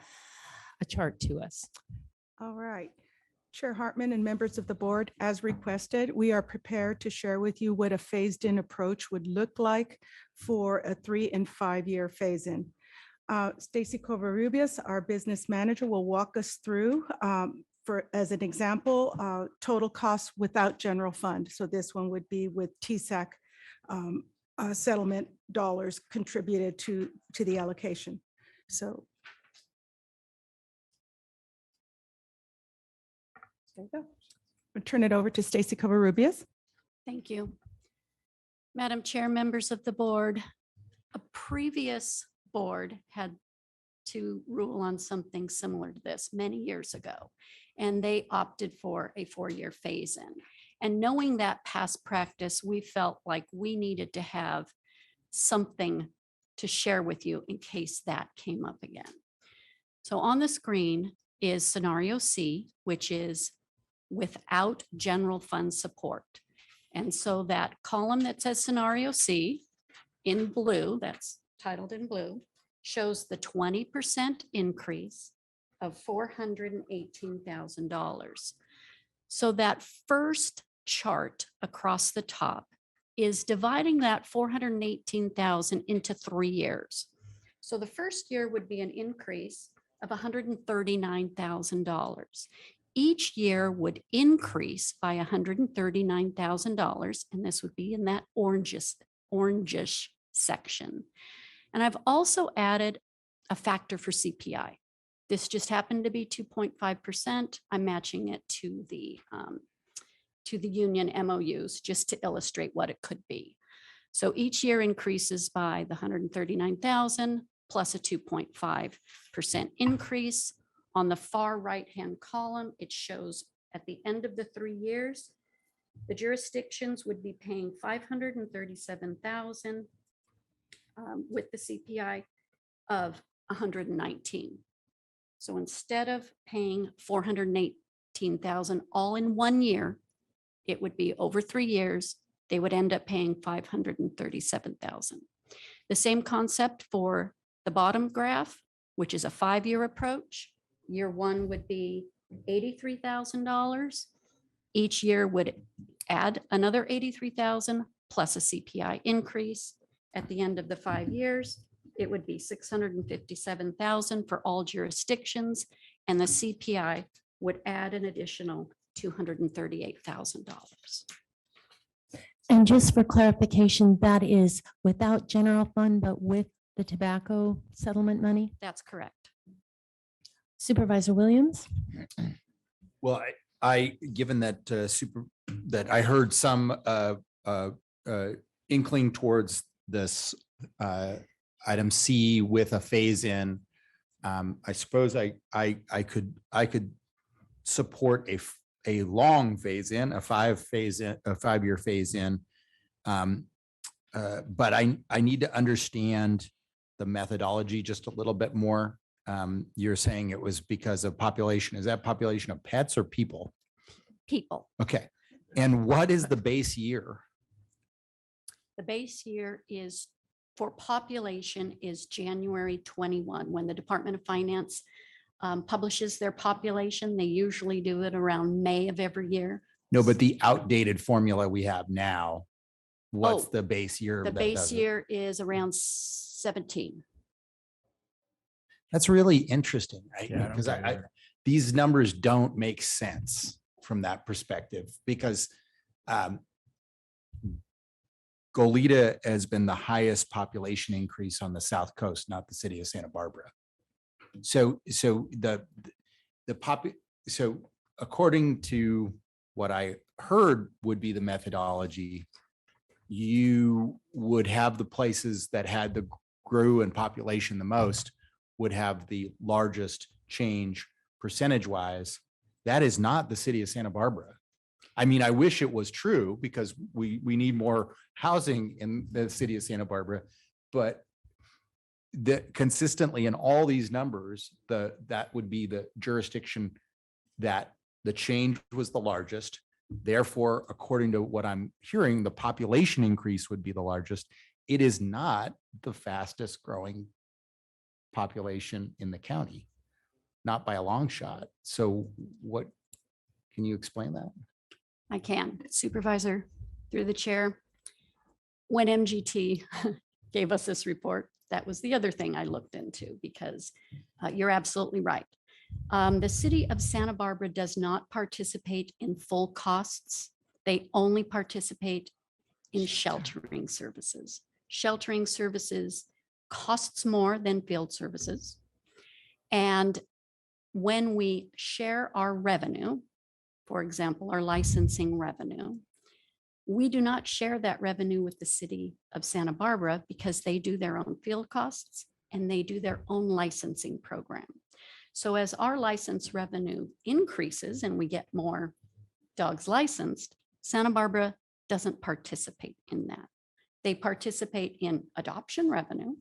chart to us. All right. Chair Hartman and members of the board, as requested, we are prepared to share with you what a phased-in approach would look like for a 3 and 5 year phase-in. Stacy Covarrubias, our business manager, will walk us through, as an example, total costs without general fund. So this one would be with TSAC settlement dollars contributed to the allocation. So there you go. I'll turn it over to Stacy Covarrubias. Thank you. Madam Chair, members of the board, a previous board had to rule on something similar to this many years ago, and they opted for a 4-year phase-in. And knowing that past practice, we felt like we needed to have something to share with you in case that came up again. So on the screen is scenario C, which is without general fund support. And so that column that says scenario C in blue, that's titled in blue, shows the 20% increase of $418,000. So that first chart across the top is dividing that 418,000 into 3 years. So the first year would be an increase of $139,000. Each year would increase by $139,000, and this would be in that orangish section. And I've also added a factor for CPI. This just happened to be 2.5%. I'm matching it to the union MOUs just to illustrate what it could be. So each year increases by the 139,000 plus a 2.5% increase. On the far right-hand column, it shows at the end of the 3 years, the jurisdictions would be paying $537,000 with the CPI of 119. So instead of paying 418,000 all in 1 year, it would be over 3 years, they would end up paying 537,000. The same concept for the bottom graph, which is a 5-year approach. Year 1 would be $83,000. Each year would add another 83,000 plus a CPI increase. At the end of the 5 years, it would be 657,000 for all jurisdictions, and the CPI would add an additional $238,000. And just for clarification, that is without general fund, but with the tobacco settlement money? That's correct. Supervisor Williams? Well, I given that that I heard some inkling towards this item C with a phase in, I suppose I could support a long phase in, a 5-year phase in. But I need to understand the methodology just a little bit more. You're saying it was because of population. Is that population of pets or people? People. Okay. And what is the base year? The base year is for population is January 21. When the Department of Finance publishes their population, they usually do it around May of every year. No, but the outdated formula we have now, what's the base year? The base year is around 17. That's really interesting, right? Yeah, Because okay, yeah. these numbers don't make sense from that perspective, because Goleta has been the highest population increase on the South Coast, not the city of Santa Barbara. So according to what I heard would be the methodology, you would have the places that had the grew in population the most would have the largest change percentage-wise. That is not the city of Santa Barbara. I mean, I wish it was true, because we need more housing in the city of Santa Barbara, but that consistently in all these numbers, that would be the jurisdiction that the change was the largest. Therefore, according to what I'm hearing, the population increase would be the largest. It is not the fastest growing population in the county, not by a long shot. So what, can you explain that? I can. Supervisor, through the chair. When MGT gave us this report, that was the other thing I looked into, because you're absolutely right. The city of Santa Barbara does not participate in full costs. They only participate in sheltering services. Sheltering services costs more than field services. And when we share our revenue, for example, our licensing revenue, we do not share that revenue with the city of Santa Barbara because they do their own field costs and they do their own licensing program. So as our license revenue increases and we get more dogs licensed, Santa Barbara doesn't participate in that. They participate in adoption revenue,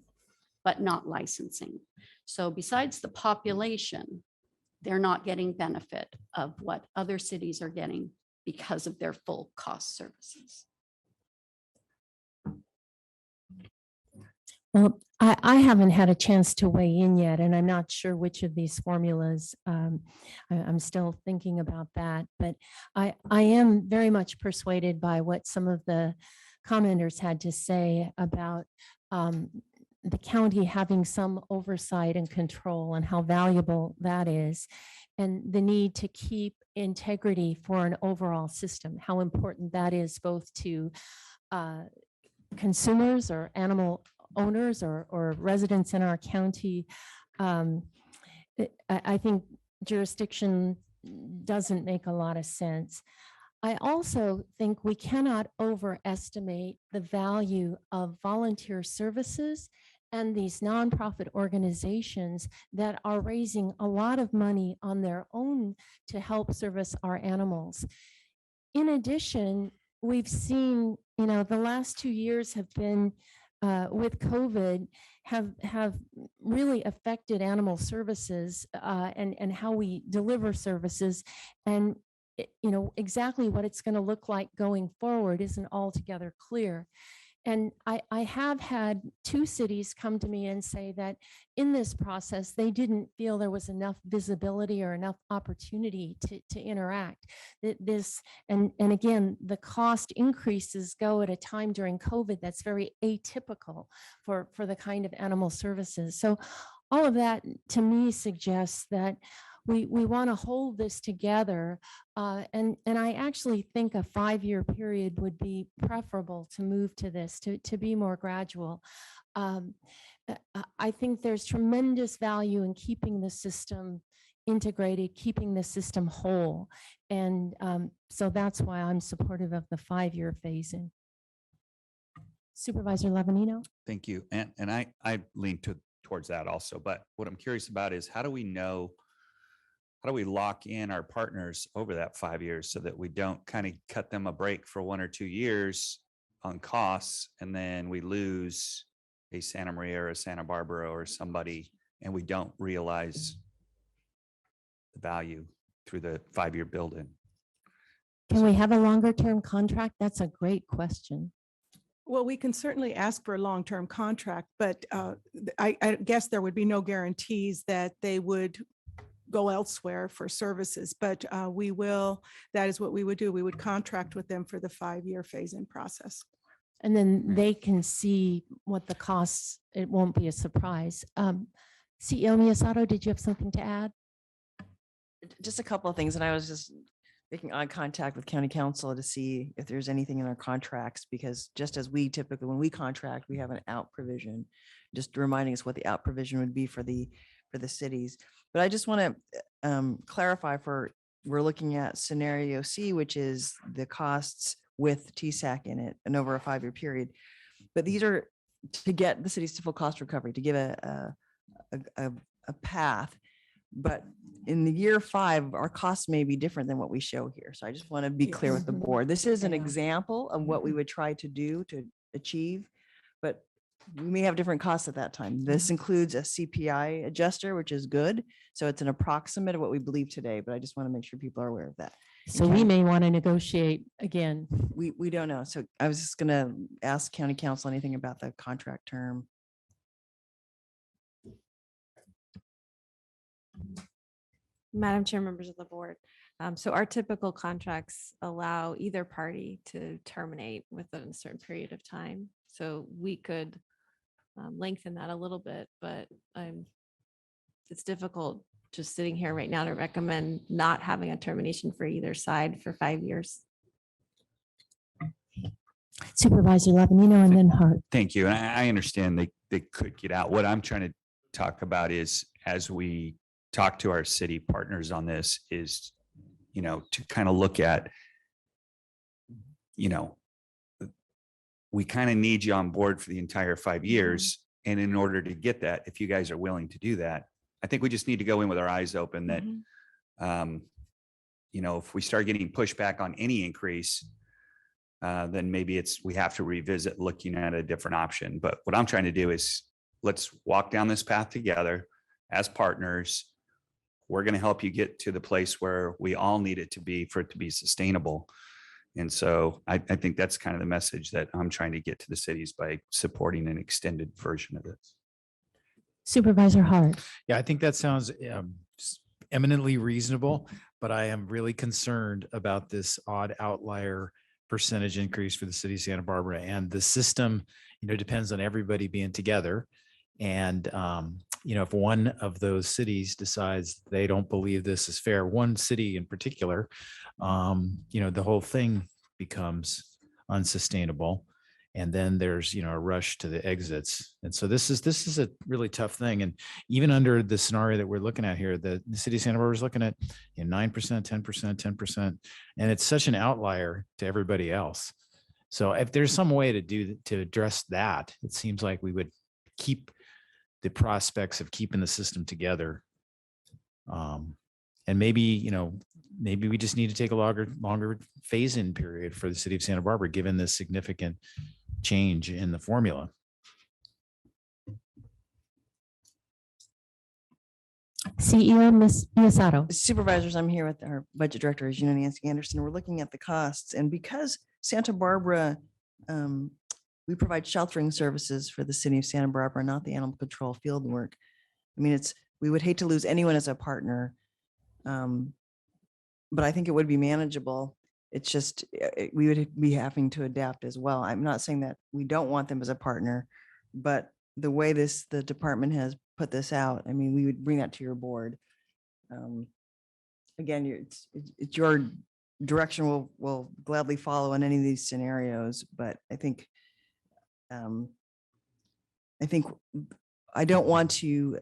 but not licensing. So besides the population, they're not getting benefit of what other cities are getting because of their full cost services. Well, I haven't had a chance to weigh in yet, and I'm not sure which of these formulas. I'm still thinking about that, but I am very much persuaded by what some of the commenters had to say about the county having some oversight and control and how valuable that is, and the need to keep integrity for an overall system, how important that is both to consumers or animal owners or residents in our county. I think jurisdiction doesn't make a lot of sense. I also think we cannot overestimate the value of volunteer services and these nonprofit organizations that are raising a lot of money on their own to help service our animals. In addition, we've seen, the last 2 years have been with COVID have really affected animal services and how we deliver services. And exactly what it's going to look like going forward isn't altogether clear. And I have had 2 cities come to me and say that in this process, they didn't feel there was enough visibility or enough opportunity to interact. And again, the cost increases go at a time during COVID that's very atypical for the kind of animal services. So all of that to me suggests that we want to hold this together. And I actually think a 5-year period would be preferable to move to this, to be more gradual. I think there's tremendous value in keeping the system integrated, keeping the system whole. And so that's why I'm supportive of the 5-year phase-in. Supervisor Lavanino? Thank you. And I lean towards that also. But what I'm curious about is how do we lock in our partners over that 5 years so that we don't kind of cut them a break for 1 or 2 years on costs, and then we lose a Santa Maria or a Santa Barbara or somebody, and we don't realize the value through the 5-year build-in? Can we have a longer term contract? That's a great question. Well, we can certainly ask for a long-term contract, but I guess there would be no guarantees that they would go elsewhere for services, but that is what we would do. We would contract with them for the 5-year phase-in process. And then they can see what the costs, it won't be a surprise. CEO Miyasato, did you have something to add? Just a couple of things, and I was just making eye contact with county council to see if there's anything in our contracts, because just as we typically, when we contract, we have an out provision, just reminding us what the out provision would be for the cities. But I just want to clarify we're looking at scenario C, which is the costs with TSAC in it and over a 5-year period. But these are to get the cities to full cost recovery, to give a path. But in the year 5, our costs may be different than what we show here. So I just want to be clear with the board. This is an example of what we would try to do to achieve, but we may have different costs at that time. This includes a CPI adjuster, which is good. So it's an approximate of what we believe today, but I just want to make sure people are aware of that. So we may want to negotiate again. We don't know. So I was just gonna ask county council anything about the contract term. Madam Chair, members of the board. So our typical contracts allow either party to terminate within a certain period of time. So we could lengthen that a little bit, but it's difficult just sitting here right now to recommend not having a termination for either side for 5 years. Supervisor Lavanino and then Hart. Thank you. And I understand they could get out. What I'm trying to talk about is, as we talk to our city partners on this, is, to kind of look at, we kind of need you on board for the entire 5 years. And in order to get that, if you guys are willing to do that, I think we just need to go in with our eyes open that, if we start getting pushback on any increase, then maybe we have to revisit looking at a different option. But what I'm trying to do is, let's walk down this path together as partners. We're going to help you get to the place where we all need it to be for it to be sustainable. And so I think that's kind of the message that I'm trying to get to the cities by supporting an extended version of this. Supervisor Hart. Yeah, I think that sounds eminently reasonable, but I am really concerned about this odd outlier percentage increase for the city of Santa Barbara. And the system, depends on everybody being together. And, if one of those cities decides they don't believe this is fair, one city in particular, the whole thing becomes unsustainable. And then there's, a rush to the exits. And so this is a really tough thing. And even under the scenario that we're looking at here, the city of Santa Barbara is looking at 9%, 10%, 10%. And it's such an outlier to everybody else. So if there's some way to address that, it seems like we would keep the prospects of keeping the system together. And maybe we just need to take a longer phase-in period for the city of Santa Barbara, given this significant change in the formula. CEO Ms. Misato. Supervisors, I'm here with our budget director, as you know, Nancy Anderson. We're looking at the costs, and because Santa Barbara, we provide sheltering services for the city of Santa Barbara, not the animal control field work. I mean, we would hate to lose anyone as a partner, but I think it would be manageable. It's just, we would be having to adapt as well. I'm not saying that we don't want them as a partner, but the way the department has put this out, I mean, we would bring that to your board. Again, it's your direction. We'll gladly follow in any of these scenarios, but I think I don't want to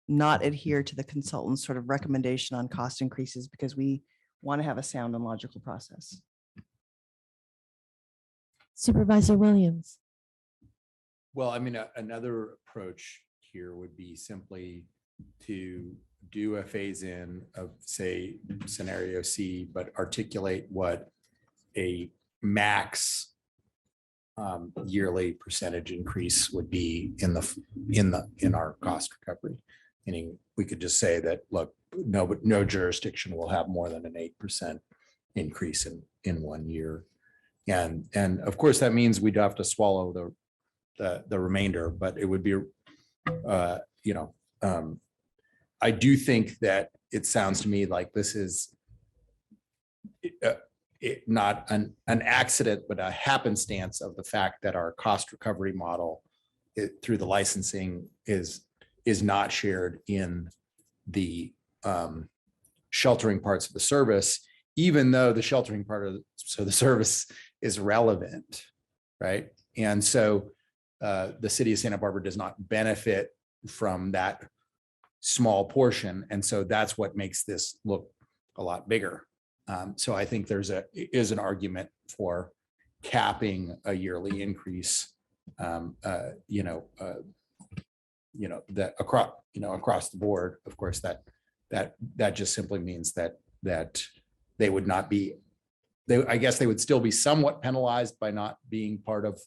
not adhere to the consultant's sort of recommendation on cost increases, because we want to have a sound and logical process. Supervisor Williams. Well, I mean, another approach here would be simply to do a phase in of, say, scenario C, but articulate what a max yearly percentage increase would be in our cost recovery. Meaning we could just say that, look, no jurisdiction will have more than an 8% increase in 1 year. And of course, that means we'd have to swallow the remainder, but it would be, I do think that it sounds to me like this is not an accident, but a happenstance of the fact that our cost recovery model through the licensing is not shared in the sheltering parts of the service, even though the sheltering part of the service is relevant, right? And so the city of Santa Barbara does not benefit from that small portion. And so that's what makes this look a lot bigger. So I think is an argument for capping a yearly increase, that across the board. Of course, that just simply means that they would not be, I guess they would still be somewhat penalized by not being part of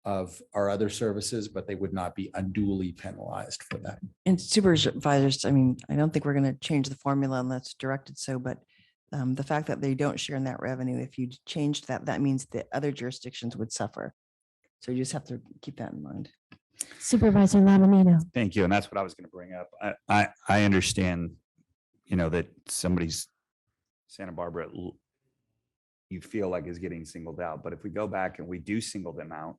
of our other services, but they would not be unduly penalized for that. And supervisors, I mean, I don't think we're going to change the formula unless directed so, but the fact that they don't share in that revenue, if you changed that, that means that other jurisdictions would suffer. So you just have to keep that in mind. Supervisor Lavanino. Thank you. And that's what I was going to bring up. I understand, that somebody's Santa Barbara, you feel like is getting singled out. But if we go back and we do single them out,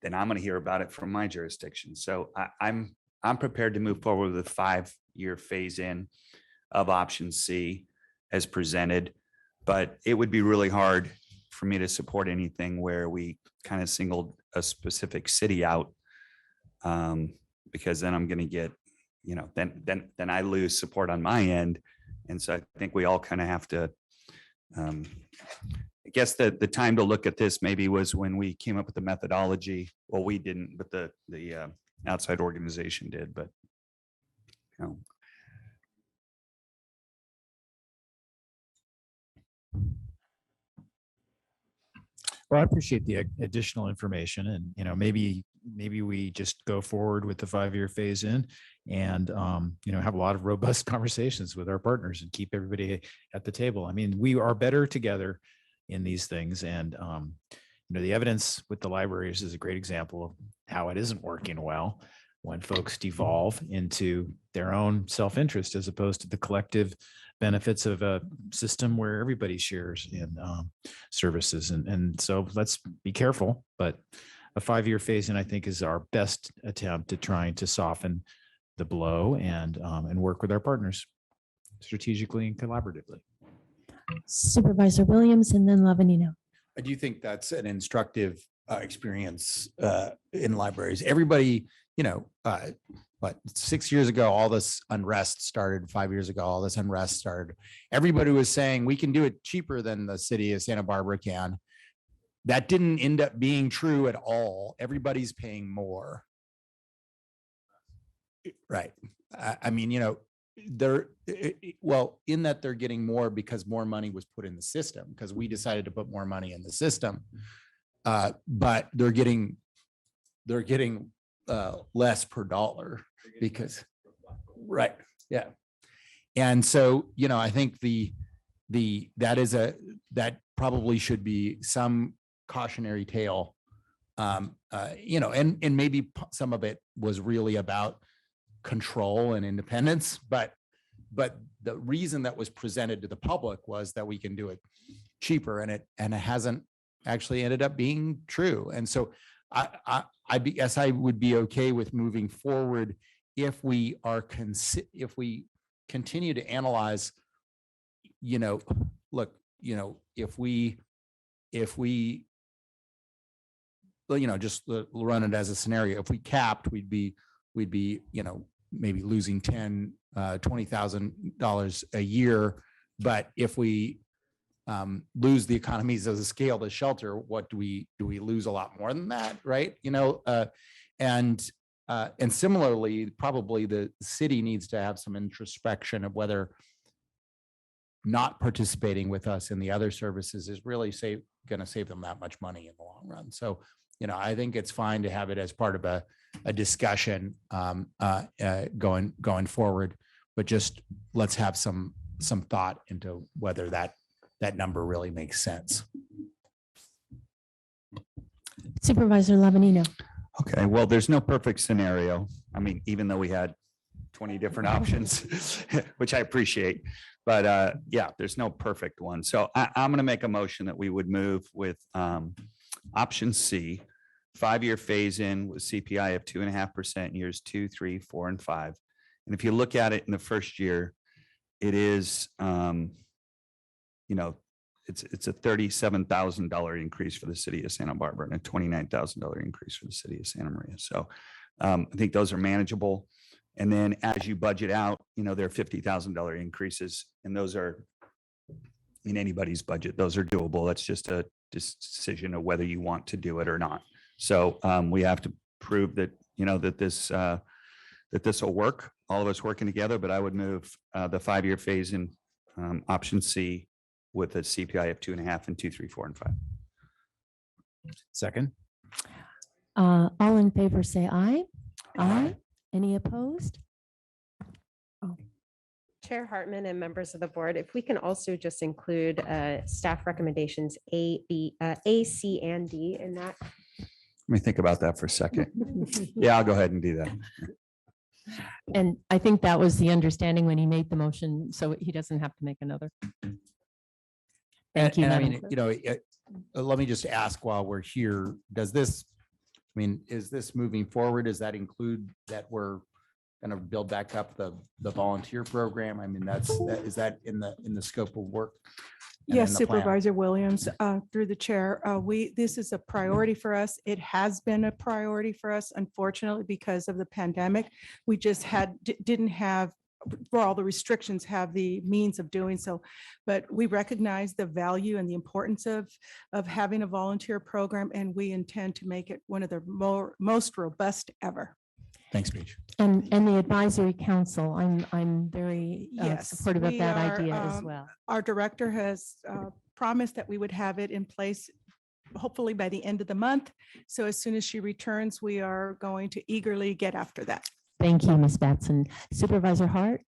then I'm going to hear about it from my jurisdiction. So I'm prepared to move forward with a 5-year phase in of option C as presented. But it would be really hard for me to support anything where we kind of singled a specific city out, because then I'm going to get, then I lose support on my end. And so I think we all kind of have to, I guess the time to look at this maybe was when we came up with the methodology. Well, we didn't, but the outside organization did, but Well, I appreciate the additional information, and maybe we just go forward with the 5-year phase in and have a lot of robust conversations with our partners and keep everybody at the table. I mean, we are better together in these things, and the evidence with the libraries is a great example of how it isn't working well when folks devolve into their own self-interest as opposed to the collective benefits of a system where everybody shares in services. And so let's be careful, but a 5-year phase in, I think, is our best attempt at trying to soften the blow and work with our partners strategically and collaboratively. Supervisor Williams and then Lavanino. I do think that's an instructive experience in libraries. Everybody, 6 years ago, all this unrest started. 5 years ago, all this unrest started. Everybody was saying we can do it cheaper than the city of Santa Barbara can. That didn't end up being true at all. Everybody's paying more. Right. I mean, they're in that they're getting more because more money was put in the system because we decided to put more money in the system. But they're getting less per dollar because, right. Yeah. And so, I think that probably should be some cautionary tale, and maybe some of it was really about control and independence, but the reason that was presented to the public was that we can do it cheaper, and it hasn't actually ended up being true. And so I guess I would be okay with moving forward if we continue to analyze, look, if we just run it as a scenario, if we capped, we'd be, maybe losing $20,000 a year. But if we lose the economies of the scale to shelter, what do we lose a lot more than that, right? And similarly, probably the city needs to have some introspection of whether not participating with us in the other services is really going to save them that much money in the long run. So, I think it's fine to have it as part of a discussion going forward, but just let's have some thought into whether that number really makes sense. Supervisor Lavanino. Okay, well, there's no perfect scenario. I mean, even though we had 20 different options, which I appreciate, but yeah, there's no perfect one. So I'm going to make a motion that we would move with option C, 5-year phase in with CPI of 2.5% in years 2, 3, 4, and 5. And if you look at it in the first year, it is, it's a $37,000 increase for the city of Santa Barbara and a $29,000 increase for the city of Santa Maria. So I think those are manageable. And then as you budget out, there are $50,000 increases, and those are in anybody's budget. Those are doable. That's just a decision of whether you want to do it or not. So we have to prove that, that this will work, all of us working together. But I would move the 5-year phase in option C with a CPI of 2.5 and 2, 3, 4, and 5. Second. All in favor, say aye. Aye. Any opposed? Chair Hartman and members of the board, if we can also just include staff recommendations A, C, and D in that. Let me think about that for a second. Yeah, I'll go ahead and do that. And I think that was the understanding when he made the motion, so he doesn't have to make another. Thank you, And I Madam mean, Clerk. you know, let me just ask while we're here, does this, I mean, is this moving forward? Does that include that we're going to build back up the volunteer program? I mean, is that in the scope of work? and Yes, in the plan? Supervisor Williams, through the chair, this is a priority for us. It has been a priority for us, unfortunately, because of the pandemic. We just didn't have, for all the restrictions, have the means of doing so. But we recognize the value and the importance of having a volunteer program, and we intend to make it one of the most robust ever. Thanks, Paige. And the advisory council, I'm very Yes, supportive of we that are, idea as well. Our director has promised that we would have it in place hopefully by the end of the month. So as soon as she returns, we are going to eagerly get after that. Thank you, Ms. Batson. Supervisor Hart?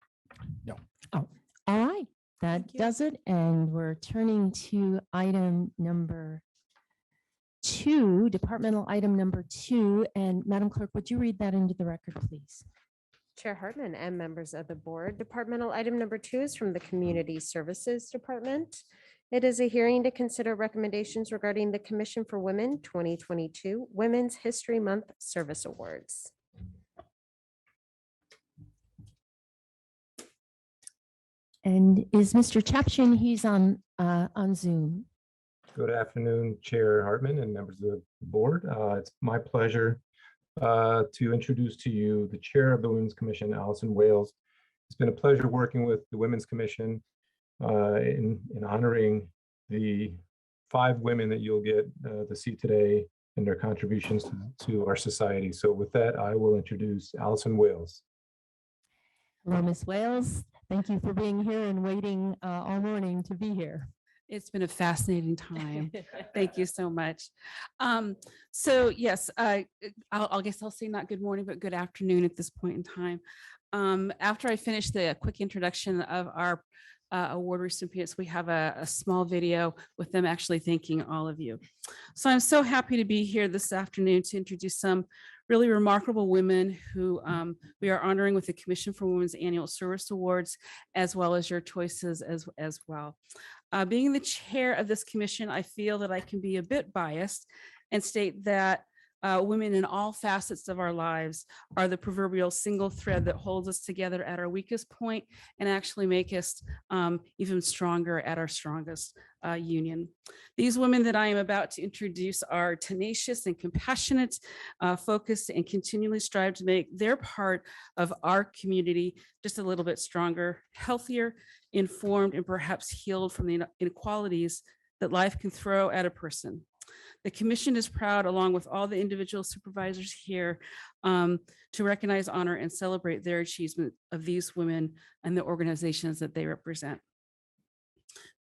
No. Oh, all right, that does it. And we're turning to item number 2, departmental item number 2. And Madam Clerk, would you read that into the record, please? Chair Hartman and members of the board, departmental item number 2 is from the Community Services Department. It is a hearing to consider recommendations regarding the Commission for Women 2022 Women's History Month Service Awards. And is Mr. Chapchin, he's on Zoom. Good afternoon, Chair Hartman and members of the board. It's my pleasure to introduce to you the Chair of the Women's Commission, Allison Wales. It's been a pleasure working with the Women's Commission in honoring the 5 women that you'll get to see today and their contributions to our society. So with that, I will introduce Allison Wales. Hello, Ms. Wales. Thank you for being here and waiting all morning to be here. It's been a fascinating time. Thank you so much. So yes, I guess I'll say not good morning, but good afternoon at this point in time. After I finish the quick introduction of our award recipients, we have a small video with them actually thanking all of you. So I'm so happy to be here this afternoon to introduce some really remarkable women who we are honoring with the Commission for Women's Annual Service Awards, as well as your choices as well. Being the chair of this commission, I feel that I can be a bit biased and state that women in all facets of our lives are the proverbial single thread that holds us together at our weakest point and actually make us even stronger at our strongest union. These women that I am about to introduce are tenacious and compassionate, focused, and continually strive to make their part of our community just a little bit stronger, healthier, informed, and perhaps healed from the inequalities that life can throw at a person. The commission is proud, along with all the individual supervisors here, to recognize, honor, and celebrate their achievement of these women and the organizations that they represent.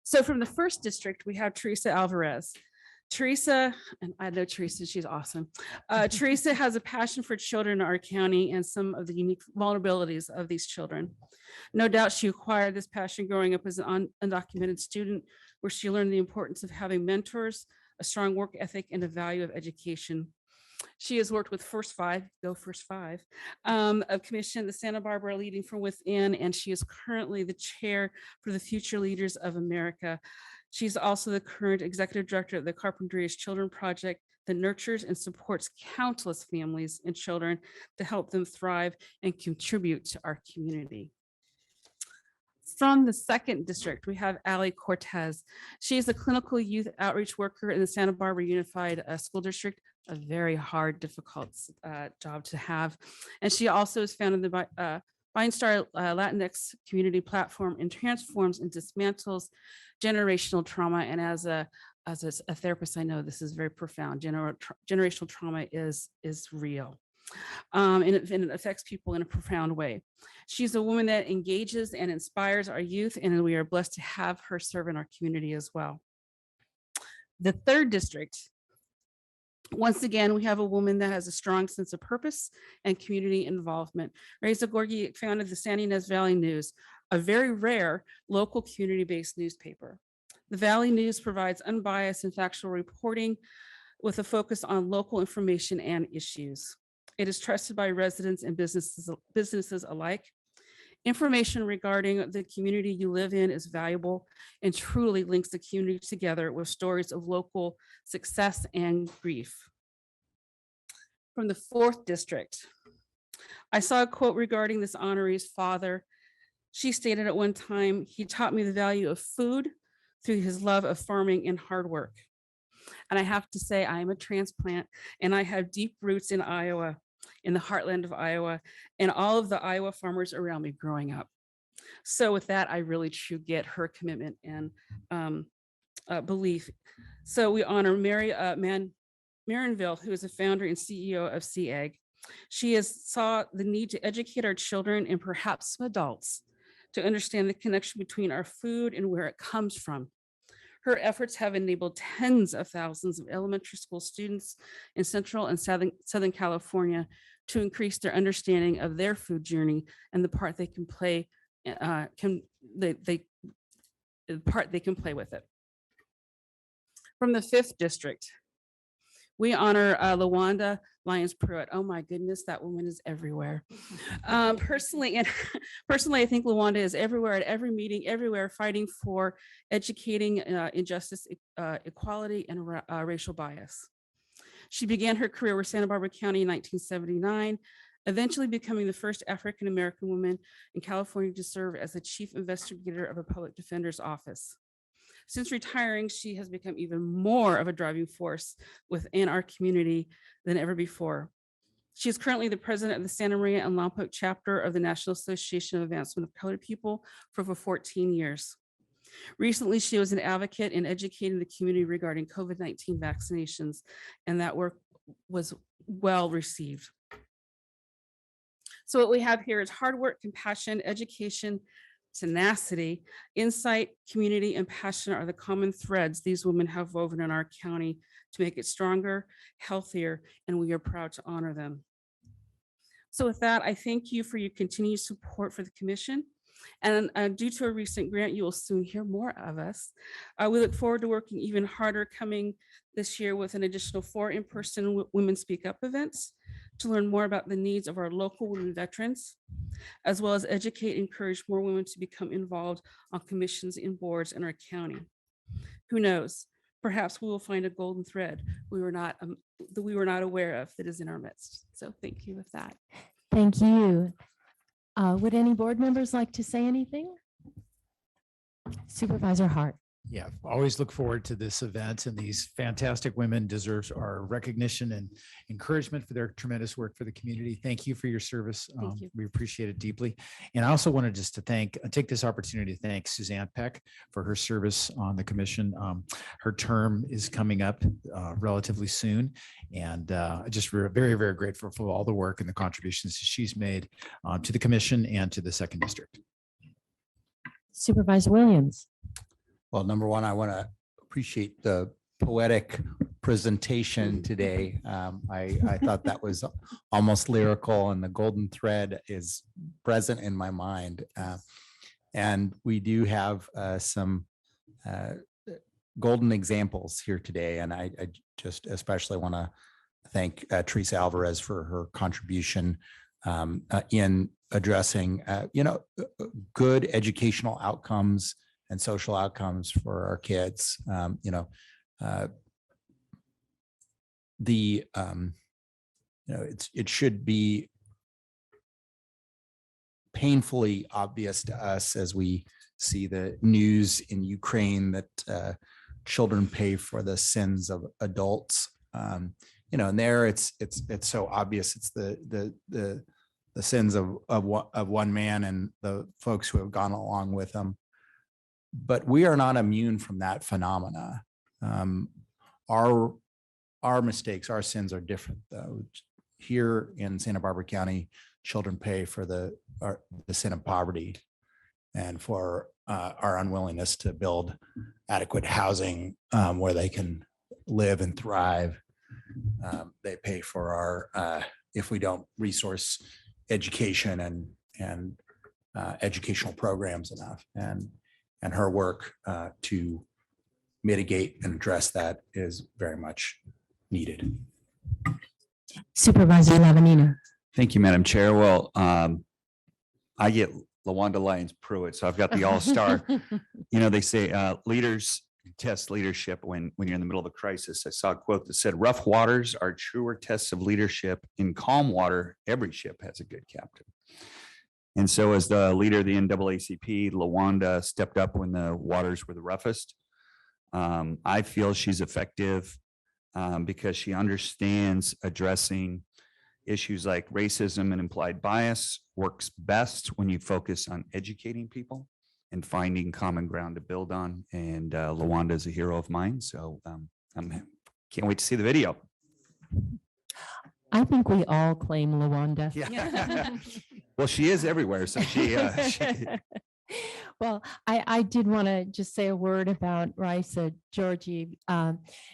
So from the 1st district, we have Teresa Alvarez. Teresa, and I know Teresa, she's awesome. Teresa has a passion for children in our county and some of the unique vulnerabilities of these children. No doubt she acquired this passion growing up as an undocumented student, where she learned the importance of having mentors, a strong work ethic, and a value of education. She has worked with First Five, go First Five, of Commission, the Santa Barbara Leading from Within, and she is currently the chair for the Future Leaders of America. She's also the current executive director of the Carpinteria's Children Project that nurtures and supports countless families and children to help them thrive and contribute to our community. From the 2nd district, we have Ali Cortez. She is a clinical youth outreach worker in the Santa Barbara Unified School District, a very hard, difficult job to have. And she also is founded the Star Latinx community platform and transforms and dismantles generational trauma. And as a therapist, I know this is very profound. Generational trauma is real. And it affects people in a profound way. She's a woman that engages and inspires our youth, and we are blessed to have her serve in our community as well. The 3rd district, Once again, we have a woman that has a strong sense of purpose and community involvement. Reza Gorgi founded the San Ynez Valley News, a very rare local community-based newspaper. The Valley News provides unbiased and factual reporting with a focus on local information and issues. It is trusted by residents and businesses alike. Information regarding the community you live in is valuable and truly links the community together with stories of local success and grief. From the 4th District, I saw a quote regarding this honoree's father. She stated at one time, "He taught me the value of food through his love of farming and hard work." And I have to say, I am a transplant and I have deep roots in Iowa, in the heartland of Iowa, and all of the Iowa farmers around me growing up. So with that, I really do get her commitment and belief. So we honor Mary Marinville, who is the founder and CEO of CEG. She has saw the need to educate our children and perhaps some adults to understand the connection between our food and where it comes from. Her efforts have enabled tens of thousands of elementary school students in Central and Southern California to increase their understanding of their food journey and the part they can play, the part they can play with it. From the 5th District, we honor LaWanda Lyons Pruitt. Oh my goodness, that woman is everywhere. Personally, I think LaWanda is everywhere at every meeting, everywhere, fighting for educating injustice, equality, and racial bias. She began her career with Santa Barbara County in 1979, eventually becoming the first African-American woman in California to serve as the chief investigator of a public defender's office. Since retiring, she has become even more of a driving force within our community than ever before. She is currently the president of the Santa Maria and Lompoc chapter of the National Association of Advancement of Colored People for over 14 years. Recently, she was an advocate in educating the community regarding COVID-19 vaccinations, and that work was well received. So what we have here is hard work, compassion, education, tenacity, insight, community, and passion are the common threads these women have woven in our county to make it stronger, healthier, and we are proud to honor them. So with that, I thank you for your continued support for the commission. And due to a recent grant, you will soon hear more of us. We look forward to working even harder coming this year with an additional 4 in-person Women Speak Up events to learn more about the needs of our local women veterans, as well as educate and encourage more women to become involved on commissions and boards in our county. Who knows? Perhaps we will find a golden thread we were not aware of that is in our midst. So thank you with that. Thank you. Would any board members like to say anything? Supervisor Hart. Yeah, always look forward to this event, and these fantastic women deserve our recognition and encouragement for their tremendous work for the community. Thank you for your service. You. We appreciate it deeply. And I also wanted just to take this opportunity to thank Suzanne Peck for her service on the commission. Her term is coming up relatively soon, and just very, very grateful for all the work and the contributions she's made to the commission and to the 2nd District. Supervisor Williams. Well, number one, I want to appreciate the poetic presentation today. I thought that was almost lyrical, and the golden thread is present in my mind. And we do have some golden examples here today. And I just especially want to thank Teresa Alvarez for her contribution in addressing, good educational outcomes and social outcomes for our kids. It should be painfully obvious to us as we see the news in Ukraine that children pay for the sins of adults. And there it's so obvious. It's the sins of one man and the folks who have gone along with them. But we are not immune from that phenomena. Our mistakes, our sins are different, though. Here in Santa Barbara County, children pay for the sin of poverty and for our unwillingness to build adequate housing where they can live and thrive. They pay for our, if we don't resource education and educational programs enough. And her work to mitigate and address that is very much needed. Supervisor Lavanina. Thank you, Madam Chair. Well, I get LaWanda Lyons Pruitt, so I've got the all-star. You know, they say leaders test leadership when you're in the middle of a crisis. I saw a quote that said, "Rough waters are truer tests of leadership. In calm water, every ship has a good captain." And so as the leader of the NAACP, LaWanda stepped up when the waters were the roughest. I feel she's effective because she understands addressing issues like racism and implied bias works best when you focus on educating people and finding common ground to build on. And LaWanda is a hero of mine. So I can't wait to see the video. I think we all claim LaWanda. Yeah. Well, she is everywhere. So she Well, I did want to just say a word about Raisa Georgie.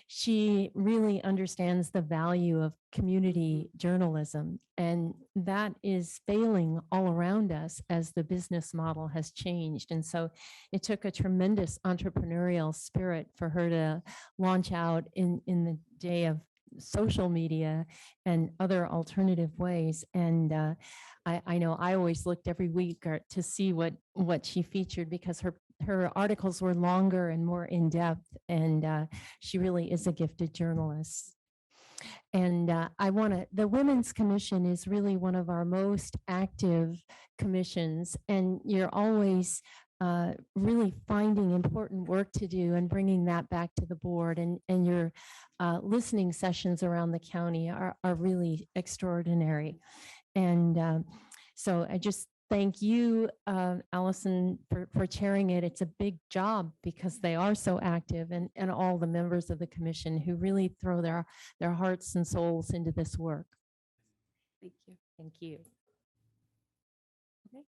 She really understands the value of community journalism, and that is failing all around us as the business model has changed. And so it took a tremendous entrepreneurial spirit for her to launch out in the day of social media and other alternative ways. And I know I always looked every week to see what she featured, because her articles were longer and more in depth, and she really is a gifted journalist. And the Women's Commission is really one of our most active commissions, and you're always really finding important work to do and bringing that back to the board, and your listening sessions around the county are really extraordinary. And so I just thank you, Allison, for chairing it. It's a big job because they are so active, and all the members of the commission who really throw their hearts and souls into this work. Thank you. Thank you. Okay.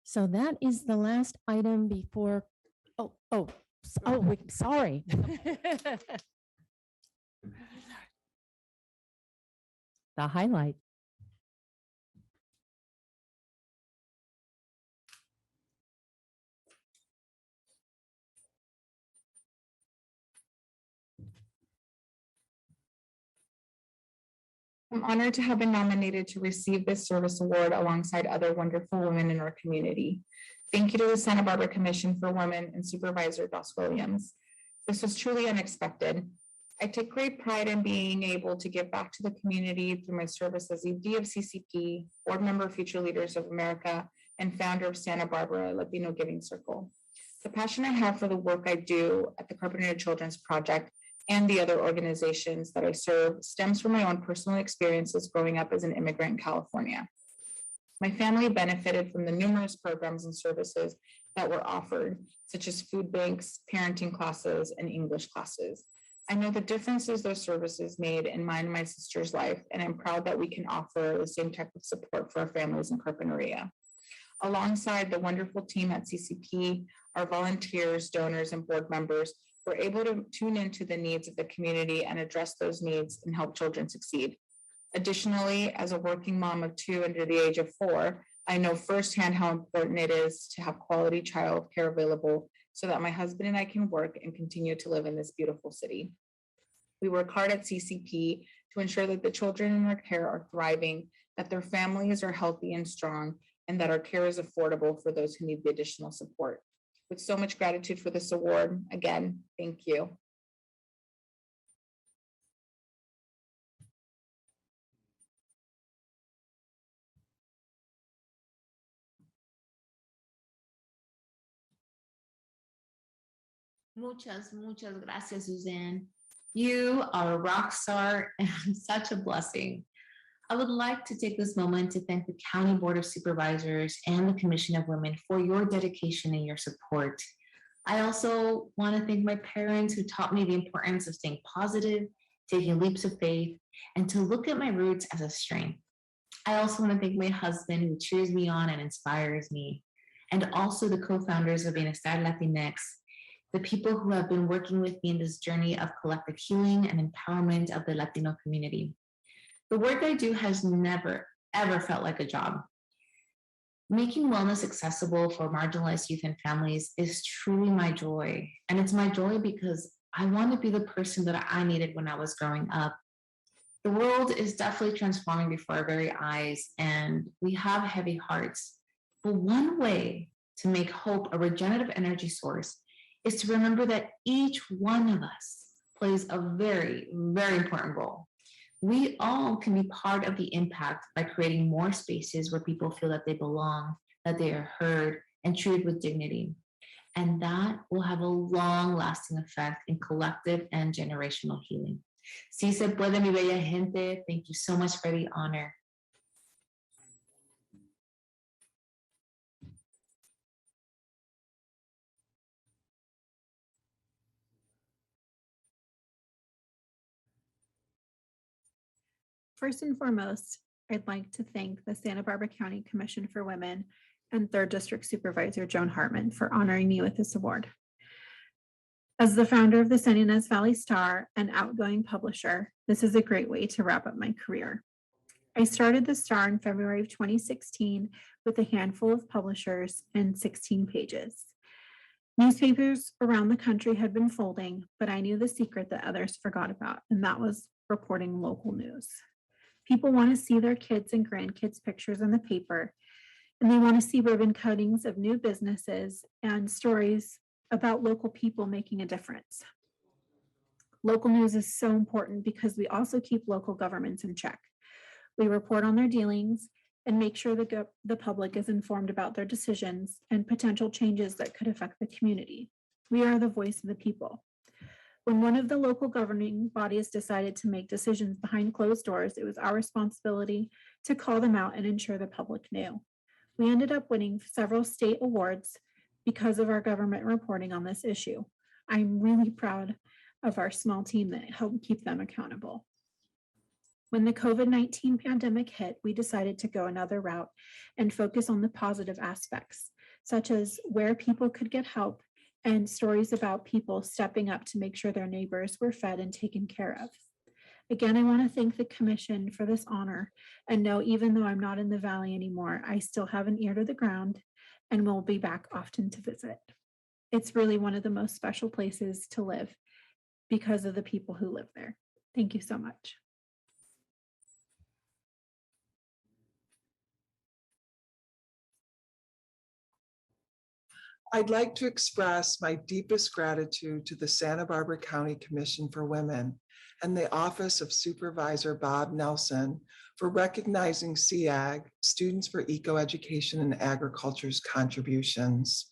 So that is the last item before, sorry. The highlight. I'm honored to have been nominated to receive this service award alongside other wonderful women in our community. Thank you to the Santa Barbara Commission for Women and Supervisor Doss Williams. This was truly unexpected. I take great pride in being able to give back to the community through my service as ED of CCP, board member of Future Leaders of America, and founder of Santa Barbara Latino Giving Circle. The passion I have for the work I do at the Carpenter Children's Project and the other organizations that I serve stems from my own personal experiences growing up as an immigrant in California. My family benefited from the numerous programs and services that were offered, such as food banks, parenting classes, and English classes. I know the differences those services made in mine and my sister's life, and I'm proud that we can offer the same type of support for our families in Carpinteria. Alongside the wonderful team at CCP, our volunteers, donors, and board members, we're able to tune into the needs of the community and address those needs and help children succeed. Additionally, as a working mom of 2 under the age of 4, I know firsthand how important it is to have quality child care available so that my husband and I can work and continue to live in this beautiful city. We work hard at CCP to ensure that the children in our care are thriving, that their families are healthy and strong, and that our care is affordable for those who need the additional support. With so much gratitude for this award, again, thank you. Muchas gracias, Suzanne. You are a rock star and such a blessing. I would like to take this moment to thank the County Board of Supervisors and the Commission of Women for your dedication and your support. I also want to thank my parents who taught me the importance of staying positive, taking leaps of faith, and to look at my roots as a strength. I also want to thank my husband who cheers me on and inspires me, and also the co-founders of Bienestar Latinx the people who have been working with me in this journey of collective healing and empowerment of the Latino community. The work I do has never, ever felt like a job. Making wellness accessible for marginalized youth and families is truly my joy. And it's my joy because I want to be the person that I needed when I was growing up. The world is definitely transforming before our very eyes, and we have heavy hearts. But one way to make hope a regenerative energy source is to remember that each one of us plays a very, very important role. We all can be part of the impact by creating more spaces where people feel that they belong, that they are heard and treated with dignity. And that will have a long-lasting effect in collective and generational healing. Si se puede, mi bella gente. Thank you so much for the honor. First and foremost, I'd like to thank the Santa Barbara County Commission for Women and 3rd District Supervisor Joan Hartman for honoring me with this award. As the founder of the San Ynez Valley Star and outgoing publisher, this is a great way to wrap up my career. I started the Star in February of 2016 with a handful of publishers and 16 pages. Newspapers around the country had been folding, but I knew the secret that others forgot about, and that was reporting local news. People want to see their kids' and grandkids' pictures in the paper, and they want to see ribbon cuttings of new businesses and stories about local people making a difference. Local news is so important because we also keep local governments in check. We report on their dealings and make sure the public is informed about their decisions and potential changes that could affect the community. We are the voice of the people. When one of the local governing bodies decided to make decisions behind closed doors, it was our responsibility to call them out and ensure the public knew. We ended up winning several state awards because of our government reporting on this issue. I'm really proud of our small team that helped keep them accountable. When the COVID-19 pandemic hit, we decided to go another route and focus on the positive aspects, such as where people could get help and stories about people stepping up to make sure their neighbors were fed and taken care of. Again, I want to thank the commission for this honor and know even though I'm not in the Valley anymore, I still have an ear to the ground and will be back often to visit. It's really one of the most special places to live because of the people who live there. Thank you so much. I'd like to express my deepest gratitude to the Santa Barbara County Commission for Women and the Office of Supervisor Bob Nelson for recognizing SEAG, Students for Eco-Education and Agriculture's contributions.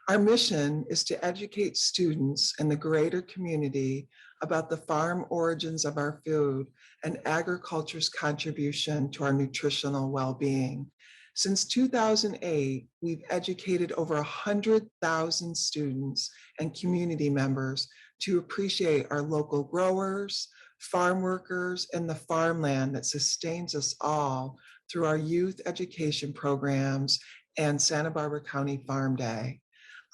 Our mission is to educate students and the greater community about the farm origins of our food and agriculture's contribution to our nutritional well-being. Since 2008, we've educated over 100,000 students and community members to appreciate our local growers, farm workers, and the farmland that sustains us all through our youth education programs and Santa Barbara County Farm Day.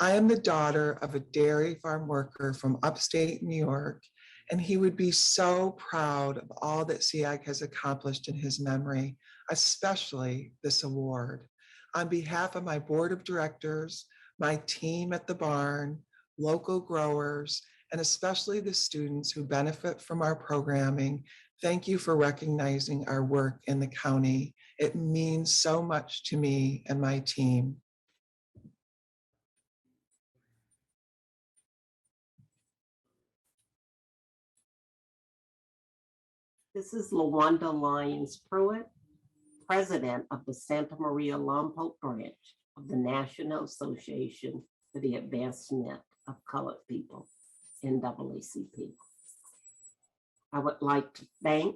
I am the daughter of a dairy farm worker from upstate New York, and he would be so proud of all that SEAG has accomplished in his memory, especially this award. On behalf of my board of directors, my team at the barn, local growers, and especially the students who benefit from our programming, thank you for recognizing our work in the county. It means so much to me and my team. This is LaWanda Lyons Pruitt, President of the Santa Maria Lompoc branch of the National Association for the Advancement of Colored People, NAACP. I would like to thank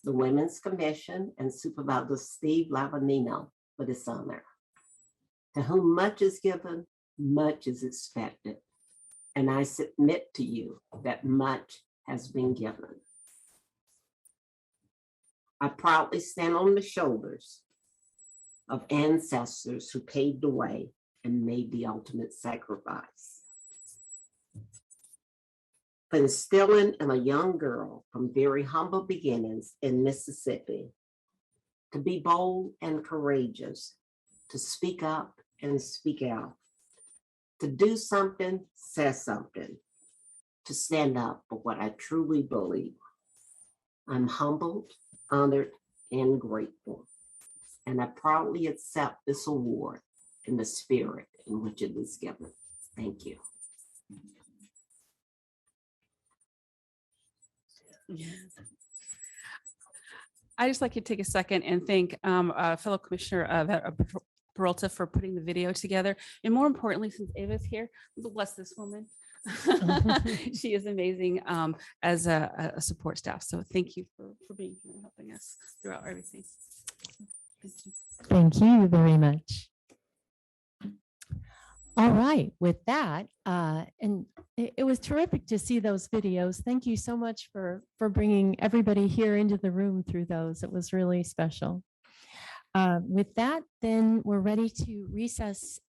the Women's Commission and Supervisor Steve Lavanino for this honor. To whom much is given, much is expected. And I submit to you that much has been given. I proudly stand on the shoulders of ancestors who paved the way and made the ultimate sacrifice. for instilling in a young girl from very humble beginnings in Mississippi to be bold and courageous, to speak up and speak out, to do something, say something, to stand up for what I truly believe. I'm humbled, honored, and grateful, and I proudly accept this award in the spirit in which it is given. Thank you. I just like to take a second and thank fellow Commissioner Peralta for putting the video together. And more importantly, since Ava's here, bless this woman. She is amazing as a support staff. So thank you for being here and helping us throughout everything. Thank you. Thank you very much. All right, with that, and it was terrific to see those videos. Thank you so much for bringing everybody here into the room through those. It was really special. With that, then we're ready to recess.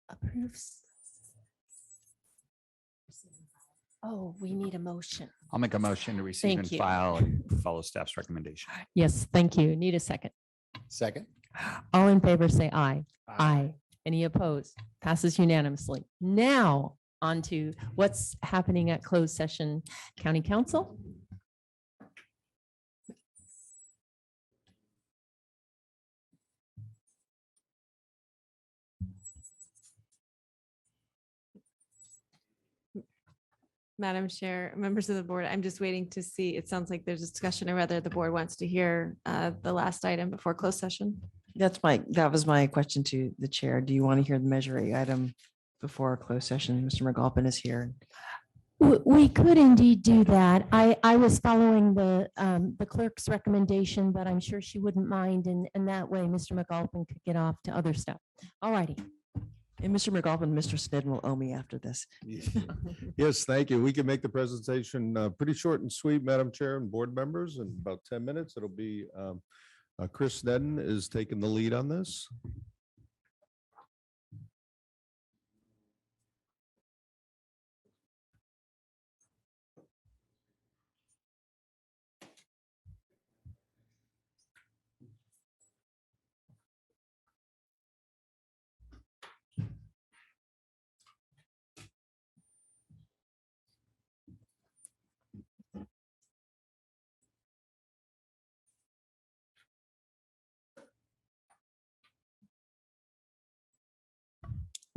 Approves. Oh, we need a motion. I'll make a motion to receive Thank and you. file and follow staff's recommendation. Yes, thank you. Need a second. Second. All in favor, say aye. Aye. Aye. Any opposed? Passes unanimously. Now on to what's happening at closed session. County Council. Madam Chair, members of the board, I'm just waiting to see, it sounds like there's a discussion of whether the board wants to hear the last item before closed session. That was my question to the chair. Do you want to hear the Measure A item before closed session? Mr. McAlpin is here. We could indeed do that. I was following the clerk's recommendation, but I'm sure she wouldn't mind. And that way, Mr. McAlpin could get off to other stuff. All righty. And Mr. McAlpin, Mr. Snedden will owe me after this. Yes, thank you. We can make the presentation pretty short and sweet, Madam Chair and board members, in about 10 minutes. It'll be Chris Snedden is taking the lead on this.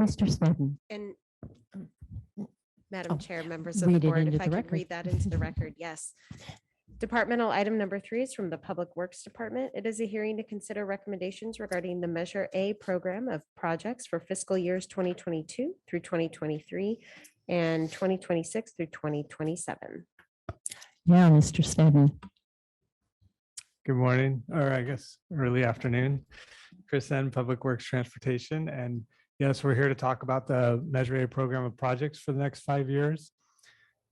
Mr. Snedden. And Madam Oh, Chair, members of the read it board, into if I the could record. read that into the record, yes. Departmental item number 3 is from the Public Works Department. It is a hearing to consider recommendations regarding the Measure A program of projects for fiscal years 2022 through 2023 and 2026 through 2027. Yeah, Mr. Snedden. Good morning, or I guess early afternoon. Chris N, Public Works Transportation. And yes, we're here to talk about the Measure A program of projects for the next 5 years.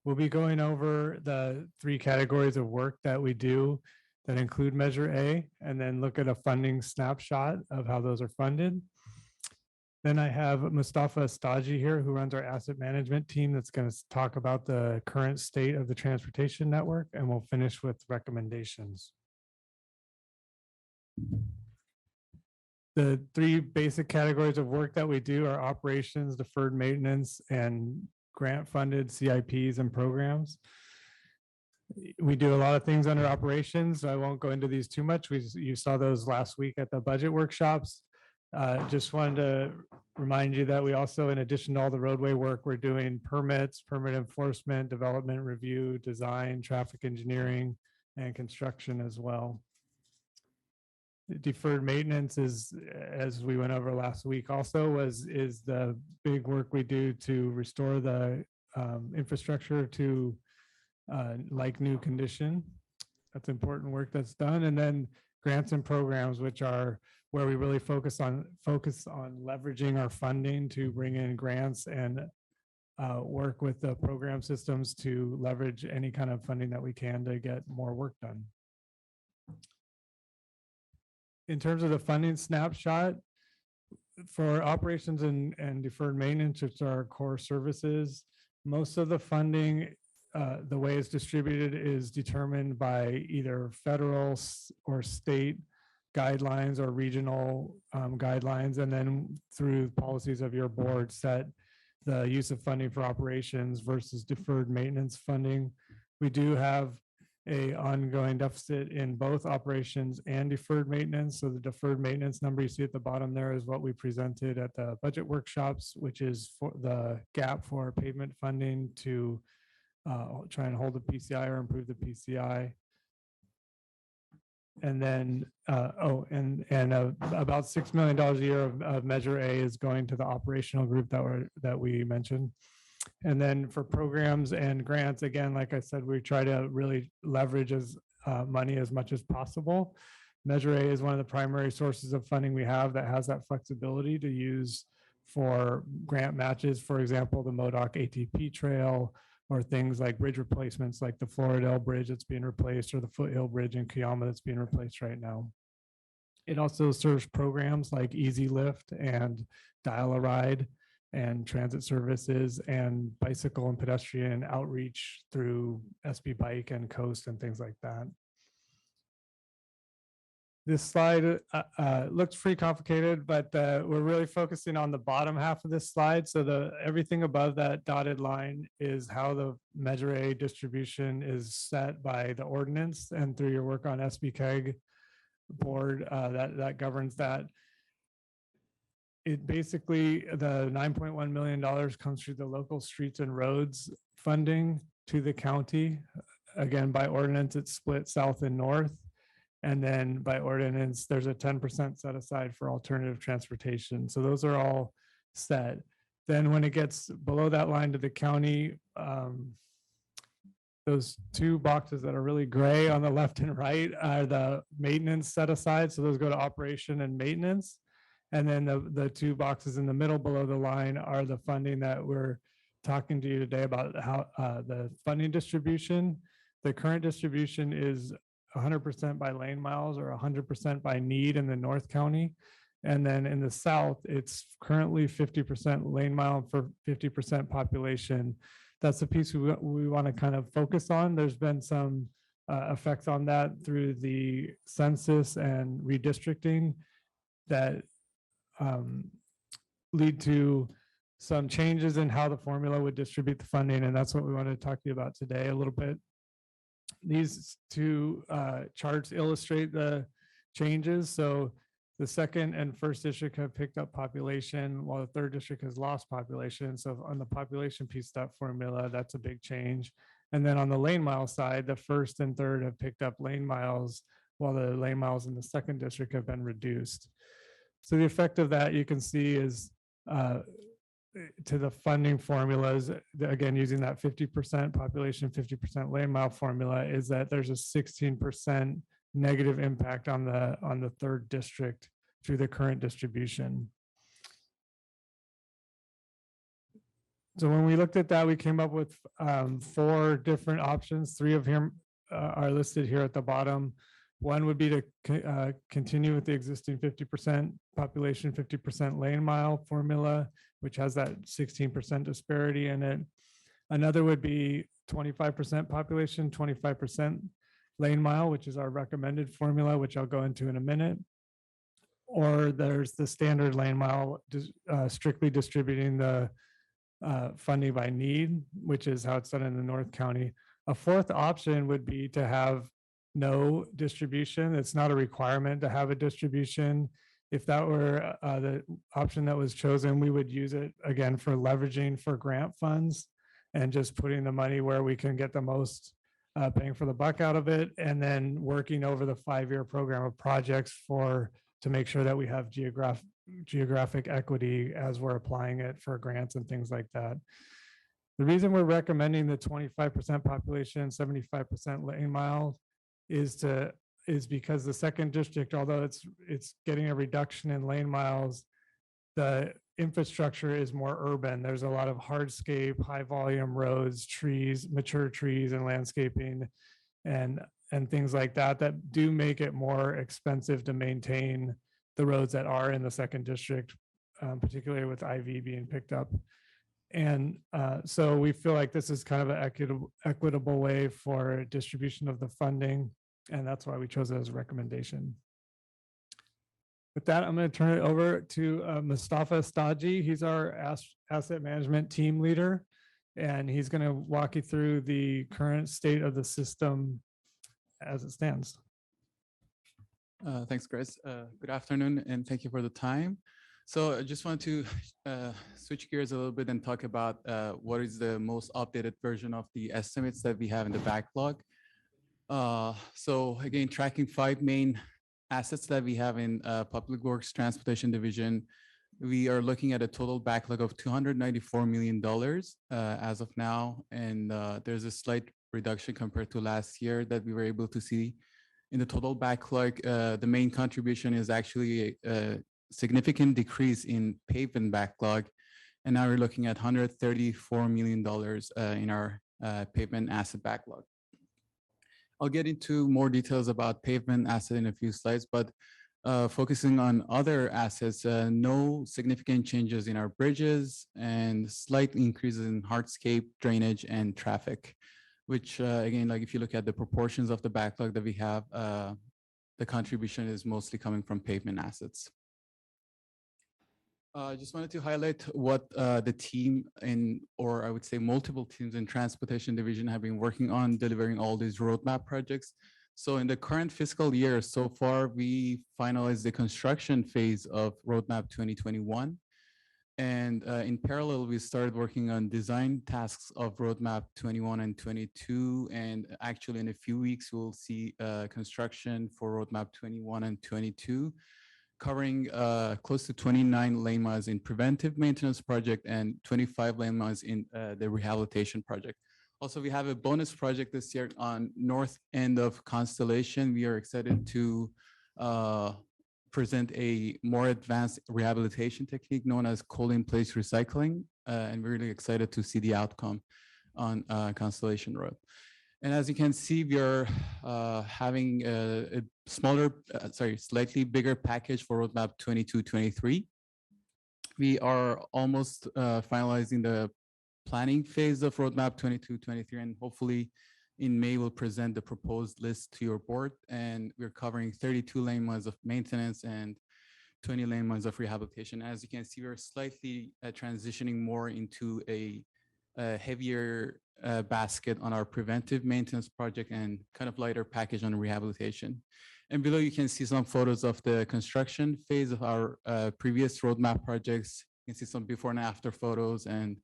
We'll be going over the 3 categories of work that we do that include Measure A, and then look at a funding snapshot of how those are funded. Then I have Mustafa Staji here, who runs our asset management team, that's going to talk about the current state of the transportation network, and we'll finish with recommendations. The 3 basic categories of work that we do are operations, deferred maintenance, and grant-funded CIPs and programs. We do a lot of things under operations, so I won't go into these too much. You saw those last week at the budget workshops. Just wanted to remind you that we also, in addition to all the roadway work, we're doing permits, permit enforcement, development review, design, traffic engineering, and construction as well. Deferred maintenance is, as we went over last week also, is the big work we do to restore the infrastructure to like new condition. That's important work that's done. And then grants and programs, which are where we really focus on leveraging our funding to bring in grants and work with the program systems to leverage any kind of funding that we can to get more work done. In terms of the funding snapshot, for operations and deferred maintenance, which are our core services, most of the funding, the way it's distributed is determined by either federal or state guidelines or regional guidelines, and then through policies of your board set the use of funding for operations versus deferred maintenance funding. We do have a ongoing deficit in both operations and deferred maintenance. So the deferred maintenance number you see at the bottom there is what we presented at the budget workshops, which is for the gap for pavement funding to try and hold the PCI or improve the PCI. And then, about $6 million a year of Measure A is going to the operational group that we mentioned. And then for programs and grants, again, like I said, we try to really leverage money as much as possible. Measure A is one of the primary sources of funding we have that has that flexibility to use for grant matches. For example, the Modoc ATP trail, or things like bridge replacements like the Floridale Bridge that's being replaced, or the Foothill Bridge in Kiama that's being replaced right now. It also serves programs like Easy Lift and Dial-A-Ride and transit services and bicycle and pedestrian outreach through SB Bike and Coast and things like that. This slide looks pretty complicated, but we're really focusing on the bottom half of this slide. So everything above that dotted line is how the Measure A distribution is set by the ordinance, and through your work on SBCAG board that governs that. It basically, the $9.1 million comes through the local streets and roads funding to the county. Again, by ordinance, it's split south and north. And then by ordinance, there's a 10% set aside for alternative transportation. So those are all set. Then when it gets below that line to the county, those two boxes that are really gray on the left and right are the maintenance set aside. So those go to operation and maintenance. And then the two boxes in the middle below the line are the funding that we're talking to you today about, how the funding distribution. The current distribution is 100% by lane miles or 100% by need in the North County. And then in the South, it's currently 50% lane mile for 50% population. That's the piece we want to kind of focus on. There's been some effects on that through the census and redistricting that lead to some changes in how the formula would distribute the funding. And that's what we want to talk to you about today a little bit. These two charts illustrate the changes. So the second and first district have picked up population, while the third district has lost population. So on the population piece, that formula, that's a big change. And then on the lane mile side, the first and third have picked up lane miles, while the lane miles in the second district have been reduced. So the effect of that you can see is to the funding formulas, again, using that 50% population, 50% lane mile formula, is that there's a 16% negative impact on the third district through the current distribution. So when we looked at that, we came up with 4 different options. 3 of them are listed here at the bottom. One would be to continue with the existing 50% population, 50% lane mile formula, which has that 16% disparity in it. Another would be 25% population, 25% lane mile, which is our recommended formula, which I'll go into in a minute. Or there's the standard lane mile, strictly distributing the funding by need, which is how it's done in the North County. A fourth option would be to have no distribution. It's not a requirement to have a distribution. If that were the option that was chosen, we would use it again for leveraging for grant funds and just putting the money where we can get the most bang for the buck out of it, and then working over the 5-year program of projects to make sure that we have geographic equity as we're applying it for grants and things like that. The reason we're recommending the 25% population, 75% lane mile is because the second district, although it's getting a reduction in lane miles, the infrastructure is more urban. There's a lot of hardscape, high volume roads, trees, mature trees and landscaping and things like that do make it more expensive to maintain the roads that are in the second district particularly with IV being picked up. And so we feel like this is kind of an equitable way for distribution of the funding. And that's why we chose it as a recommendation. With that, I'm going to turn it over to Mustafa Staji. He's our asset management team leader, and he's going to walk you through the current state of the system as it stands. Thanks, Chris. Good afternoon, and thank you for the time. So I just want to switch gears a little bit and talk about what is the most updated version of the estimates that we have in the backlog. So again, tracking 5 main assets that we have in Public Works Transportation Division, we are looking at a total backlog of $294 million as of now. And there's a slight reduction compared to last year that we were able to see in the total backlog. The main contribution is actually a significant decrease in pavement backlog. And now we're looking at $134 million in our pavement asset backlog. I'll get into more details about pavement asset in a few slides, but focusing on other assets, no significant changes in our bridges and slight increases in hardscape, drainage, and traffic, which again, like if you look at the proportions of the backlog that we have, the contribution is mostly coming from pavement assets. I just wanted to highlight what the team or I would say multiple teams in Transportation Division have been working on delivering all these roadmap projects. So in the current fiscal year, so far, we finalized the construction phase of Roadmap 2021. And in parallel, we started working on design tasks of Roadmap 21 and 22. And actually in a few weeks, we'll see construction for Roadmap 21 and 22. Covering close to 29 lane miles in preventive maintenance project and 25 lane miles in the rehabilitation project. Also, we have a bonus project this year on north end of Constellation. We are excited to present a more advanced rehabilitation technique known as coal-in-place recycling. And we're really excited to see the outcome on Constellation Road. And as you can see, we are having a slightly bigger package for Roadmap 22-23. We are almost finalizing the planning phase of Roadmap 22-23, and hopefully in May we'll present the proposed list to your board. And we're covering 32 lane miles of maintenance and 20 lane miles of rehabilitation. As you can see, we're slightly transitioning more into a heavier basket on our preventive maintenance project and kind of lighter package on rehabilitation. And below you can see some photos of the construction phase of our previous roadmap projects. You can see some before and after photos and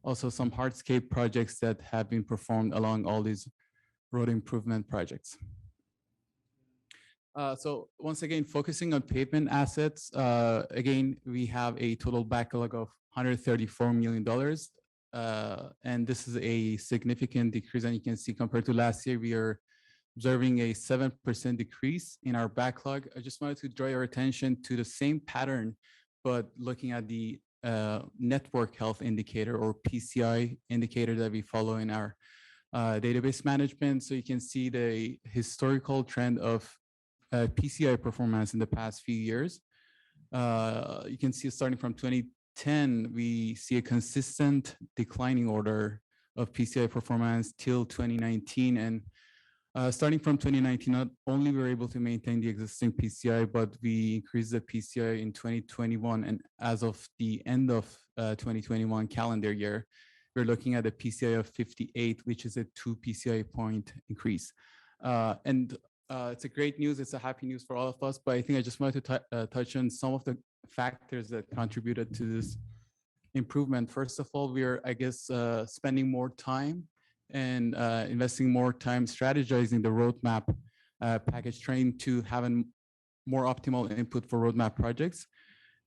also some hardscape projects that have been performed along all these road improvement projects. So once again, focusing on pavement assets, again, we have a total backlog of $134 million. And this is a significant decrease. And you can see compared to last year, we are observing a 7% decrease in our backlog. I just wanted to draw your attention to the same pattern, but looking at the network health indicator or PCI indicator that we follow in our database management. So you can see the historical trend of PCI performance in the past few years. You can see starting from 2010, we see a consistent declining order of PCI performance till 2019. And starting from 2019, not only were we able to maintain the existing PCI, but we increased the PCI in 2021. And as of the end of 2021 calendar year, we're looking at a PCI of 58, which is a 2 PCI point increase. It's a great news. It's a happy news for all of us. But I think I just wanted to touch on some of the factors that contributed to this improvement. First of all, we are, I guess, spending more time and investing more time strategizing the roadmap package, trying to have a more optimal input for roadmap projects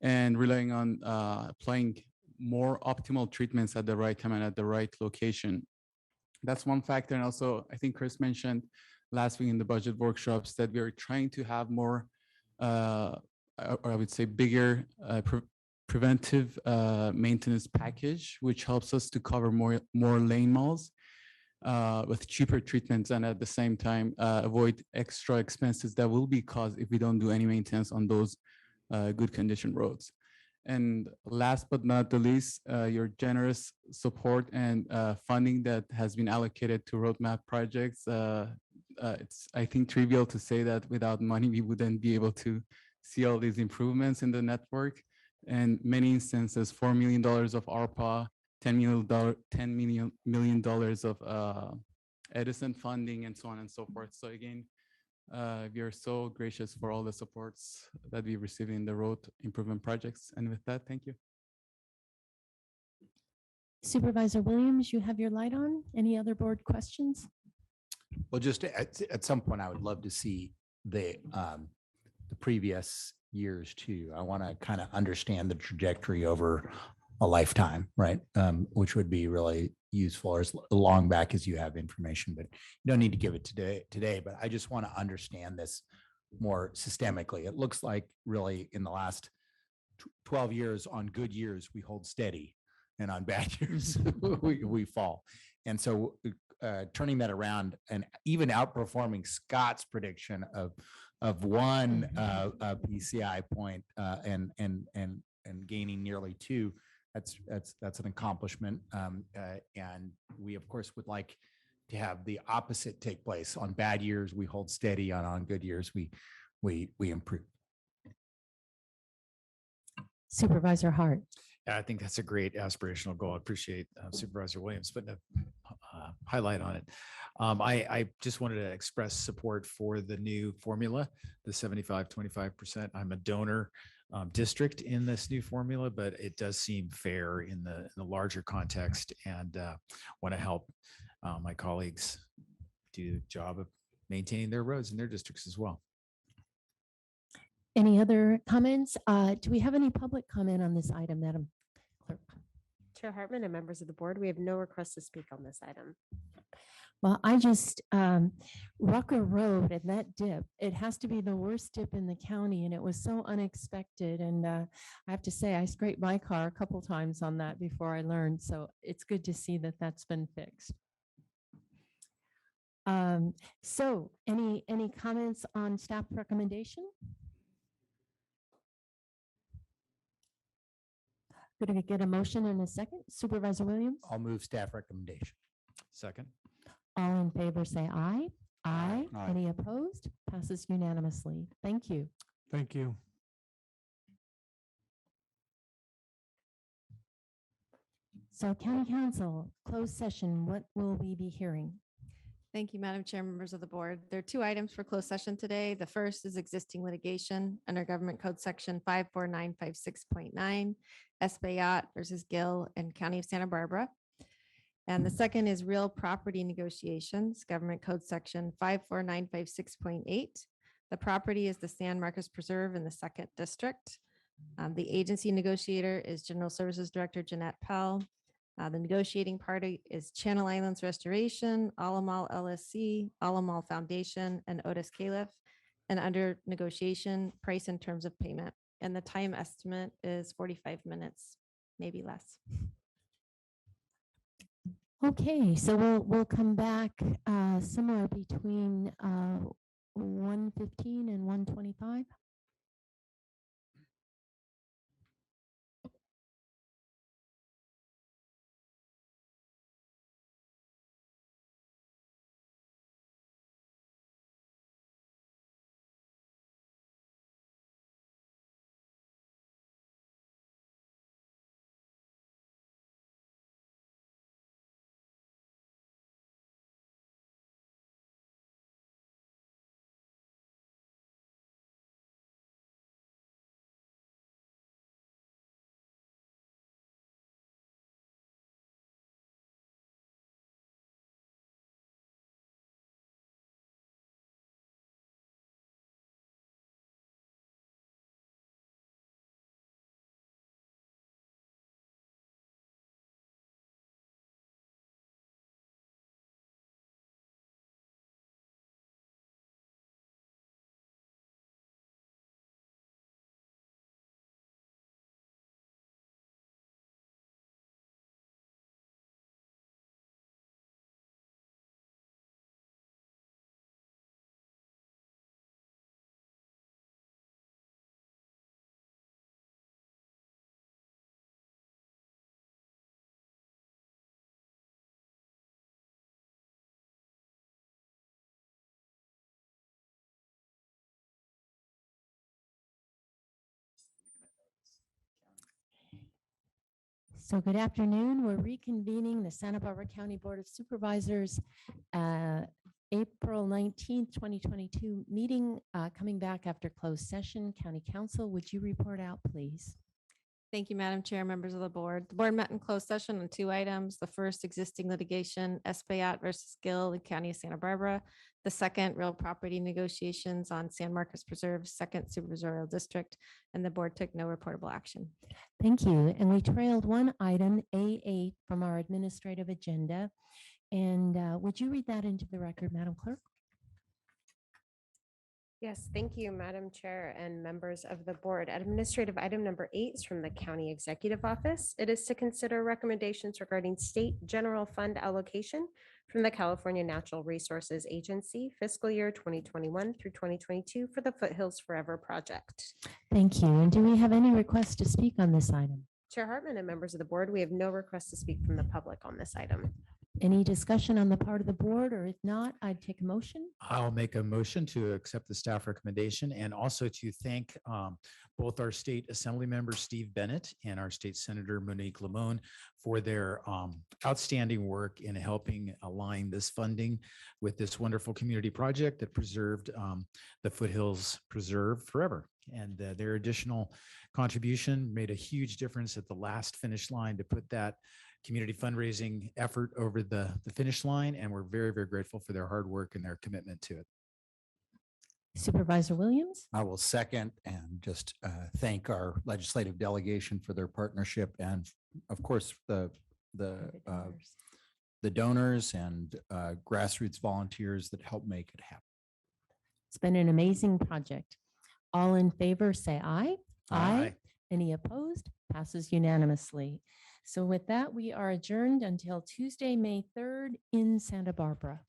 and relying on applying more optimal treatments at the right time and at the right location. That's one factor. And also, I think Chris mentioned last week in the budget workshops that we are trying to have more, or I would say bigger preventive maintenance package, which helps us to cover more lane miles with cheaper treatments and at the same time avoid extra expenses that will be caused if we don't do any maintenance on those good condition roads. And last but not the least, your generous support and funding that has been allocated to roadmap projects. It's, I think, trivial to say that without money, we wouldn't be able to see all these improvements in the network. And many instances, $4 million of ARPA, $10 million of Edison funding, and so on and so forth. So again, we are so gracious for all the supports that we receive in the road improvement projects. And with that, thank you. Supervisor Williams, you have your light on. Any other board questions? Well, just at some point, I would love to see the previous years too. I want to kind of understand the trajectory over a lifetime, right? Which would be really useful, or as long back as you have information, but you don't need to give it today, but I just want to understand this more systemically. It looks like really in the last 12 years, on good years, we hold steady, and on bad years, we fall. And so turning that around and even outperforming Scott's prediction of one PCI point and gaining nearly 2, that's an accomplishment. And we, of course, would like to have the opposite take place. On bad years, we hold steady. On good years, we improve. Supervisor Hart. I think that's a great aspirational goal. I appreciate Supervisor Williams putting a highlight on it. I just wanted to express support for the new formula, the 75-25%. I'm a donor district in this new formula, but it does seem fair in the larger context, and want to help my colleagues do the job of maintaining their roads in their districts as well. Any other comments? Do we have any public comment on this item, Madam Clerk? Chair Hartman and members of the board, we have no request to speak on this item. Well, I just, Rucker Road and that dip, it has to be the worst dip in the county, and it was so unexpected. And I have to say, I scraped my car a couple times on that before I learned. So it's good to see that that's been fixed. So any comments on staff recommendation? Going to get a motion in a second. Supervisor Williams? I'll move staff recommendation. Second. All in favor say aye. Aye. Aye. Any opposed? Passes unanimously. Thank you. Thank you. So County Council, closed session, what will we be hearing? Thank you, Madam Chair, members of the board. There are 2 items for closed session today. The first is existing litigation under Government Code Section 54956.9, Espaillat versus Gill and County of Santa Barbara. And the second is real property negotiations, Government Code Section 54956.8. The property is the San Marcos Preserve in the 2nd District. The agency negotiator is General Services Director Jeanette Pell. The negotiating party is Channel Islands Restoration, Alamal LSC, Alamal Foundation, and Otis Califf. And under negotiation, price and terms of payment. And the time estimate is 45 minutes, maybe less. Okay, so we'll come back somewhere between 1:15 and 1:25. So good afternoon. We're reconvening the Santa Barbara County Board of Supervisors, April 19th, 2022 meeting, coming back after closed session. County Council, would you report out, please? Thank you, Madam Chair, members of the board. The board met in closed session on 2 items. The first, existing litigation, Espaillat versus Gill in County of Santa Barbara. The second, real property negotiations on San Marcos Preserve, second supervisorial district, and the board took no reportable action. Thank you. And we trailed one item, A8, from our administrative agenda. And would you read that into the record, Madam Clerk? Yes, thank you, Madam Chair and members of the board. Administrative item number 8 is from the County Executive Office. It is to consider recommendations regarding state general fund allocation from the California Natural Resources Agency fiscal year 2021 through 2022 for the Foothills Forever project. Thank you. And do we have any requests to speak on this item? Chair Hartman and members of the board, we have no requests to speak from the public on this item. Any discussion on the part of the board, or if not, I'd take a motion. I'll make a motion to accept the staff recommendation and also to thank both our state assembly member, Steve Bennett, and our state senator, Monique Lamone, for their outstanding work in helping align this funding with this wonderful community project that preserved the Foothills Preserve forever. And their additional contribution made a huge difference at the last finish line to put that community fundraising effort over the finish line. And we're very, very grateful for their hard work and their commitment to it. Supervisor Williams? I will second and just thank our legislative delegation for their partnership, and of course the donors and grassroots volunteers that help make it happen. It's been an amazing project. All in favor, say aye. Aye. Any opposed? Passes unanimously. So with that, we are adjourned until Tuesday, May 3rd in Santa Barbara.